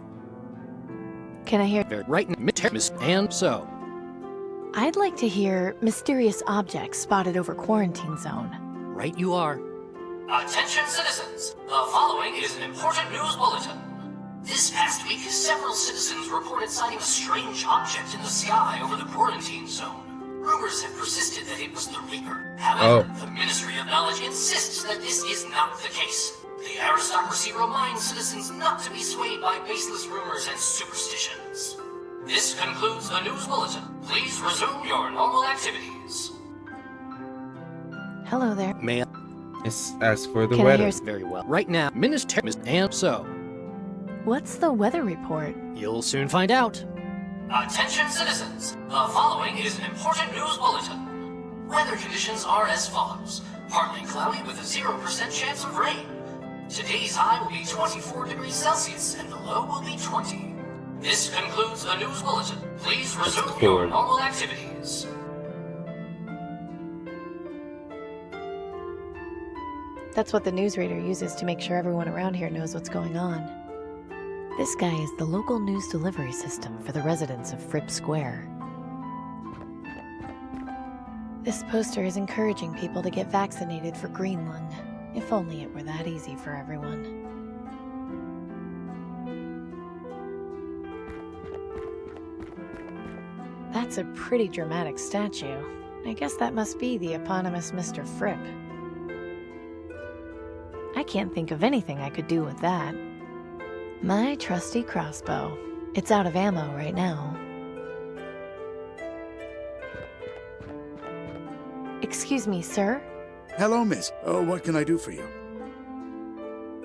Can I hear? Right now, and so. I'd like to hear mysterious objects spotted over quarantine zone. Right you are. Attention citizens, the following is an important news bulletin. This past week, several citizens reported sighting a strange object in the sky over the quarantine zone. Rumors have persisted that it was the Reaper. However, the Ministry of Knowledge insists that this is not the case. The aristocracy reminds citizens not to be swayed by baseless rumors and superstitions. This concludes the news bulletin. Please resume your normal activities. Hello there. May I? It's ask for the Can I weather. hear Very well. Right now, Minister and so. What's the weather report? You'll soon find out. Attention citizens, the following is an important news bulletin. Weather conditions are as follows. Partly cloudy with a 0% chance of rain. Today's high will be 24 degrees Celsius and the low will be 20. This concludes the news bulletin. Please resume your normal activities. That's what the newsreader uses to make sure everyone around here knows what's going on. This guy is the local news delivery system for the residents of Fripp Square. This poster is encouraging people to get vaccinated for green lung. If only it were that easy for everyone. That's a pretty dramatic statue. I guess that must be the eponymous Mr. Fripp. I can't think of anything I could do with that. My trusty crossbow. It's out of ammo right now. Excuse me, sir? Hello, miss. Oh, what can I do for you?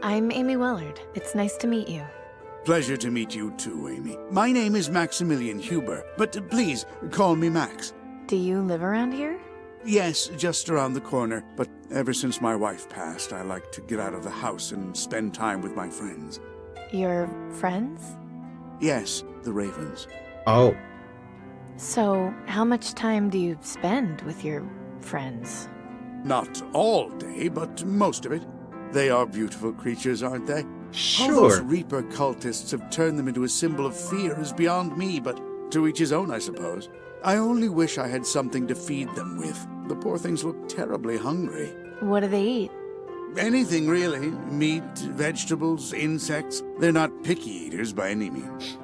I'm Amy Wellard. It's nice to meet you. Pleasure to meet you too, Amy. My name is Maximilian Huber, but please call me Max. Do you live around here? Yes, just around the corner, but ever since my wife passed, I like to get out of the house and spend time with my friends. Your friends? Yes, the Ravens. Oh. So, how much time do you spend with your friends? Not all day, but most of it. They are beautiful creatures, aren't they? Sure. How those Reaper cultists have turned them into a symbol of fear is beyond me, but to each his own, I suppose. I only wish I had something to feed them with. The poor things look terribly hungry. What do they eat? Anything, really. Meat, vegetables, insects. They're not picky eaters by any means.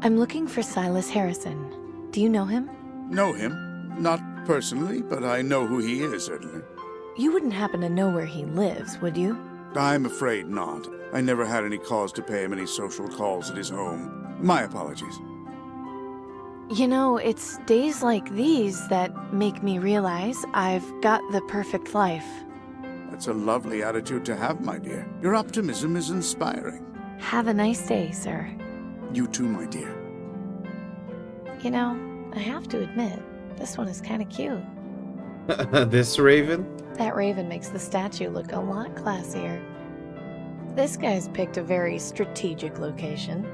I'm looking for Silas Harrison. Do you know him? Know him? Not personally, but I know who he is, certainly. You wouldn't happen to know where he lives, would you? I'm afraid not. I never had any cause to pay him any social calls at his home. My apologies. You know, it's days like these that make me realize I've got the perfect life. That's a lovely attitude to have, my dear. Your optimism is inspiring. Have a nice day, sir. You too, my dear. You know, I have to admit, this one is kind of cute. This raven? That raven makes the statue look a lot classier. This guy's picked a very strategic location.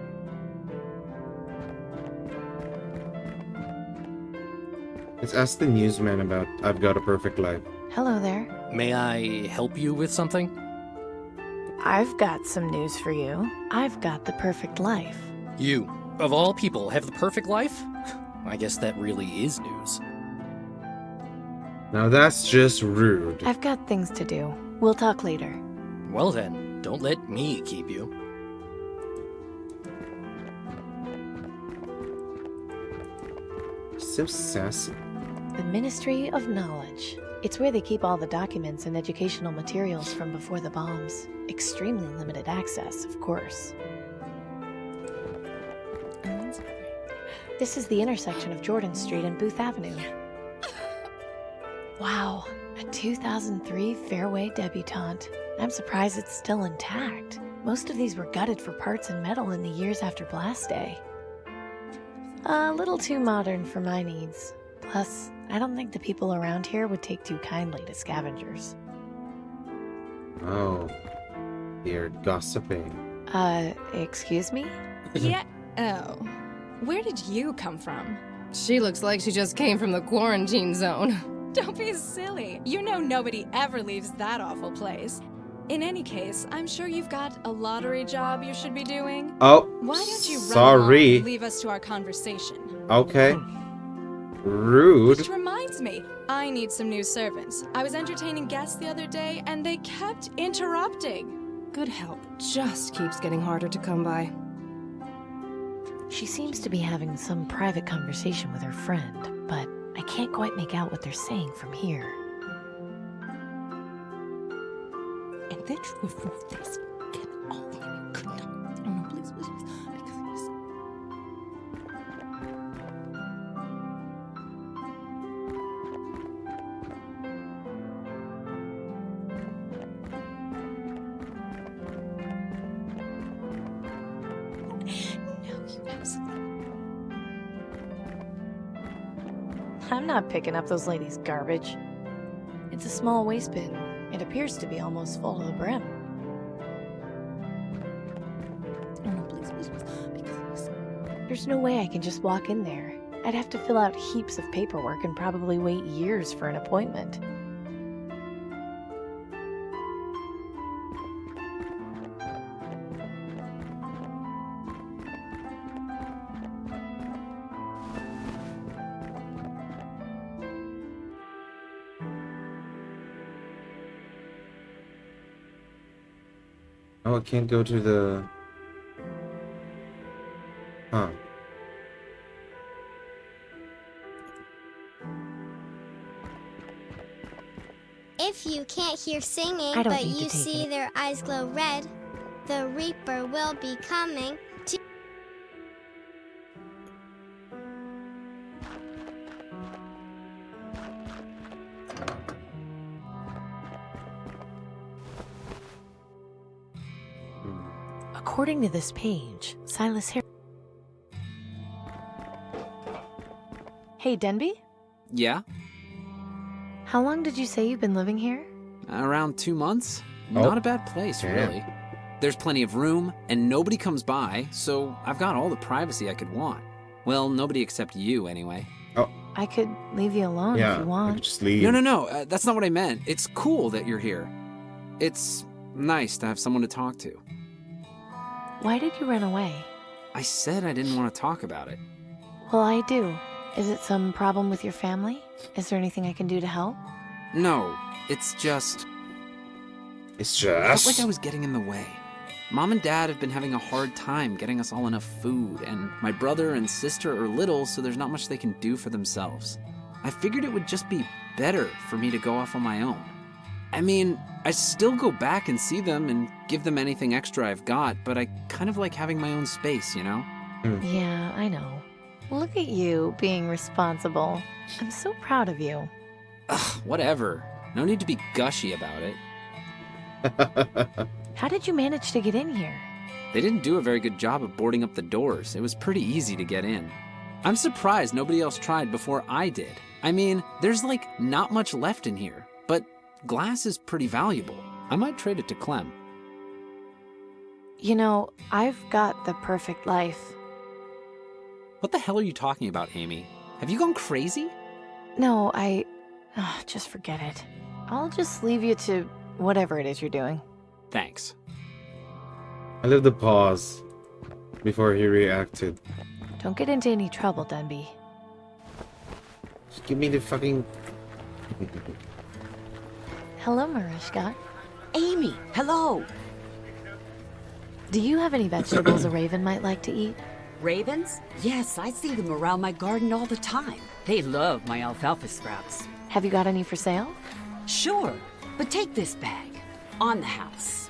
Let's ask the newsman about I've Got a Perfect Life. Hello there. May I help you with something? I've got some news for you. I've got the perfect life. You, of all people, have the perfect life? I guess that really is news. Now that's just rude. I've got things to do. We'll talk later. Well then, don't let me keep you. So sassy. The Ministry of Knowledge. It's where they keep all the documents and educational materials from before the bombs. Extremely limited access, of course. This is the intersection of Jordan Street and Booth Avenue. Wow, a 2003 Fairway debutante. I'm surprised it's still intact. Most of these were gutted for parts and metal in the years after Blast Day. A little too modern for my needs. Plus, I don't think the people around here would take too kindly to scavengers. Oh, you're gossiping. Excuse me? Yeah. Oh. Where did you come from? She looks like she just came from the quarantine zone. Don't be silly. You know nobody ever leaves that awful place. In any case, I'm sure you've got a lottery job you should be doing. Oh, why don't you sorry. run and leave us to our conversation? Okay. Rude. Which reminds me, I need some new servants. I was entertaining guests the other day, and they kept interrupting. Good help just keeps getting harder to come by. She seems to be having some private conversation with her friend, but I can't quite make out what they're saying from here. And that you would prove this. Get all the you could not. Oh no, please, please, please. Because it is. No, you absolutely. I'm not picking up those ladies' garbage. It's a small waste bin. It appears to be almost full to the brim. Oh no, please, please, please. Because it is. There's no way I can just walk in there. I'd have to fill out heaps of paperwork and probably wait years for an appointment. Oh, I can't go to the... Huh. If you can't hear singing, I don't but need to you take see it. their eyes glow red, the Reaper will be coming to... According to this page, Silas Harris... Hey, Denby? Yeah? How long did you say you've been living here? Around 2 months? Oh. Not a bad place, Damn. really. There's plenty of room, and nobody comes by, so I've got all the privacy I could want. Well, nobody except you, anyway. I could leave you alone if Yeah, you I want. could just leave. No, that's not what I meant. It's cool that you're here. It's nice to have someone to talk to. Why did you run away? I said I didn't want to talk about it. Well, I do. Is it some problem with your family? Is there anything I can do to help? No, it's just... It's I felt just... like I was getting in the way. Mom and Dad have been having a hard time getting us all enough food, and my brother and sister are little, so there's not much they can do for themselves. I figured it would just be better for me to go off on my own. I mean, I still go back and see them and give them anything extra I've got, but I kind of like having my own space, you know? Yeah, I know. Look at you being responsible. I'm so proud of you. Ugh, whatever. No need to be gushy about it. How did you manage to get in here? They didn't do a very good job of boarding up the doors. It was pretty easy to get in. I'm surprised nobody else tried before I did. I mean, there's like not much left in here, but glass is pretty valuable. I might trade it to Clem. You know, I've got the perfect life. What the hell are you talking about, Amy? Have you gone crazy? No, just forget it. I'll just leave you to whatever it is you're doing. Thanks. I love the pause before he reacted. Don't get into any trouble, Denby. Just give me the fucking... Hello, Marishka. Amy, hello. Do you have any vegetables a raven might like to eat? Ravens? Yes, I see them around my garden all the time. They love my alfalfa sprouts. Have you got any for sale? Sure, but take this bag. On the house.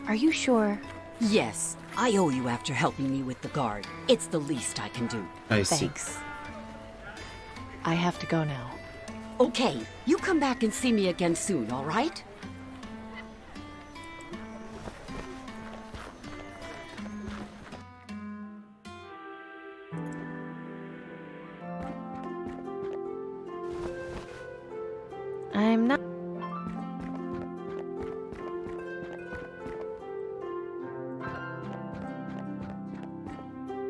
Are you sure? Yes, I owe you after helping me with the guard. It's the least I can do. I see. Thanks. I have to go now. Okay, you come back and see me again soon, all right? I'm not...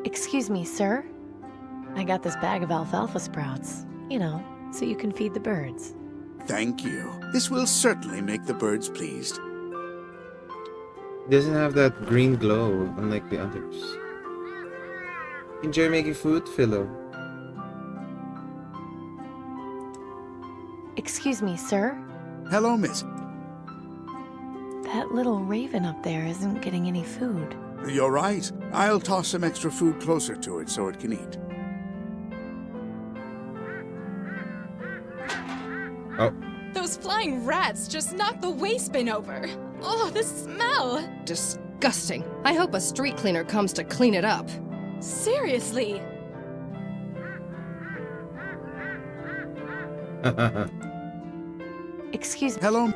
Excuse me, sir. I got this bag of alfalfa sprouts. You know, so you can feed the birds. Thank you. This will certainly make the birds pleased. It doesn't have that green glow, unlike the others. Enjoy making food, Philo. Excuse me, sir. Hello, miss. That little raven up there isn't getting any food. You're right. I'll toss some extra food closer to it so it can eat. Oh. Those flying rats just knocked the waste bin over. Oh, the smell! Disgusting. I hope a street cleaner comes to clean it up. Seriously. Excuse me. Hello?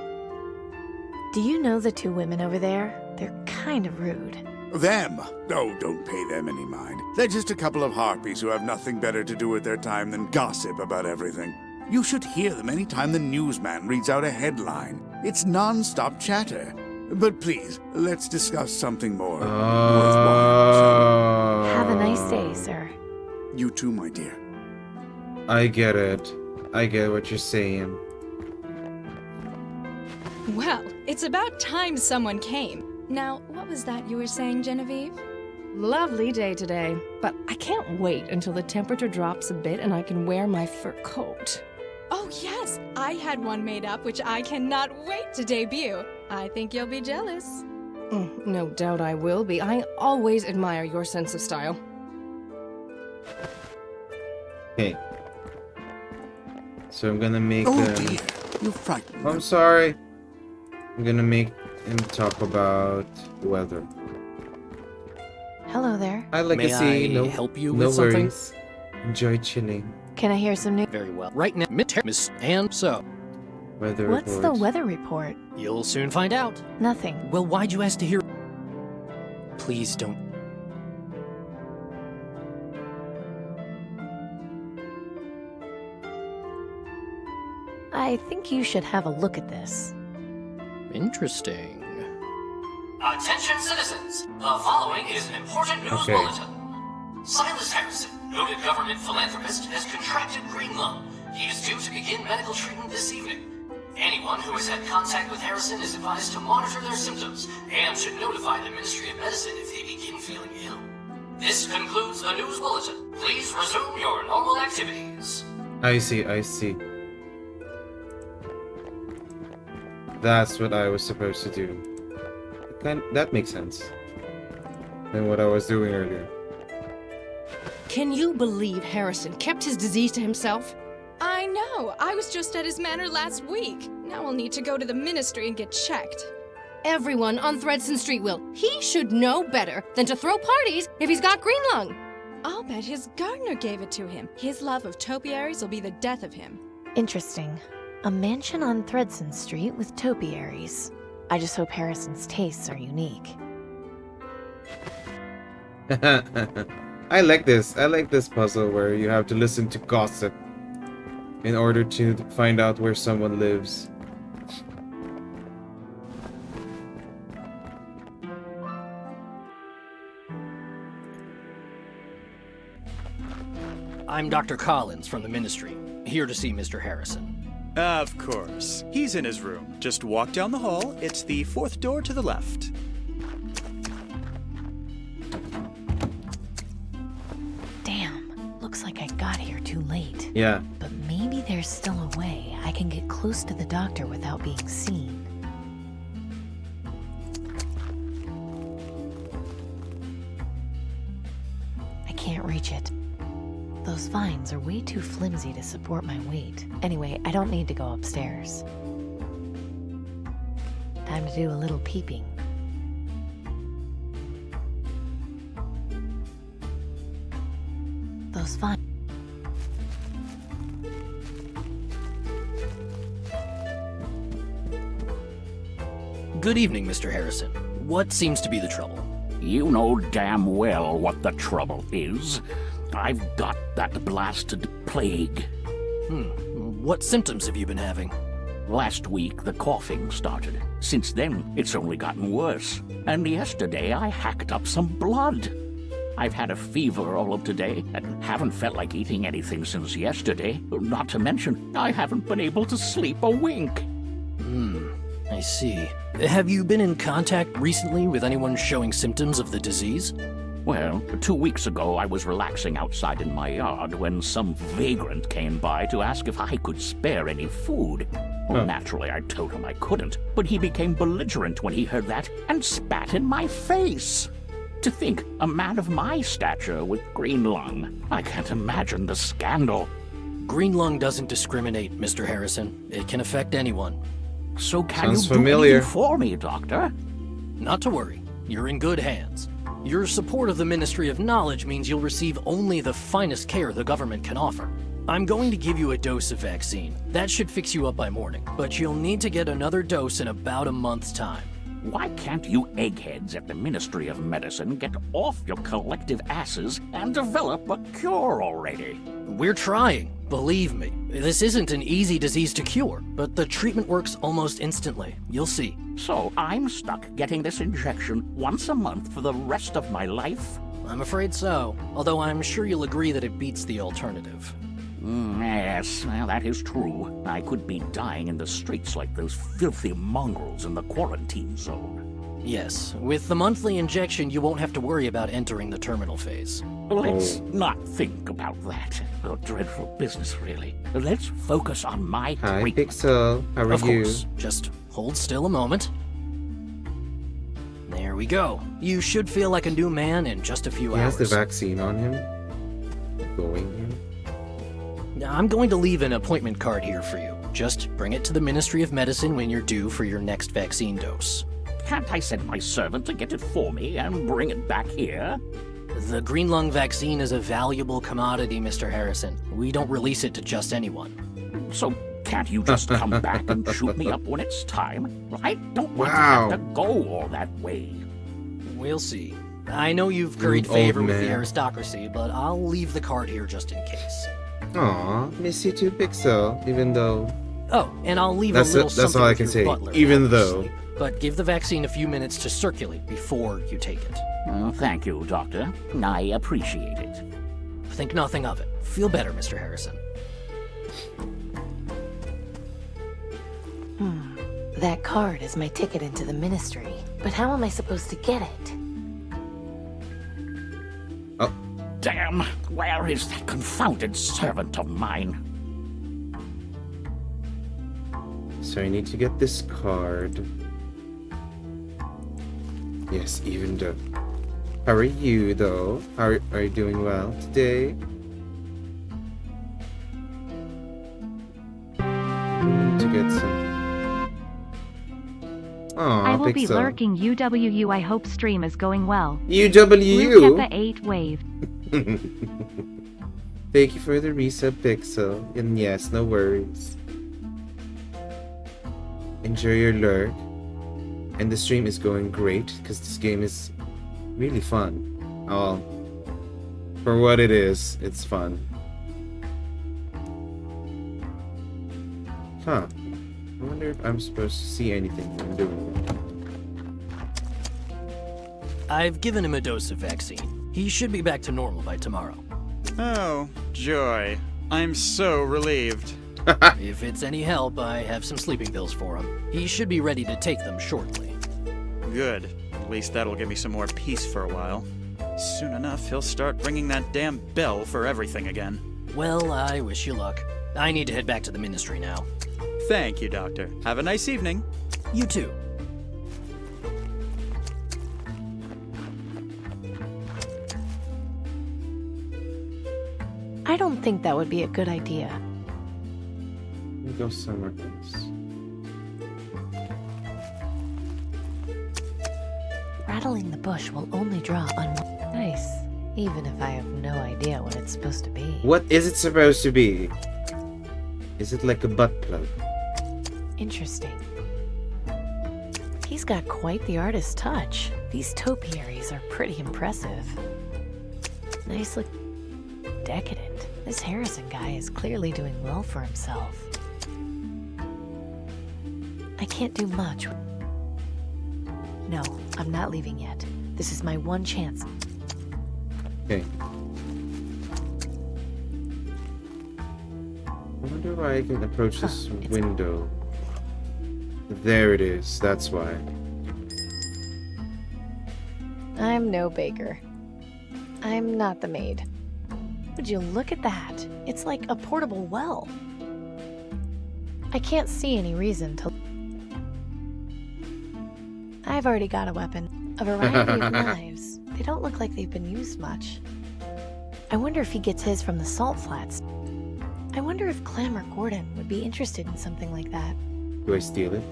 Do you know the two women over there? They're kind of rude. Them? Oh, don't pay them any mind. They're just a couple of harpies who have nothing better to do with their time than gossip about everything. You should hear them any time the newsman reads out a headline. It's non-stop chatter. But please, let's discuss something more worthwhile. Have a nice day, sir. You too, my dear. I get it. I get what you're saying. Well, it's about time someone came. Now, what was that you were saying, Genevieve? Lovely day today, but I can't wait until the temperature drops a bit and I can wear my fur coat. Oh, yes! I had one made up which I cannot wait to debut. I think you'll be jealous. No doubt I will be. I always admire your sense of style. Okay. So I'm gonna make dear, you frightened me. I'm sorry. I'm gonna make him talk about the weather. Hello there. Hi, Legacy. May I help you no with something? worries. Enjoy chilling. Can I hear some news? Very well. Right now, Miss, and so. Weather What's the weather report? You'll soon find out. Nothing. Well, why'd you ask to hear? Please don't. I think you should have a look at this. Interesting. Attention citizens, the following is an important news bulletin. Silas Harrison, noted government philanthropist, has contracted green lung. He is due to begin medical treatment this evening. Anyone who has had contact with Harrison is advised to monitor their symptoms and should notify the Ministry of Medicine if they begin feeling ill. This concludes the news bulletin. Please resume your normal activities. I see, I see. That's what I was supposed to do. That makes sense than what I was doing earlier. Can you believe Harrison kept his disease to himself? I know. I was just at his manor last week. Now I'll need to go to the ministry and get checked. Everyone on Thredson Street will. He should know better than to throw parties if he's got green lung. I'll bet his gardener gave it to him. His love of topiaries will be the death of him. Interesting. A mansion on Thredson Street with topiaries. I just hope Harrison's tastes are unique. I like this. I like this puzzle where you have to listen to gossip in order to find out where someone lives. I'm Dr. Collins from the Ministry, here to see Mr. Harrison. Of course. He's in his room. Just walk down the hall. It's the fourth door to the left. Damn, looks like I got here too late. Yeah. But maybe there's still a way I can get close to the doctor without being seen. I can't reach it. Those vines are way too flimsy to support my weight. Anyway, I don't need to go upstairs. Time to do a little peeping. Those vines. Good evening, Mr. Harrison. What seems to be the trouble? You know damn well what the trouble is. I've got that blasted plague. What symptoms have you been having? Last week, the coughing started. Since then, it's only gotten worse. And yesterday, I hacked up some blood. I've had a fever all of today and haven't felt like eating anything since yesterday. Not to mention, I haven't been able to sleep a wink. I see. Have you been in contact recently with anyone showing symptoms of the disease? Well, 2 weeks ago, I was relaxing outside in my yard when some vagrant came by to ask if I could spare any food. Well, naturally, I told him I couldn't, but he became belligerent when he heard that and spat in my face. To think, a man of my stature with green lung. I can't imagine the scandal. Green lung doesn't discriminate, Mr. Harrison. It can affect anyone. So can Sounds you familiar. do anything for me, Doctor? Not to worry. You're in good hands. Your support of the Ministry of Knowledge means you'll receive only the finest care the government can offer. I'm going to give you a dose of vaccine. That should fix you up by morning, but you'll need to get another dose in about a month's time. Why can't you eggheads at the Ministry of Medicine get off your collective asses and develop a cure already? We're trying, believe me. This isn't an easy disease to cure, but the treatment works almost instantly. You'll see. So I'm stuck getting this injection once a month for the rest of my life? I'm afraid so, although I'm sure you'll agree that it beats the alternative. Yes, well, that is true. I could be dying in the streets like those filthy mongrels in the quarantine zone. Yes, with the monthly injection, you won't have to worry about entering the terminal phase. Let's not think about that. A dreadful business, really. Let's focus on my Hi, treatment. Pixel. How are Of you? course, just hold still a moment. There we go. You should feel like a new man in just a few He has hours. the vaccine on him. Going here. Now, I'm going to leave an appointment card here for you. Just bring it to the Ministry of Medicine when you're due for your next vaccine dose. Can't I send my servant to get it for me and bring it back here? The green lung vaccine is a valuable commodity, Mr. Harrison. We don't release it to just anyone. So can't you just come back and shoot me up when it's time? I don't want Wow. to have to go all that way. We'll see. I know you've Rude curried old favor with the man. aristocracy, but I'll leave the card here just in case. Aw, miss you too, Pixel. Even though. Oh, and I'll leave That's a little it- that's something all I with can your say, butler even while you though. sleep. But give the vaccine a few minutes to circulate before you take it. Thank you, Doctor. I appreciate it. Think nothing of it. Feel better, Mr. Harrison. That card is my ticket into the ministry. But how am I supposed to get it? Oh. Damn! Where is that confounded servant of mine? So I need to get this card. Yes, even though. How are you, though? Are you doing well today? Need to get some. Aw, I will be Pixel. lurking UWU. I hope stream is going well. UWU? Blue Keppa 8 wave. Thank you for the resub, Pixel. And yes, no worries. Enjoy your lurk. And the stream is going great because this game is really fun. Oh, for what it is, it's fun. Huh. I wonder if I'm supposed to see anything when doing it. I've given him a dose of vaccine. He should be back to normal by tomorrow. Oh, joy. I'm so relieved. If it's any help, I have some sleeping pills for him. He should be ready to take them shortly. Good. At least that'll give me some more peace for a while. Soon enough, he'll start ringing that damn bell for everything again. Well, I wish you luck. I need to head back to the ministry now. Thank you, Doctor. Have a nice evening. You too. I don't think that would be a good idea. Let me go somewhere else. Rattling the bush will only draw nice, even if I have no idea what it's supposed to be. What is it supposed to be? Is it like a butt plug? Interesting. He's got quite the artist's touch. These topiaries are pretty impressive. Nice look. Decadent. This Harrison guy is clearly doing well for himself. I can't do much. No, I'm not leaving yet. This is my one chance. Okay. I wonder why I can approach this window. There it is, that's why. I'm no baker. I'm not the maid. Would you look at that? It's like a portable well. I can't see any reason to... I've already got a weapon. A variety of knives. They don't look like they've been used much. I wonder if he gets his from the salt flats. I wonder if Clam or Gordon would be interested in something like that. Do I steal it?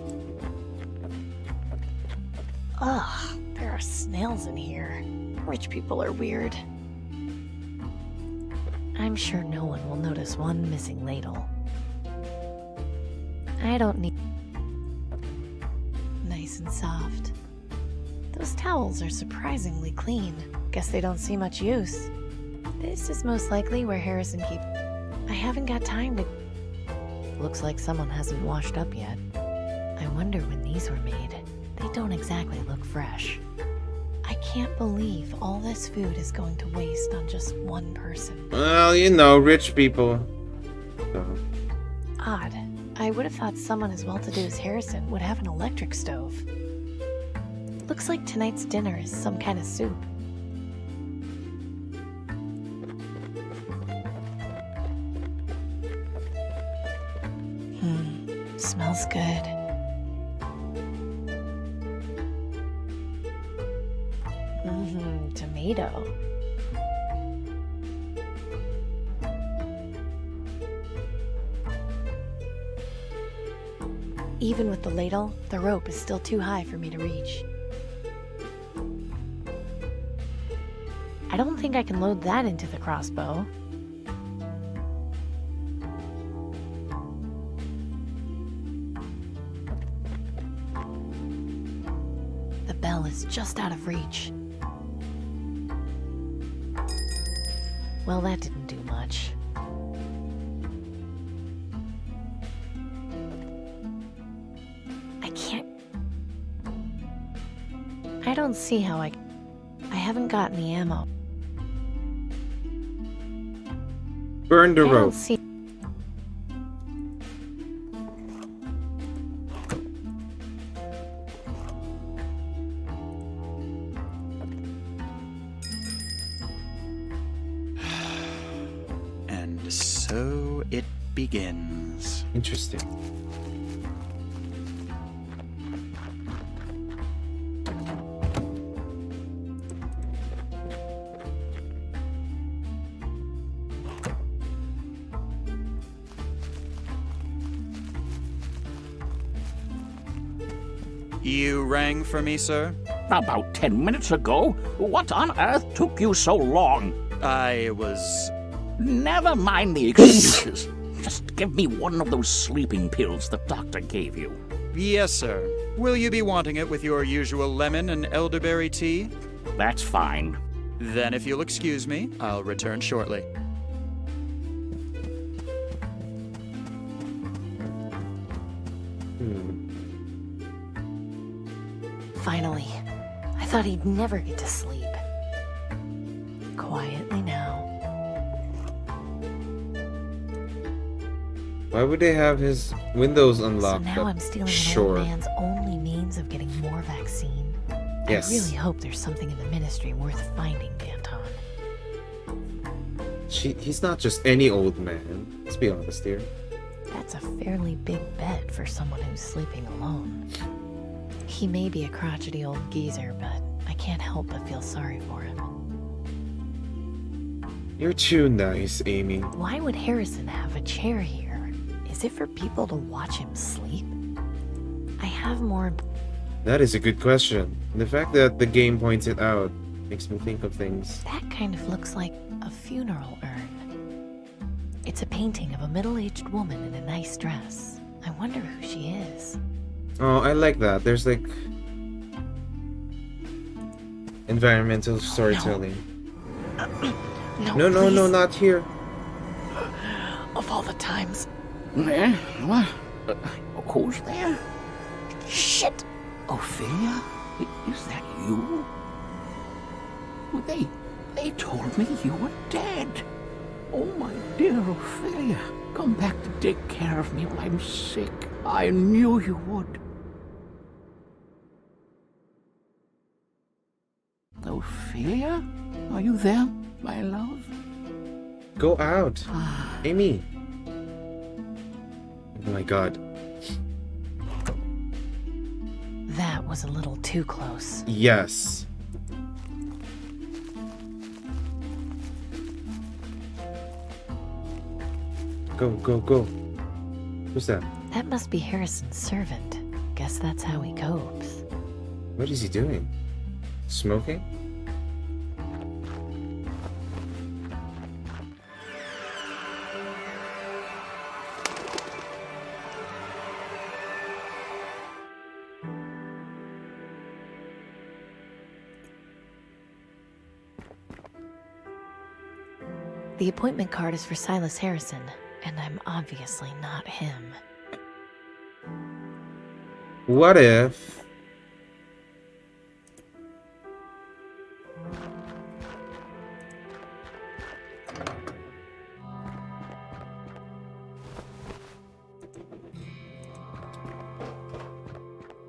Ugh, there are snails in here. Rich people are weird. I'm sure no one will notice one missing ladle. I don't need... Nice and soft. Those towels are surprisingly clean. Guess they don't see much use. This is most likely where Harrison keeps... I haven't got time to... Looks like someone hasn't washed up yet. I wonder when these were made. They don't exactly look fresh. I can't believe all this food is going to waste on just one person. Well, you know, rich people. So. Odd. I would have thought someone as well-to-do as Harrison would have an electric stove. Looks like tonight's dinner is some kind of soup. Smells good. Tomato. Even with the ladle, the rope is still too high for me to reach. I don't think I can load that into the crossbow. The bell is just out of reach. Well, that didn't do much. I can't... I don't see how I haven't gotten the ammo. Burn the I rope. don't see... And so it begins. Interesting. You rang for me, sir? About 10 minutes ago? What on earth took you so long? I was... Never mind the excuses. Just give me one of those sleeping pills the doctor gave you. Yes, sir. Will you be wanting it with your usual lemon and elderberry tea? That's fine. Then if you'll excuse me, I'll return shortly. Finally. I thought he'd never get to sleep. Quietly now. Why would they have his windows unlocked? So now I'm stealing an old man's only means of getting more vaccine. Yes. I really hope there's something in the ministry worth finding, Danton. He's not just any old man. Let's be honest here. That's a fairly big bet for someone who's sleeping alone. He may be a crotchety old geezer, but I can't help but feel sorry for him. You're too nice, Amy. Why would Harrison have a chair here? Is it for people to watch him sleep? I have more... That is a good question. The fact that the game points it out makes me think of things. That kind of looks like a funeral urn. It's a painting of a middle-aged woman in a nice dress. I wonder who she is. Oh, I like that. There's like... environmental storytelling. No, not here. Of all the times. Eh? What? Who's there? Shit! Ophelia? Is that you? They told me you were dead. Oh, my dear Ophelia, come back to take care of me while I'm sick. I knew you would. Ophelia? Are you there, my love? Go out. Amy. Oh my god. That was a little too close. Yes. Go, go, go. Who's that? That must be Harrison's servant. Guess that's how he copes. What is he doing? Smoking? The appointment card is for Silas Harrison, and I'm obviously not him. What if...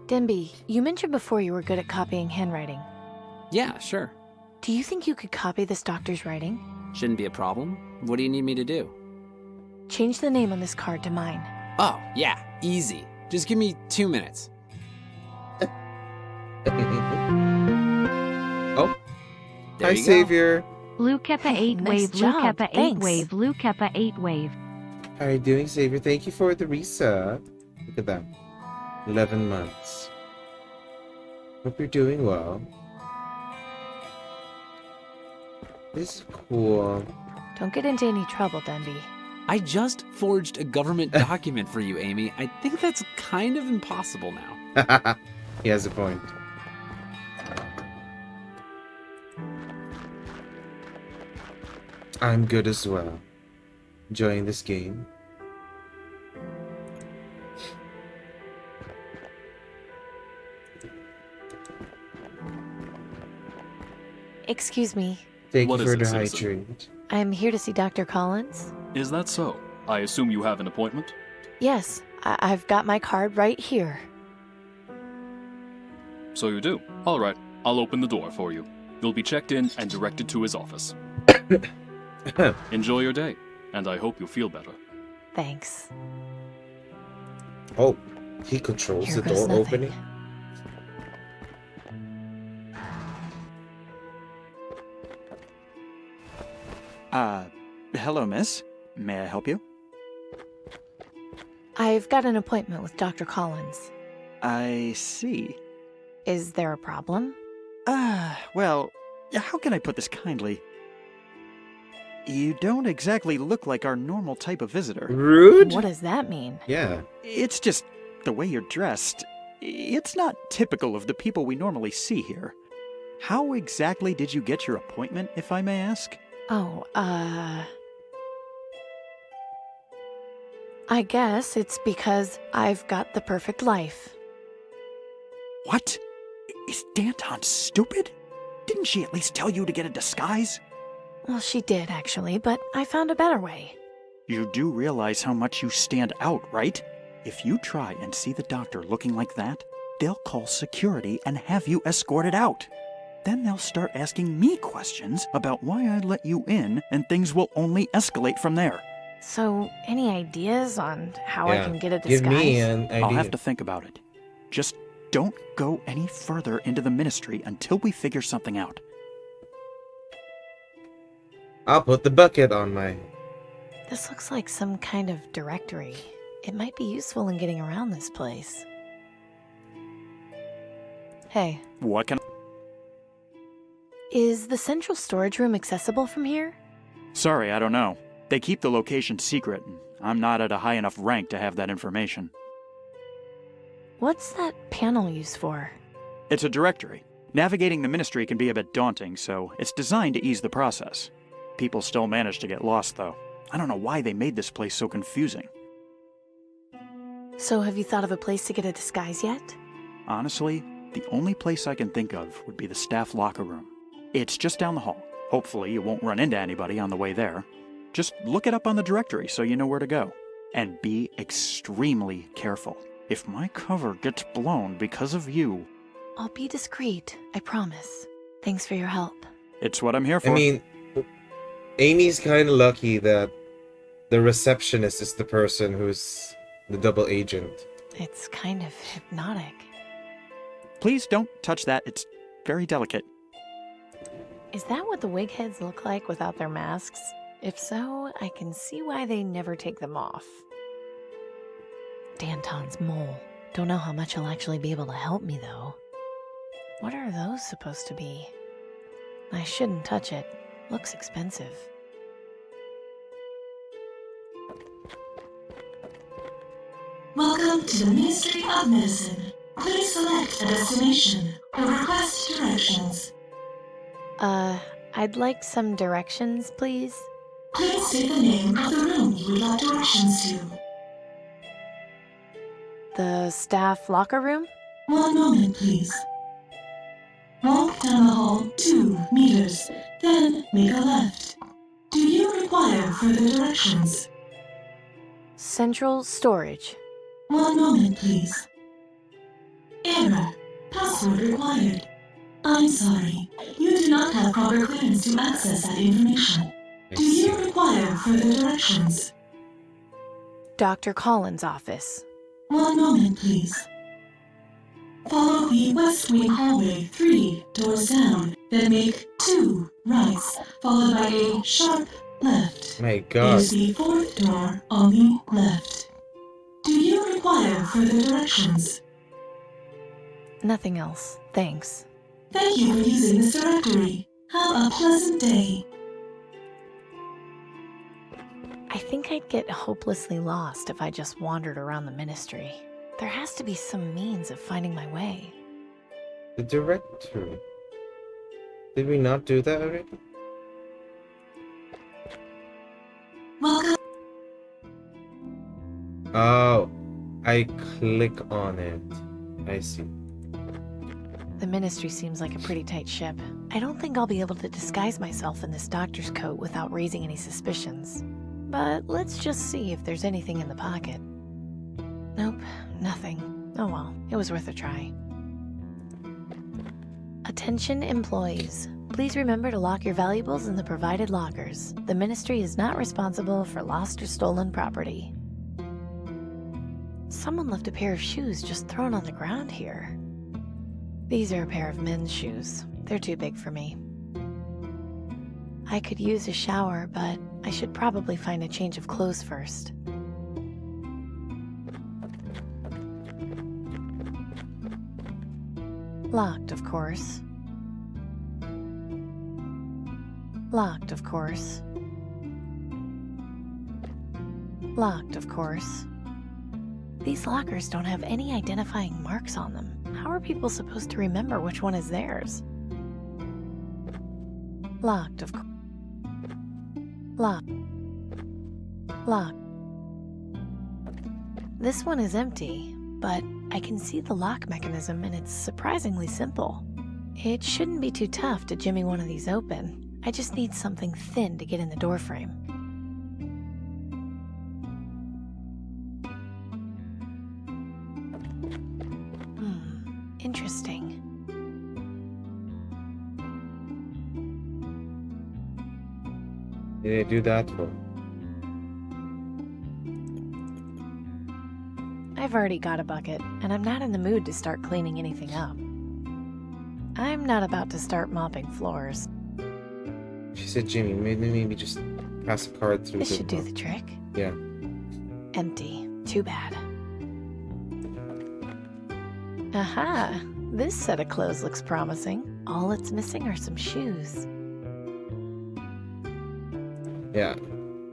Denby, you mentioned before you were good at copying handwriting. Yeah, sure. Do you think you could copy this doctor's writing? Shouldn't be a problem. What do you need me to do? Change the name on this card to mine. Oh, yeah, easy. Just give me 2 minutes. Oh. There Hi, you go. Savior. Blue Keppa 8 Nice wave, Blue job, Keppa 8 thanks. wave, Blue Keppa 8 wave. How are you doing, Savior? Thank you for the resub. Look at that. 11 months. Hope you're doing well. This is cool. Don't get into any trouble, Denby. I just forged a government document for you, Amy. I think that's kind of impossible now. He has a point. I'm good as well. Enjoying this game. Excuse me. Thank What you is for it, the citizen? hydrate. I'm here to see Dr. Collins. Is that so? I assume you have an appointment? Yes, I've got my card right here. So you do. All right, I'll open the door for you. You'll be checked in and directed to his office. Enjoy your day, and I hope you feel better. Thanks. Oh, he controls Here the goes door nothing. opening. Hello, miss. May I help you? I've got an appointment with Dr. Collins. I see. Is there a problem? Well, how can I put this kindly? You don't exactly look like our normal type of visitor. Rude? What does that mean? Yeah. It's just the way you're dressed. It's not typical of the people we normally see here. How exactly did you get your appointment, if I may ask? Oh, I guess it's because I've got the perfect life. What? Is Danton stupid? Didn't she at least tell you to get a disguise? Well, she did, actually, but I found a better way. You do realize how much you stand out, right? If you try and see the doctor looking like that, they'll call security and have you escorted out. Then they'll start asking me questions about why I let you in, and things will only escalate from there. So, any ideas on how I Yeah. can get a Give disguise? me an idea. I'll have to think about it. Just don't go any further into the ministry until we figure something out. I'll put the bucket on my... This looks like some kind of directory. It might be useful in getting around this place. Hey, What can... is the central storage room accessible from here? Sorry, I don't know. They keep the location secret, and I'm not at a high enough rank to have that information. What's that panel used for? It's a directory. Navigating the ministry can be a bit daunting, so it's designed to ease the process. People still manage to get lost, though. I don't know why they made this place so confusing. So have you thought of a place to get a disguise yet? Honestly, the only place I can think of would be the staff locker room. It's just down the hall. Hopefully you won't run into anybody on the way there. Just look it up on the directory so you know where to go. And be extremely careful. If my cover gets blown because of you... I'll be discreet, I promise. Thanks for your help. It's what I'm here for. I mean, Amy's kind of lucky that the receptionist is the person who's the double agent. It's kind of hypnotic. Please don't touch that. It's very delicate. Is that what the wig heads look like without their masks? If so, I can see why they never take them off. Danton's mole. Don't know how much he'll actually be able to help me, though. What are those supposed to be? I shouldn't touch it. Looks expensive. Welcome to the Ministry of Medicine. Please select a destination or request directions. I'd like some directions, please. Please state the name of the room you would like directions to. The staff locker room? One moment, please. Walk down the hall 2 meters, then make a left. Do you require further directions? Central storage. One moment, please. Error. Password required. I'm sorry. You do not have proper clearance to access that information. Do you require further directions? Dr. Collins' office. One moment, please. Follow the West Wing hallway 3 doors down, then make 2 rights, followed by a sharp left. My God. There's the 4th door on the left. Do you require further directions? Nothing else. Thanks. Thank you for using this directory. Have a pleasant day. I think I'd get hopelessly lost if I just wandered around the ministry. There has to be some means of finding my way. The directory. Did we not do that already? Welcome. Oh, I click on it. I see. The ministry seems like a pretty tight ship. I don't think I'll be able to disguise myself in this doctor's coat without raising any suspicions. But let's just see if there's anything in the pocket. Nope, nothing. Oh well, it was worth a try. Attention employees. Please remember to lock your valuables in the provided lockers. The ministry is not responsible for lost or stolen property. Someone left a pair of shoes just thrown on the ground here. These are a pair of men's shoes. They're too big for me. I could use a shower, but I should probably find a change of clothes first. Locked, of course. Locked, of course. Locked, of course. These lockers don't have any identifying marks on them. How are people supposed to remember which one is theirs? Locked, of course. Locked. Locked. This one is empty, but I can see the lock mechanism and it's surprisingly simple. It shouldn't be too tough to jimmy one of these open. I just need something thin to get in the doorframe. Interesting. Did I do that for? I've already got a bucket, and I'm not in the mood to start cleaning anything up. I'm not about to start mopping floors. She said, Jimmy, maybe just pass a card through. This should do the trick. Yeah. Empty. Too bad. Aha! This set of clothes looks promising. All it's missing are some shoes. Yeah.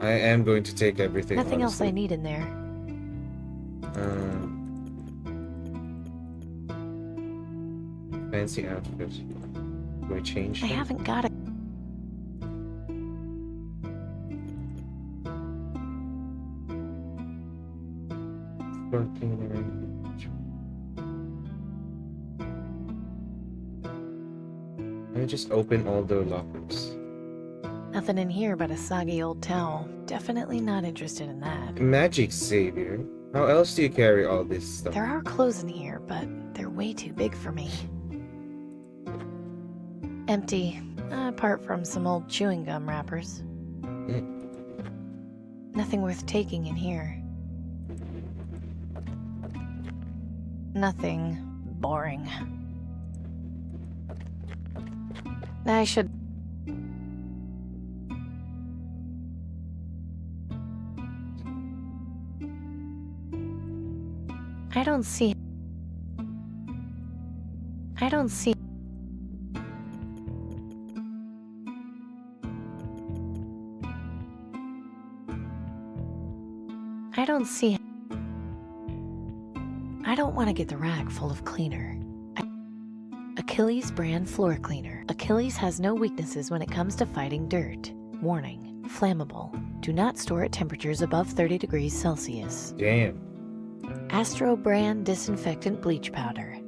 I am going to take everything. Nothing else honestly. I need in there. Fancy outfit. Do I change? I haven't got a... Let me just open all the lockers. Nothing in here but a soggy old towel. Definitely not interested in that. Magic Savior? How else do you carry all this stuff? There are clothes in here, but they're way too big for me. Empty, apart from some old chewing gum wrappers. Nothing worth taking in here. Nothing boring. I should... I don't see. I don't see. I don't see. I don't want to get the rack full of cleaner. Achilles brand floor cleaner. Achilles has no weaknesses when it comes to fighting dirt. Warning: flammable. Do not store at temperatures above 30 degrees Celsius. Damn. Astro brand disinfectant bleach powder.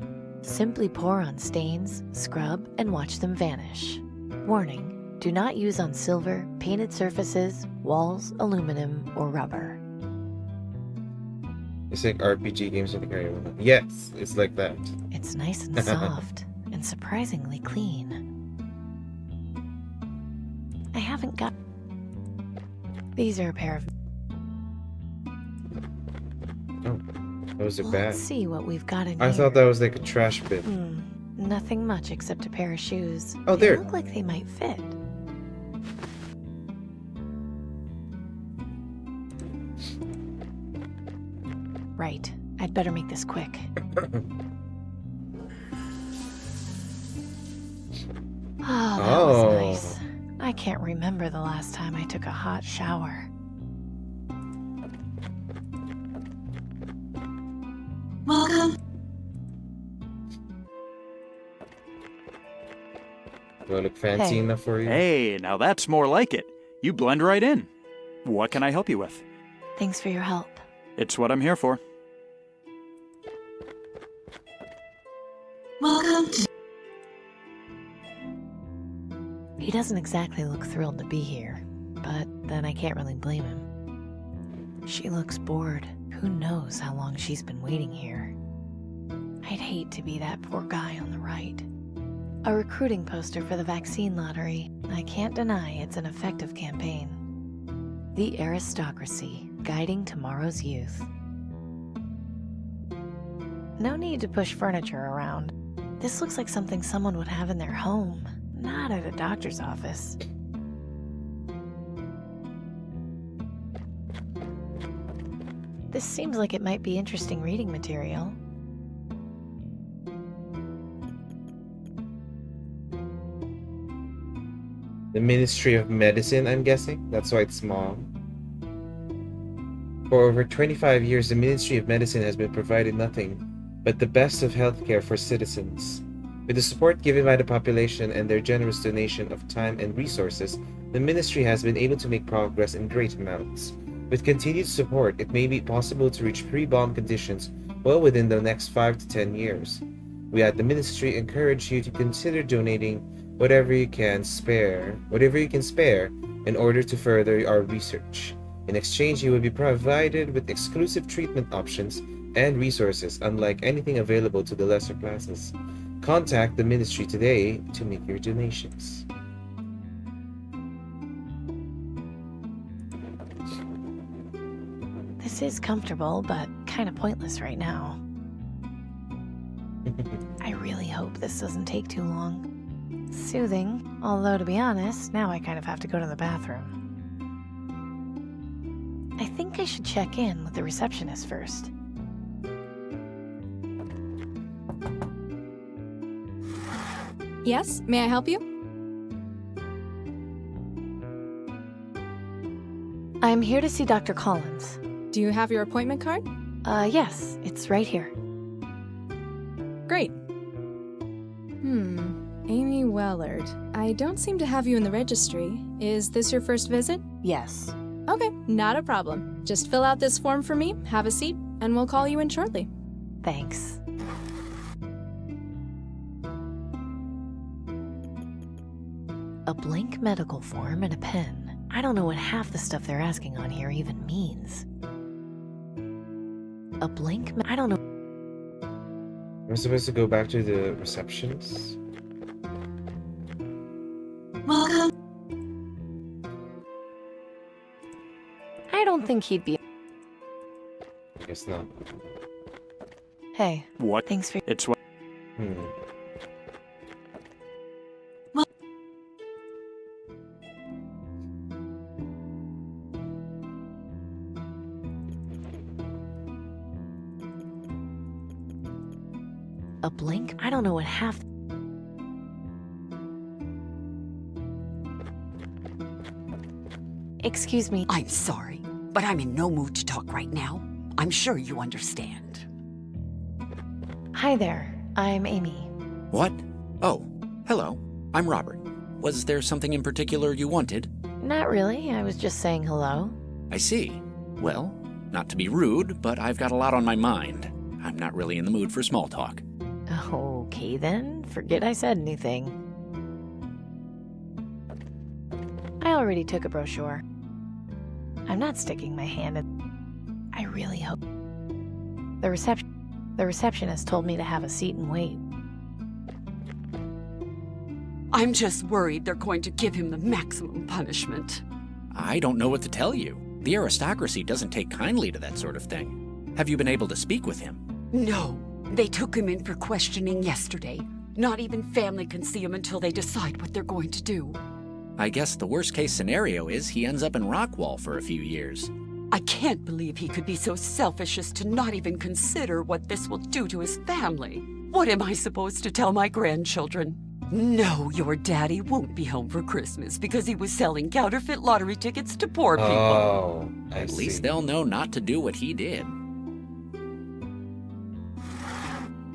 Simply pour on stains, scrub, and watch them vanish. Warning: do not use on silver, painted surfaces, walls, aluminum, or rubber. It's like RPG games with the carry one. Yes, it's like that. It's nice and soft, and surprisingly clean. I haven't got... These are a pair of... Oh, those are bad. Let's see what we've got in I here. thought that was like a trash bin. Nothing much except a pair of shoes. Oh, They there. look like they might fit. Right. I'd better make this quick. Oh, that was nice. I can't remember the last time I took a hot shower. Welcome. Do I look fancy Hey. enough for you? Hey, now that's more like it. You blend right in. What can I help you with? Thanks for your help. It's what I'm here for. Welcome to... He doesn't exactly look thrilled to be here, but then I can't really blame him. She looks bored. Who knows how long she's been waiting here. I'd hate to be that poor guy on the right. A recruiting poster for the vaccine lottery. I can't deny it's an effective campaign. The aristocracy, guiding tomorrow's youth. No need to push furniture around. This looks like something someone would have in their home, not at a doctor's office. This seems like it might be interesting reading material. The Ministry of Medicine, I'm guessing? That's why it's small. For over 25 years, the Ministry of Medicine has been providing nothing but the best of healthcare for citizens. With the support given by the population and their generous donation of time and resources, the Ministry has been able to make progress in great amounts. With continued support, it may be possible to reach pre-bomb conditions well within the next 5 to 10 years. We at the Ministry encourage you to consider donating whatever you can spare in order to further our research. In exchange, you will be provided with exclusive treatment options and resources unlike anything available to the lesser classes. Contact the Ministry today to make your donations. This is comfortable, but kind of pointless right now. I really hope this doesn't take too long. Soothing, although to be honest, now I kind of have to go to the bathroom. I think I should check in with the receptionist first. Yes, may I help you? I'm here to see Dr. Collins. Do you have your appointment card? Yes, it's right here. Great. Amy Wellard. I don't seem to have you in the registry. Is this your first visit? Yes. Okay, not a problem. Just fill out this form for me, have a seat, and we'll call you in shortly. Thanks. A blank medical form and a pen. I don't know what half the stuff they're asking on here even means. A blank I don't know. Am I supposed to go back to the receptionist? Welcome. I don't think he'd be. Guess not. Hey. What? Thanks for. It's what. a blink, I don't know what half... Excuse me. I'm sorry, but I'm in no mood to talk right now. I'm sure you understand. Hi there, I'm Amy. What? Oh, hello. I'm Robert. Was there something in particular you wanted? Not really, I was just saying hello. I see. Well, not to be rude, but I've got a lot on my mind. I'm not really in the mood for small talk. Okay then, forget I said anything. I already took a brochure. I'm not sticking my hand in... I really hope... The receptionist told me to have a seat and wait. I'm just worried they're going to give him the maximum punishment. I don't know what to tell you. The aristocracy doesn't take kindly to that sort of thing. Have you been able to speak with him? No. They took him in for questioning yesterday. Not even family can see him until they decide what they're going to do. I guess the worst case scenario is he ends up in Rockwall for a few years. I can't believe he could be so selfish as to not even consider what this will do to his family. What am I supposed to tell my grandchildren? No, your daddy won't be home for Christmas because he was selling counterfeit lottery tickets to poor people. Oh, At least they'll know not to do what he did.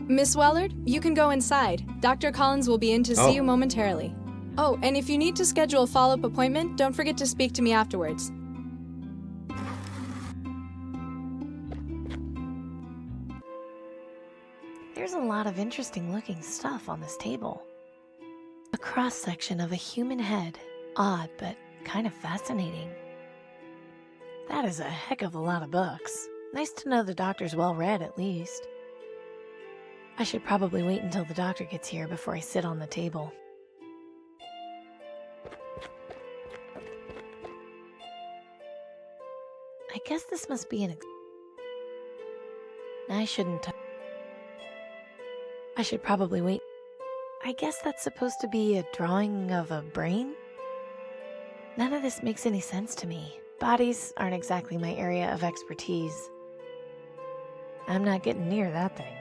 Miss Wellard, you can go inside. Dr. Collins will be in to see you momentarily. Oh, and if you need to schedule a follow-up appointment, don't forget to speak to me afterwards. There's a lot of interesting looking stuff on this table. A cross-section of a human head. Odd, but kind of fascinating. That is a heck of a lot of books. Nice to know the doctor's well read, at least. I should probably wait until the doctor gets here before I sit on the table. I guess this must be an... I shouldn't... I should probably wait. I guess that's supposed to be a drawing of a brain? None of this makes any sense to me. Bodies aren't exactly my area of expertise. I'm not getting near that thing.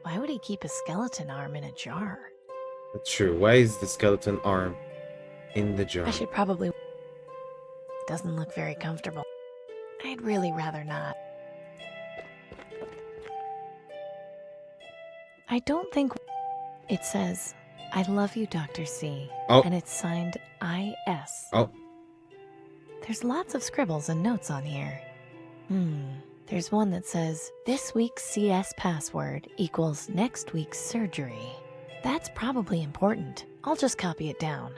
Why would he keep a skeleton arm in a jar? That's true. Why is the skeleton arm in the jar? I should probably... It doesn't look very comfortable. I'd really rather not. I don't think... It says, I love you, Dr. C. Oh. And it's signed I.S. Oh. There's lots of scribbles and notes on here. There's one that says, this week's CS password equals next week's surgery. That's probably important. I'll just copy it down.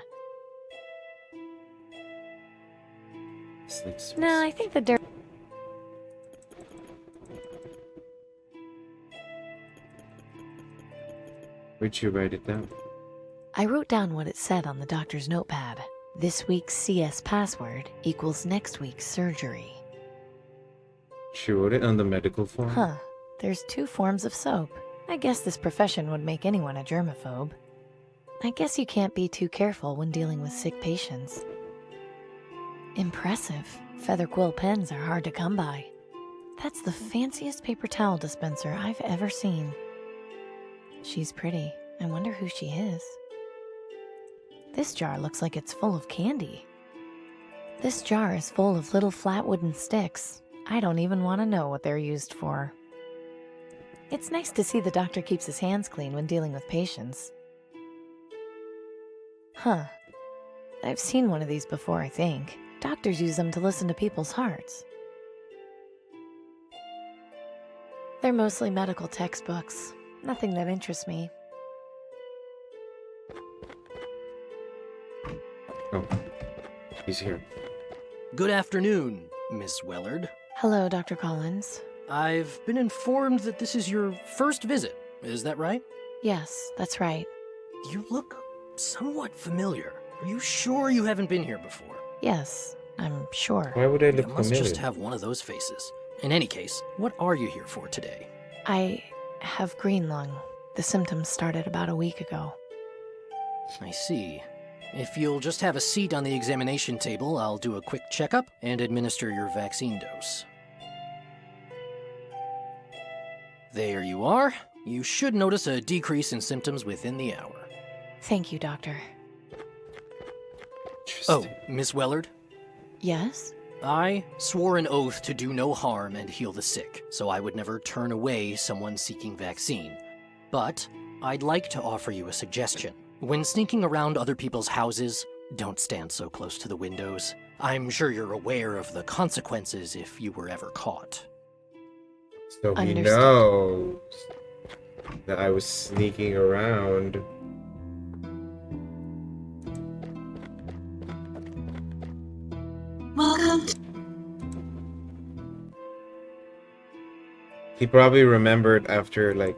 No, I think the dirt... Where'd you write it down? I wrote down what it said on the doctor's notepad. This week's CS password equals next week's surgery. She wrote it on the medical form? Huh. There's 2 forms of soap. I guess this profession would make anyone a germaphobe. I guess you can't be too careful when dealing with sick patients. Impressive. Feather quill pens are hard to come by. That's the fanciest paper towel dispenser I've ever seen. She's pretty. I wonder who she is. This jar looks like it's full of candy. This jar is full of little flat wooden sticks. I don't even want to know what they're used for. It's nice to see the doctor keeps his hands clean when dealing with patients. Huh. I've seen one of these before, I think. Doctors use them to listen to people's hearts. They're mostly medical textbooks. Nothing that interests me. Oh, he's here. Good afternoon, Miss Wellard. Hello, Dr. Collins. I've been informed that this is your first visit. Is that right? Yes, that's right. You look somewhat familiar. Are you sure you haven't been here before? Yes, I'm sure. Why would I look You must familiar? just have one of those faces. In any case, what are you here for today? I have green lung. The symptoms started about a week ago. I see. If you'll just have a seat on the examination table, I'll do a quick checkup and administer your vaccine dose. There you are. You should notice a decrease in symptoms within the hour. Thank you, Doctor. Oh, Miss Wellard? Yes? I swore an oath to do no harm and heal the sick, so I would never turn away someone seeking vaccine. But I'd like to offer you a suggestion. When sneaking around other people's houses, don't stand so close to the windows. I'm sure you're aware of the consequences if you were ever caught. So he knows that I was sneaking around. Welcome. He probably remembered after, like,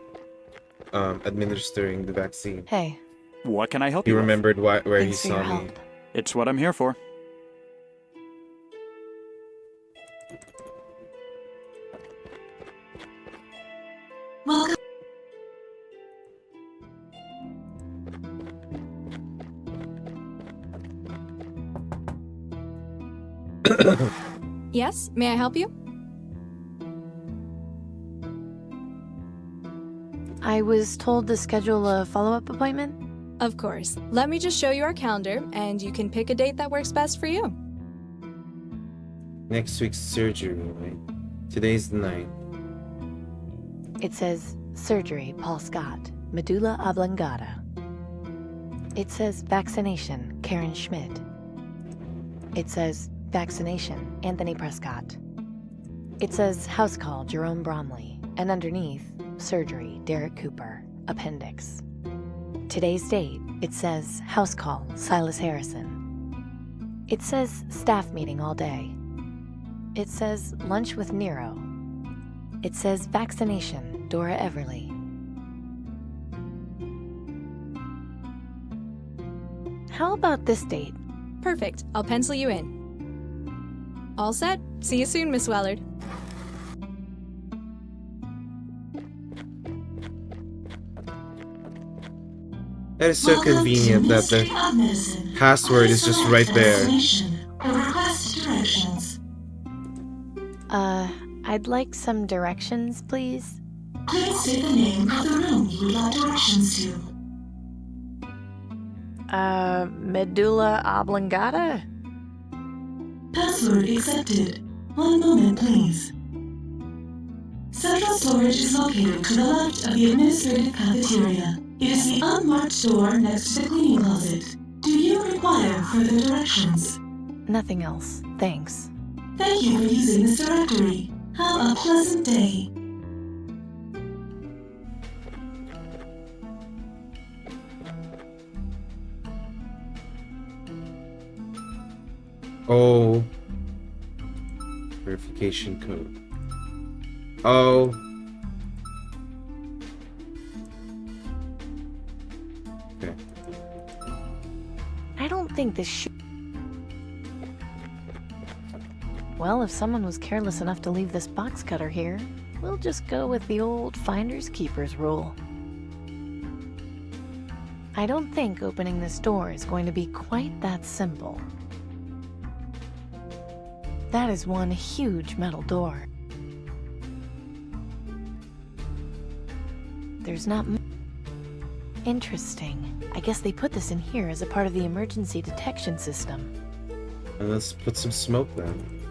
administering the vaccine. Hey. What can I help He you remembered where he Thanks for saw your me. help. It's what I'm here for. Welcome. Yes, may I help you? I was told to schedule a follow-up appointment. Of course. Let me just show you our calendar, and you can pick a date that works best for you. Next week's surgery, right? Today's the 9th. It says surgery, Paul Scott, medulla oblongata. It says vaccination, Karen Schmidt. It says vaccination, Anthony Prescott. It says house call, Jerome Bromley, and underneath, surgery, Derek Cooper, appendix. Today's date, it says house call, Silas Harrison. It says staff meeting all day. It says lunch with Nero. It says vaccination, Dora Everly. How about this date? Perfect. I'll pencil you in. All set. See you soon, Miss Wellard. That is so convenient that the password is just right there. I'd like some directions, please. Please state the name of the room you would like directions to. Medulla oblongata? Password accepted. One moment, please. Central storage is located to the left of the administrative cafeteria. It is the unmarked door next to the cleaning closet. Do you require further directions? Nothing else, thanks. Thank you for using this directory. Have a pleasant day. Oh. Verification code. Oh. Okay. I don't think this should... Well, if someone was careless enough to leave this box cutter here, we'll just go with the old finders keepers rule. I don't think opening this door is going to be quite that simple. That is one huge metal door. There's not Interesting. I guess they put this in here as a part of the emergency detection system. And let's put some smoke then.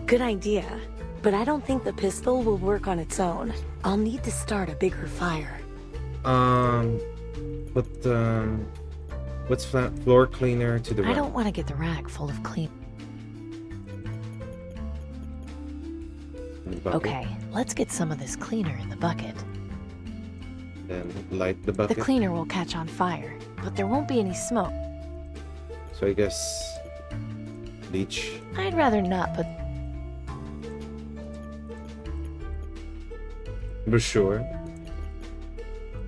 Good idea, but I don't think the pistol will work on its own. I'll need to start a bigger fire. What's floor cleaner to the right? I don't want to get the rag full of clean. Okay, let's get some of this cleaner in the bucket. Then light the bucket. The cleaner will catch on fire, but there won't be any smoke. So I guess bleach. I'd rather not put brochure.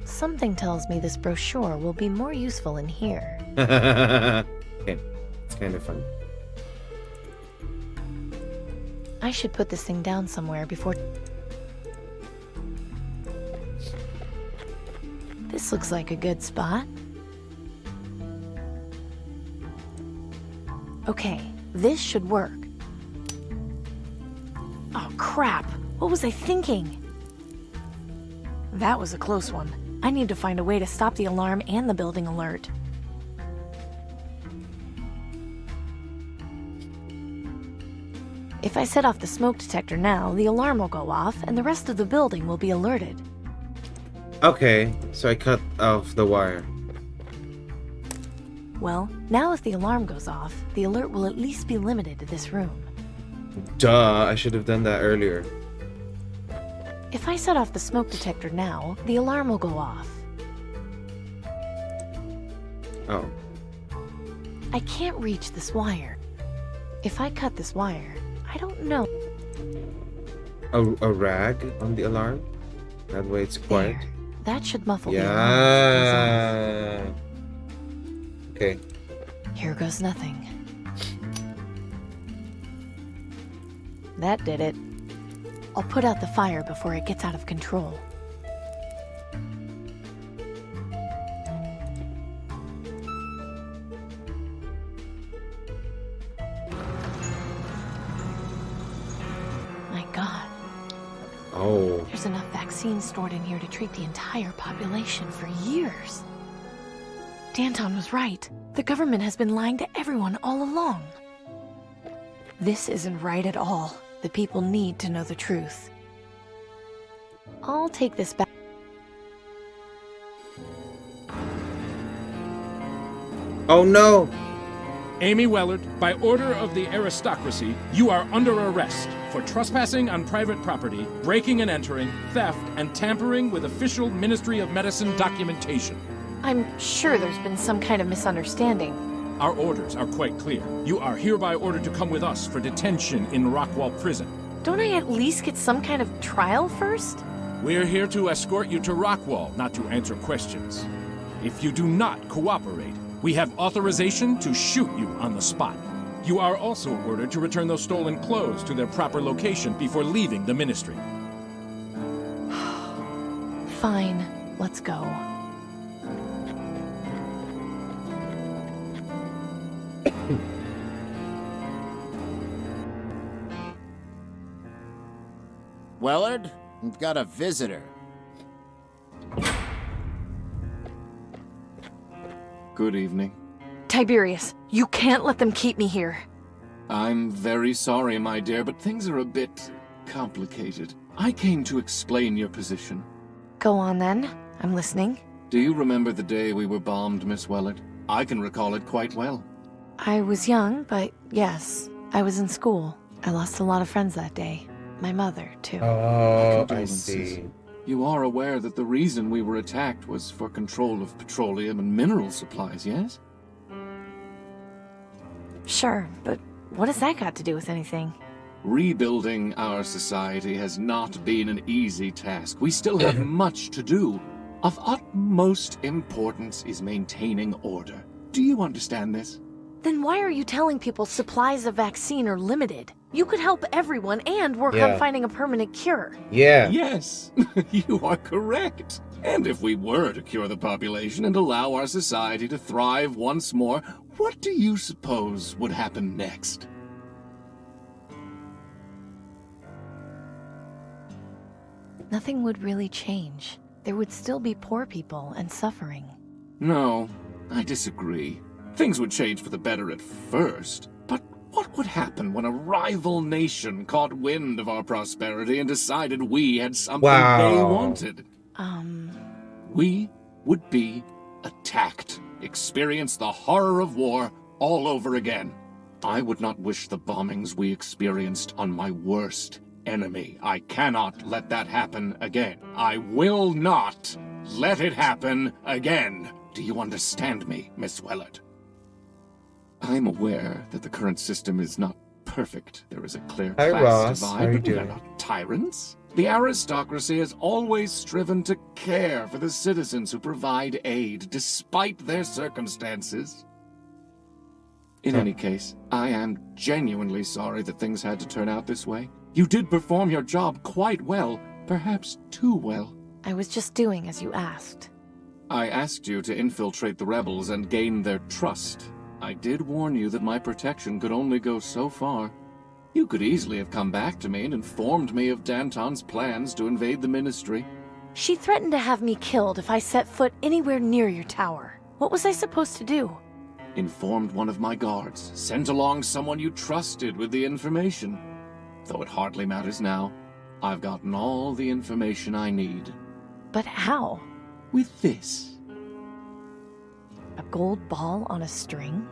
Something tells me this brochure will be more useful in here. Okay, it's kind of fun. I should put this thing down somewhere before... This looks like a good spot. Okay, this should work. Oh crap, what was I thinking? That was a close one. I need to find a way to stop the alarm and the building alert. If I set off the smoke detector now, the alarm will go off and the rest of the building will be alerted. Okay, so I cut off the wire. Well, now if the alarm goes off, the alert will at least be limited to this room. Duh, I should have done that earlier. If I set off the smoke detector now, the alarm will go off. Oh. I can't reach this wire. If I cut this wire, I don't know. A rag on the alarm? That way it's quiet. There. That should muffle the alarm. Yeah. Okay. Here goes nothing. That did it. I'll put out the fire before it gets out of control. My God. Oh. There's enough vaccine stored in here to treat the entire population for years. Danton was right. The government has been lying to everyone all along. This isn't right at all. The people need to know the truth. I'll take this back. Oh no! Amy Wellard, by order of the aristocracy, you are under arrest for trespassing on private property, breaking and entering, theft, and tampering with official Ministry of Medicine documentation. I'm sure there's been some kind of misunderstanding. Our orders are quite clear. You are hereby ordered to come with us for detention in Rockwall Prison. Don't I at least get some kind of trial first? We're here to escort you to Rockwall, not to answer questions. If you do not cooperate, we have authorization to shoot you on the spot. You are also ordered to return those stolen clothes to their proper location before leaving the ministry. Fine, let's go. Wellard, we've got a visitor. Good evening. Tiberius, you can't let them keep me here. I'm very sorry, my dear, but things are a bit complicated. I came to explain your position. Go on then. I'm listening. Do you remember the day we were bombed, Miss Wellard? I can recall it quite well. I was young, but yes, I was in school. I lost a lot of friends that day. My mother, too. Oh, I see. You are aware that the reason we were attacked was for control of petroleum and mineral supplies, yes? Sure, but what has that got to do with anything? Rebuilding our society has not been an easy task. We still have much to do. Of utmost importance is maintaining order. Do you understand this? Then why are you telling people supplies of vaccine are limited? You could help everyone and work on finding a permanent cure. Yeah. Yes, you are correct. And if we were to cure the population and allow our society to thrive once more, what do you suppose would happen next? Nothing would really change. There would still be poor people and suffering. No, I disagree. Things would change for the better at first, but what would happen when a rival nation caught wind of our prosperity and decided we had something they wanted? We would be attacked, experience the horror of war all over again. I would not wish the bombings we experienced on my worst enemy. I cannot let that happen again. I will not let it happen again. Do you understand me, Miss Wellard? I'm aware that the current system is not perfect. There is a clear Hi, class Ross. divide, How are you but we are doing? not tyrants. The aristocracy has always striven to care for the citizens who provide aid, despite their circumstances. In any case, I am genuinely sorry that things had to turn out this way. You did perform your job quite well, perhaps too well. I was just doing as you asked. I asked you to infiltrate the rebels and gain their trust. I did warn you that my protection could only go so far. You could easily have come back to me and informed me of Danton's plans to invade the Ministry. She threatened to have me killed if I set foot anywhere near your tower. What was I supposed to do? Informed one of my guards, sent along someone you trusted with the information. Though it hardly matters now. I've gotten all the information I need. But how? With this. A gold ball on a string?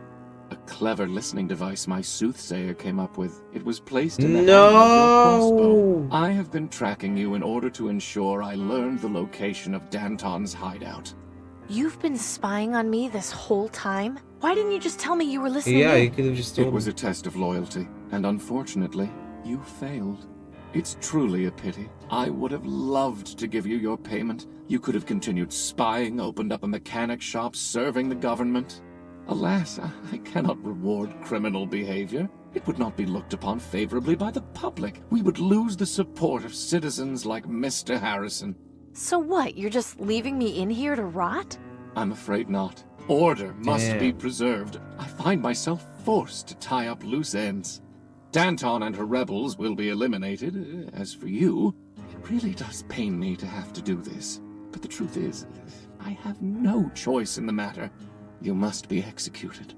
A clever listening device my soothsayer came up with. It was placed in the handle of your crossbow. I have been tracking you in order to ensure I learned the location of Danton's hideout. You've been spying on me this whole time? Why didn't you just tell me you were listening Yeah, in? you could have just told It was a test of loyalty, and unfortunately, you failed. It's truly a pity. I would have loved to give you your payment. You could have continued spying, opened up a mechanic shop, serving the government. Alas, I cannot reward criminal behavior. It would not be looked upon favorably by the public. We would lose the support of citizens like Mr. Harrison. So what, you're just leaving me in here to rot? I'm afraid not. Order must be preserved. I find myself forced to tie up loose ends. Danton and her rebels will be eliminated. As for you, it really does pain me to have to do this. But the truth is, I have no choice in the matter. You must be executed.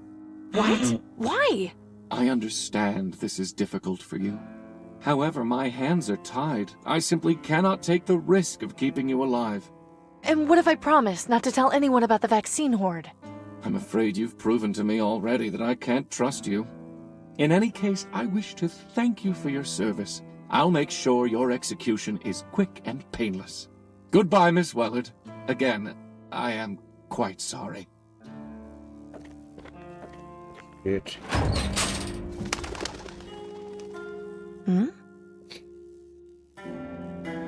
What? Why? I understand this is difficult for you. However, my hands are tied. I simply cannot take the risk of keeping you alive. And what if I promise not to tell anyone about the vaccine horde? I'm afraid you've proven to me already that I can't trust you. In any case, I wish to thank you for your service. I'll make sure your execution is quick and painless. Goodbye, Miss Wellard. Again, I am quite sorry. Bitch. Hmm?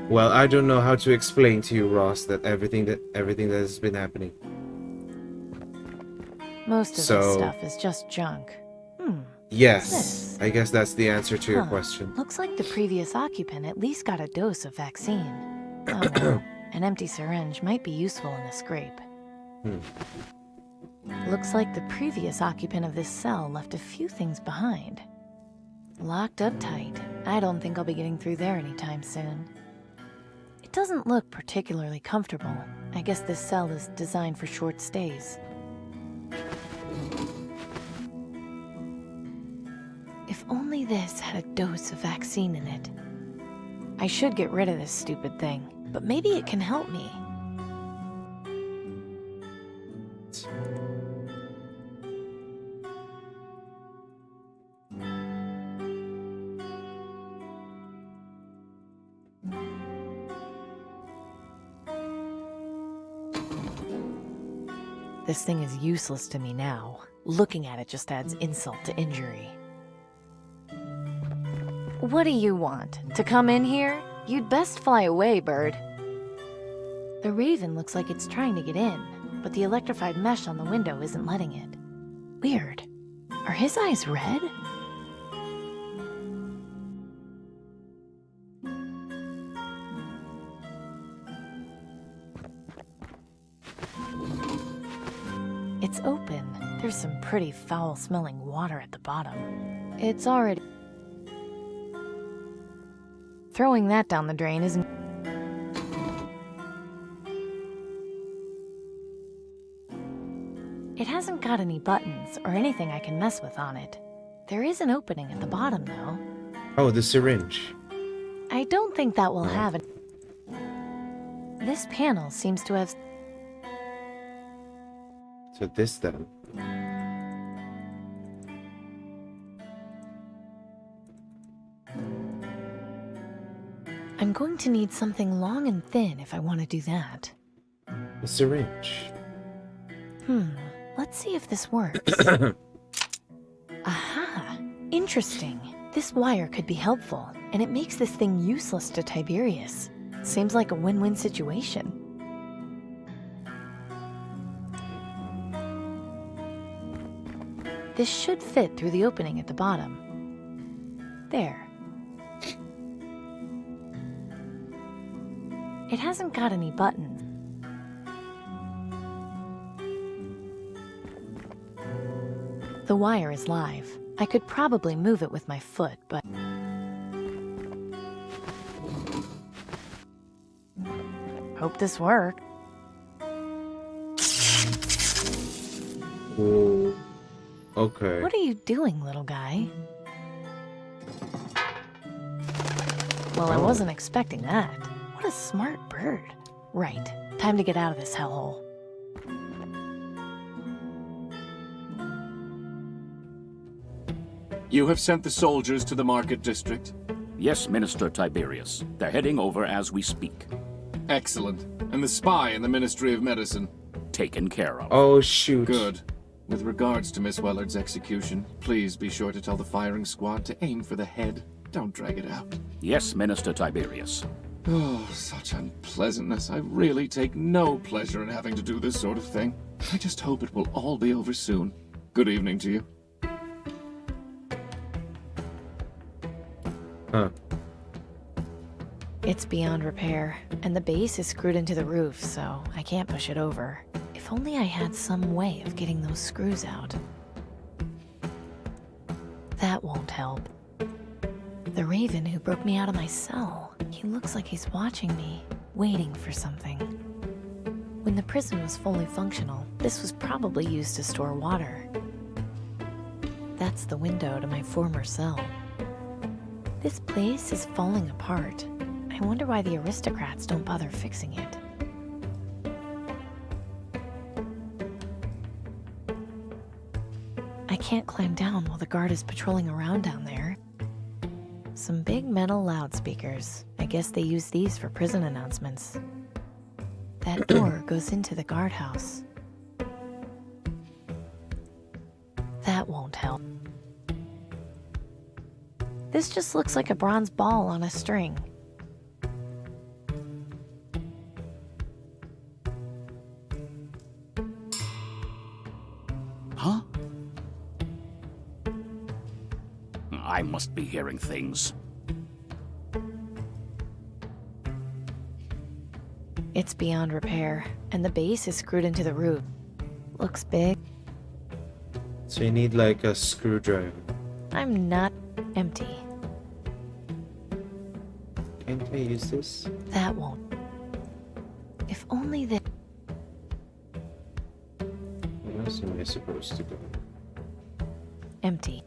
Well, I don't know how to explain to you, Ross, that everything that has been happening. Most of this stuff is just junk. Yes, I guess that's the answer to your Huh. question. Looks like the previous occupant at least got a dose of vaccine. Oh no, an empty syringe might be useful in a scrape. Looks like the previous occupant of this cell left a few things behind. Locked up tight. I don't think I'll be getting through there anytime soon. It doesn't look particularly comfortable. I guess this cell is designed for short stays. If only this had a dose of vaccine in it. I should get rid of this stupid thing, but maybe it can help me. This thing is useless to me now. Looking at it just adds insult to injury. What do you want? To come in here? You'd best fly away, bird. The raven looks like it's trying to get in, but the electrified mesh on the window isn't letting it. Weird. Are his eyes red? It's open. There's some pretty foul-smelling water at the bottom. It's already... Throwing that down the drain isn't... It hasn't got any buttons or anything I can mess with on it. There is an opening at the bottom, though. Oh, the syringe. I don't think that will have it. This panel seems to have... So this then. I'm going to need something long and thin if I want to do that. The syringe. Let's see if this works. Aha! Interesting. This wire could be helpful, and it makes this thing useless to Tiberius. Seems like a win-win situation. This should fit through the opening at the bottom. There. It hasn't got any buttons. The wire is live. I could probably move it with my foot, but... Hope this worked. Ooh. Okay. What are you doing, little guy? Well, I wasn't expecting that. What a smart bird. Right. Time to get out of this hellhole. You have sent the soldiers to the market district? Yes, Minister Tiberius. They're heading over as we speak. Excellent. And the spy in the Ministry of Medicine? Taken care of. Oh, shoot. Good. With regards to Miss Wellard's execution, please be sure to tell the firing squad to aim for the head. Don't drag it out. Yes, Minister Tiberius. Oh, such unpleasantness. I really take no pleasure in having to do this sort of thing. I just hope it will all be over soon. Good evening to you. Huh. It's beyond repair, and the base is screwed into the roof, so I can't push it over. If only I had some way of getting those screws out. That won't help. The raven who broke me out of my cell, he looks like he's watching me, waiting for something. When the prison was fully functional, this was probably used to store water. That's the window to my former cell. This place is falling apart. I wonder why the aristocrats don't bother fixing it. I can't climb down while the guard is patrolling around down there. Some big metal loudspeakers. I guess they use these for prison announcements. That door goes into the guardhouse. That won't help. This just looks like a bronze ball on a string. Huh? I must be hearing things. It's beyond repair, and the base is screwed into the roof. Looks big. So you need like a screwdriver. I'm not empty. Can't I use this? That won't. If only that. Where else am I supposed to go? Empty.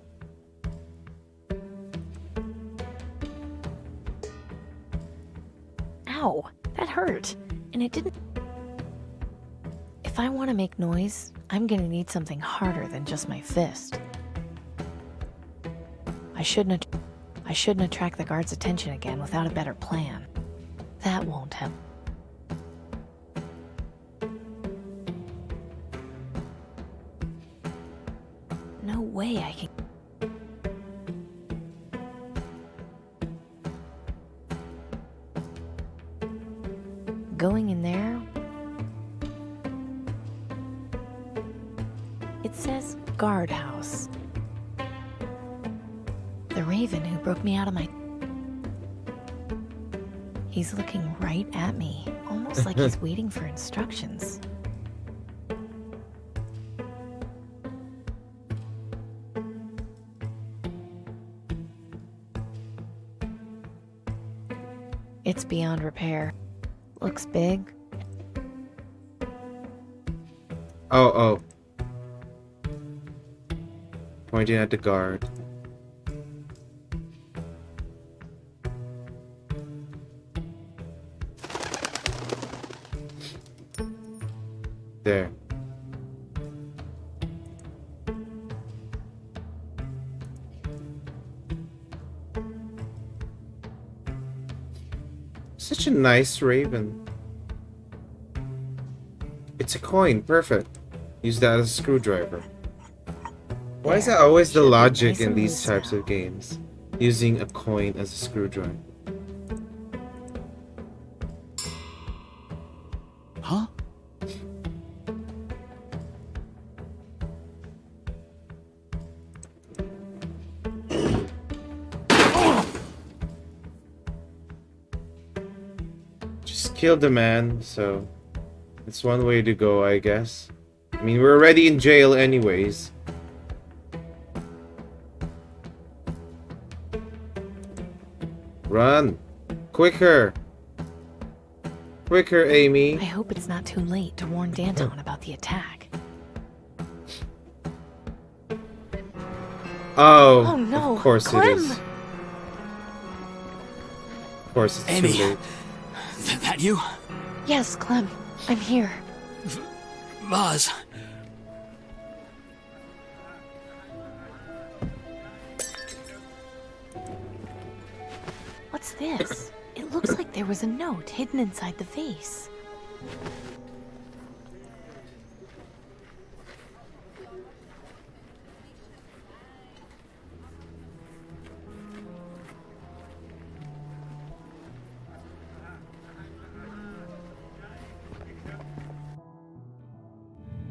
Ow! That hurt. And it didn't. If I want to make noise, I'm gonna need something harder than just my fist. I shouldn't attract the guard's attention again without a better plan. That won't help. No way I can. Going in there. It says guardhouse. The raven who broke me out of my... He's looking right at me, almost like he's waiting for instructions. It's beyond repair. Looks big. Oh. Pointing at the guard. There. Such a nice raven. It's a coin, perfect. Use that as a screwdriver. Why is that always the logic in these types of games? Using a coin as a screwdriver. Huh? Just killed the man, so it's one way to go, I guess. I mean, we're already in jail anyways. Run! Quicker! Quicker, Amy. I hope it's not too late to warn Danton about the attack. Oh, Oh no, of course Clem. it is. Of course it's Amy. too late. That you? Yes, Clem. I'm here. Buzz. What's this? It looks like there was a note hidden inside the vase.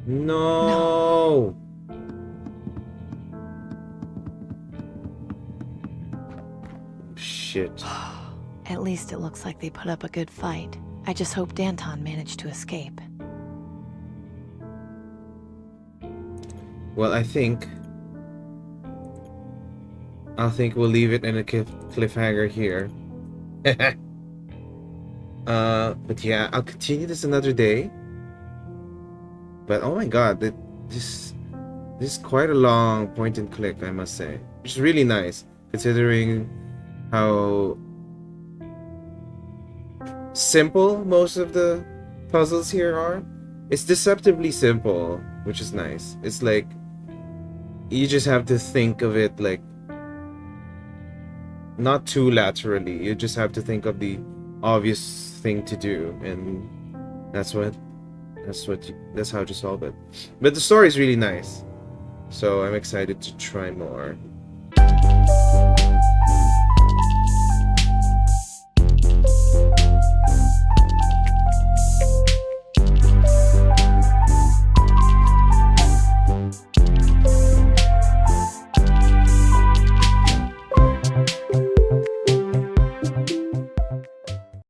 No. Shit. At least it looks like they put up a good fight. I just hope Danton managed to escape. Well, I think we'll leave it in a cliffhanger here. But yeah, I'll continue this another day. But oh my god, this is quite a long point and click, I must say. Which is really nice, considering how simple most of the puzzles here are. It's deceptively simple, which is nice. It's like you just have to think of it like not too laterally. You just have to think of the obvious thing to do, and that's how to solve it. But the story is really nice, so I'm excited to try more.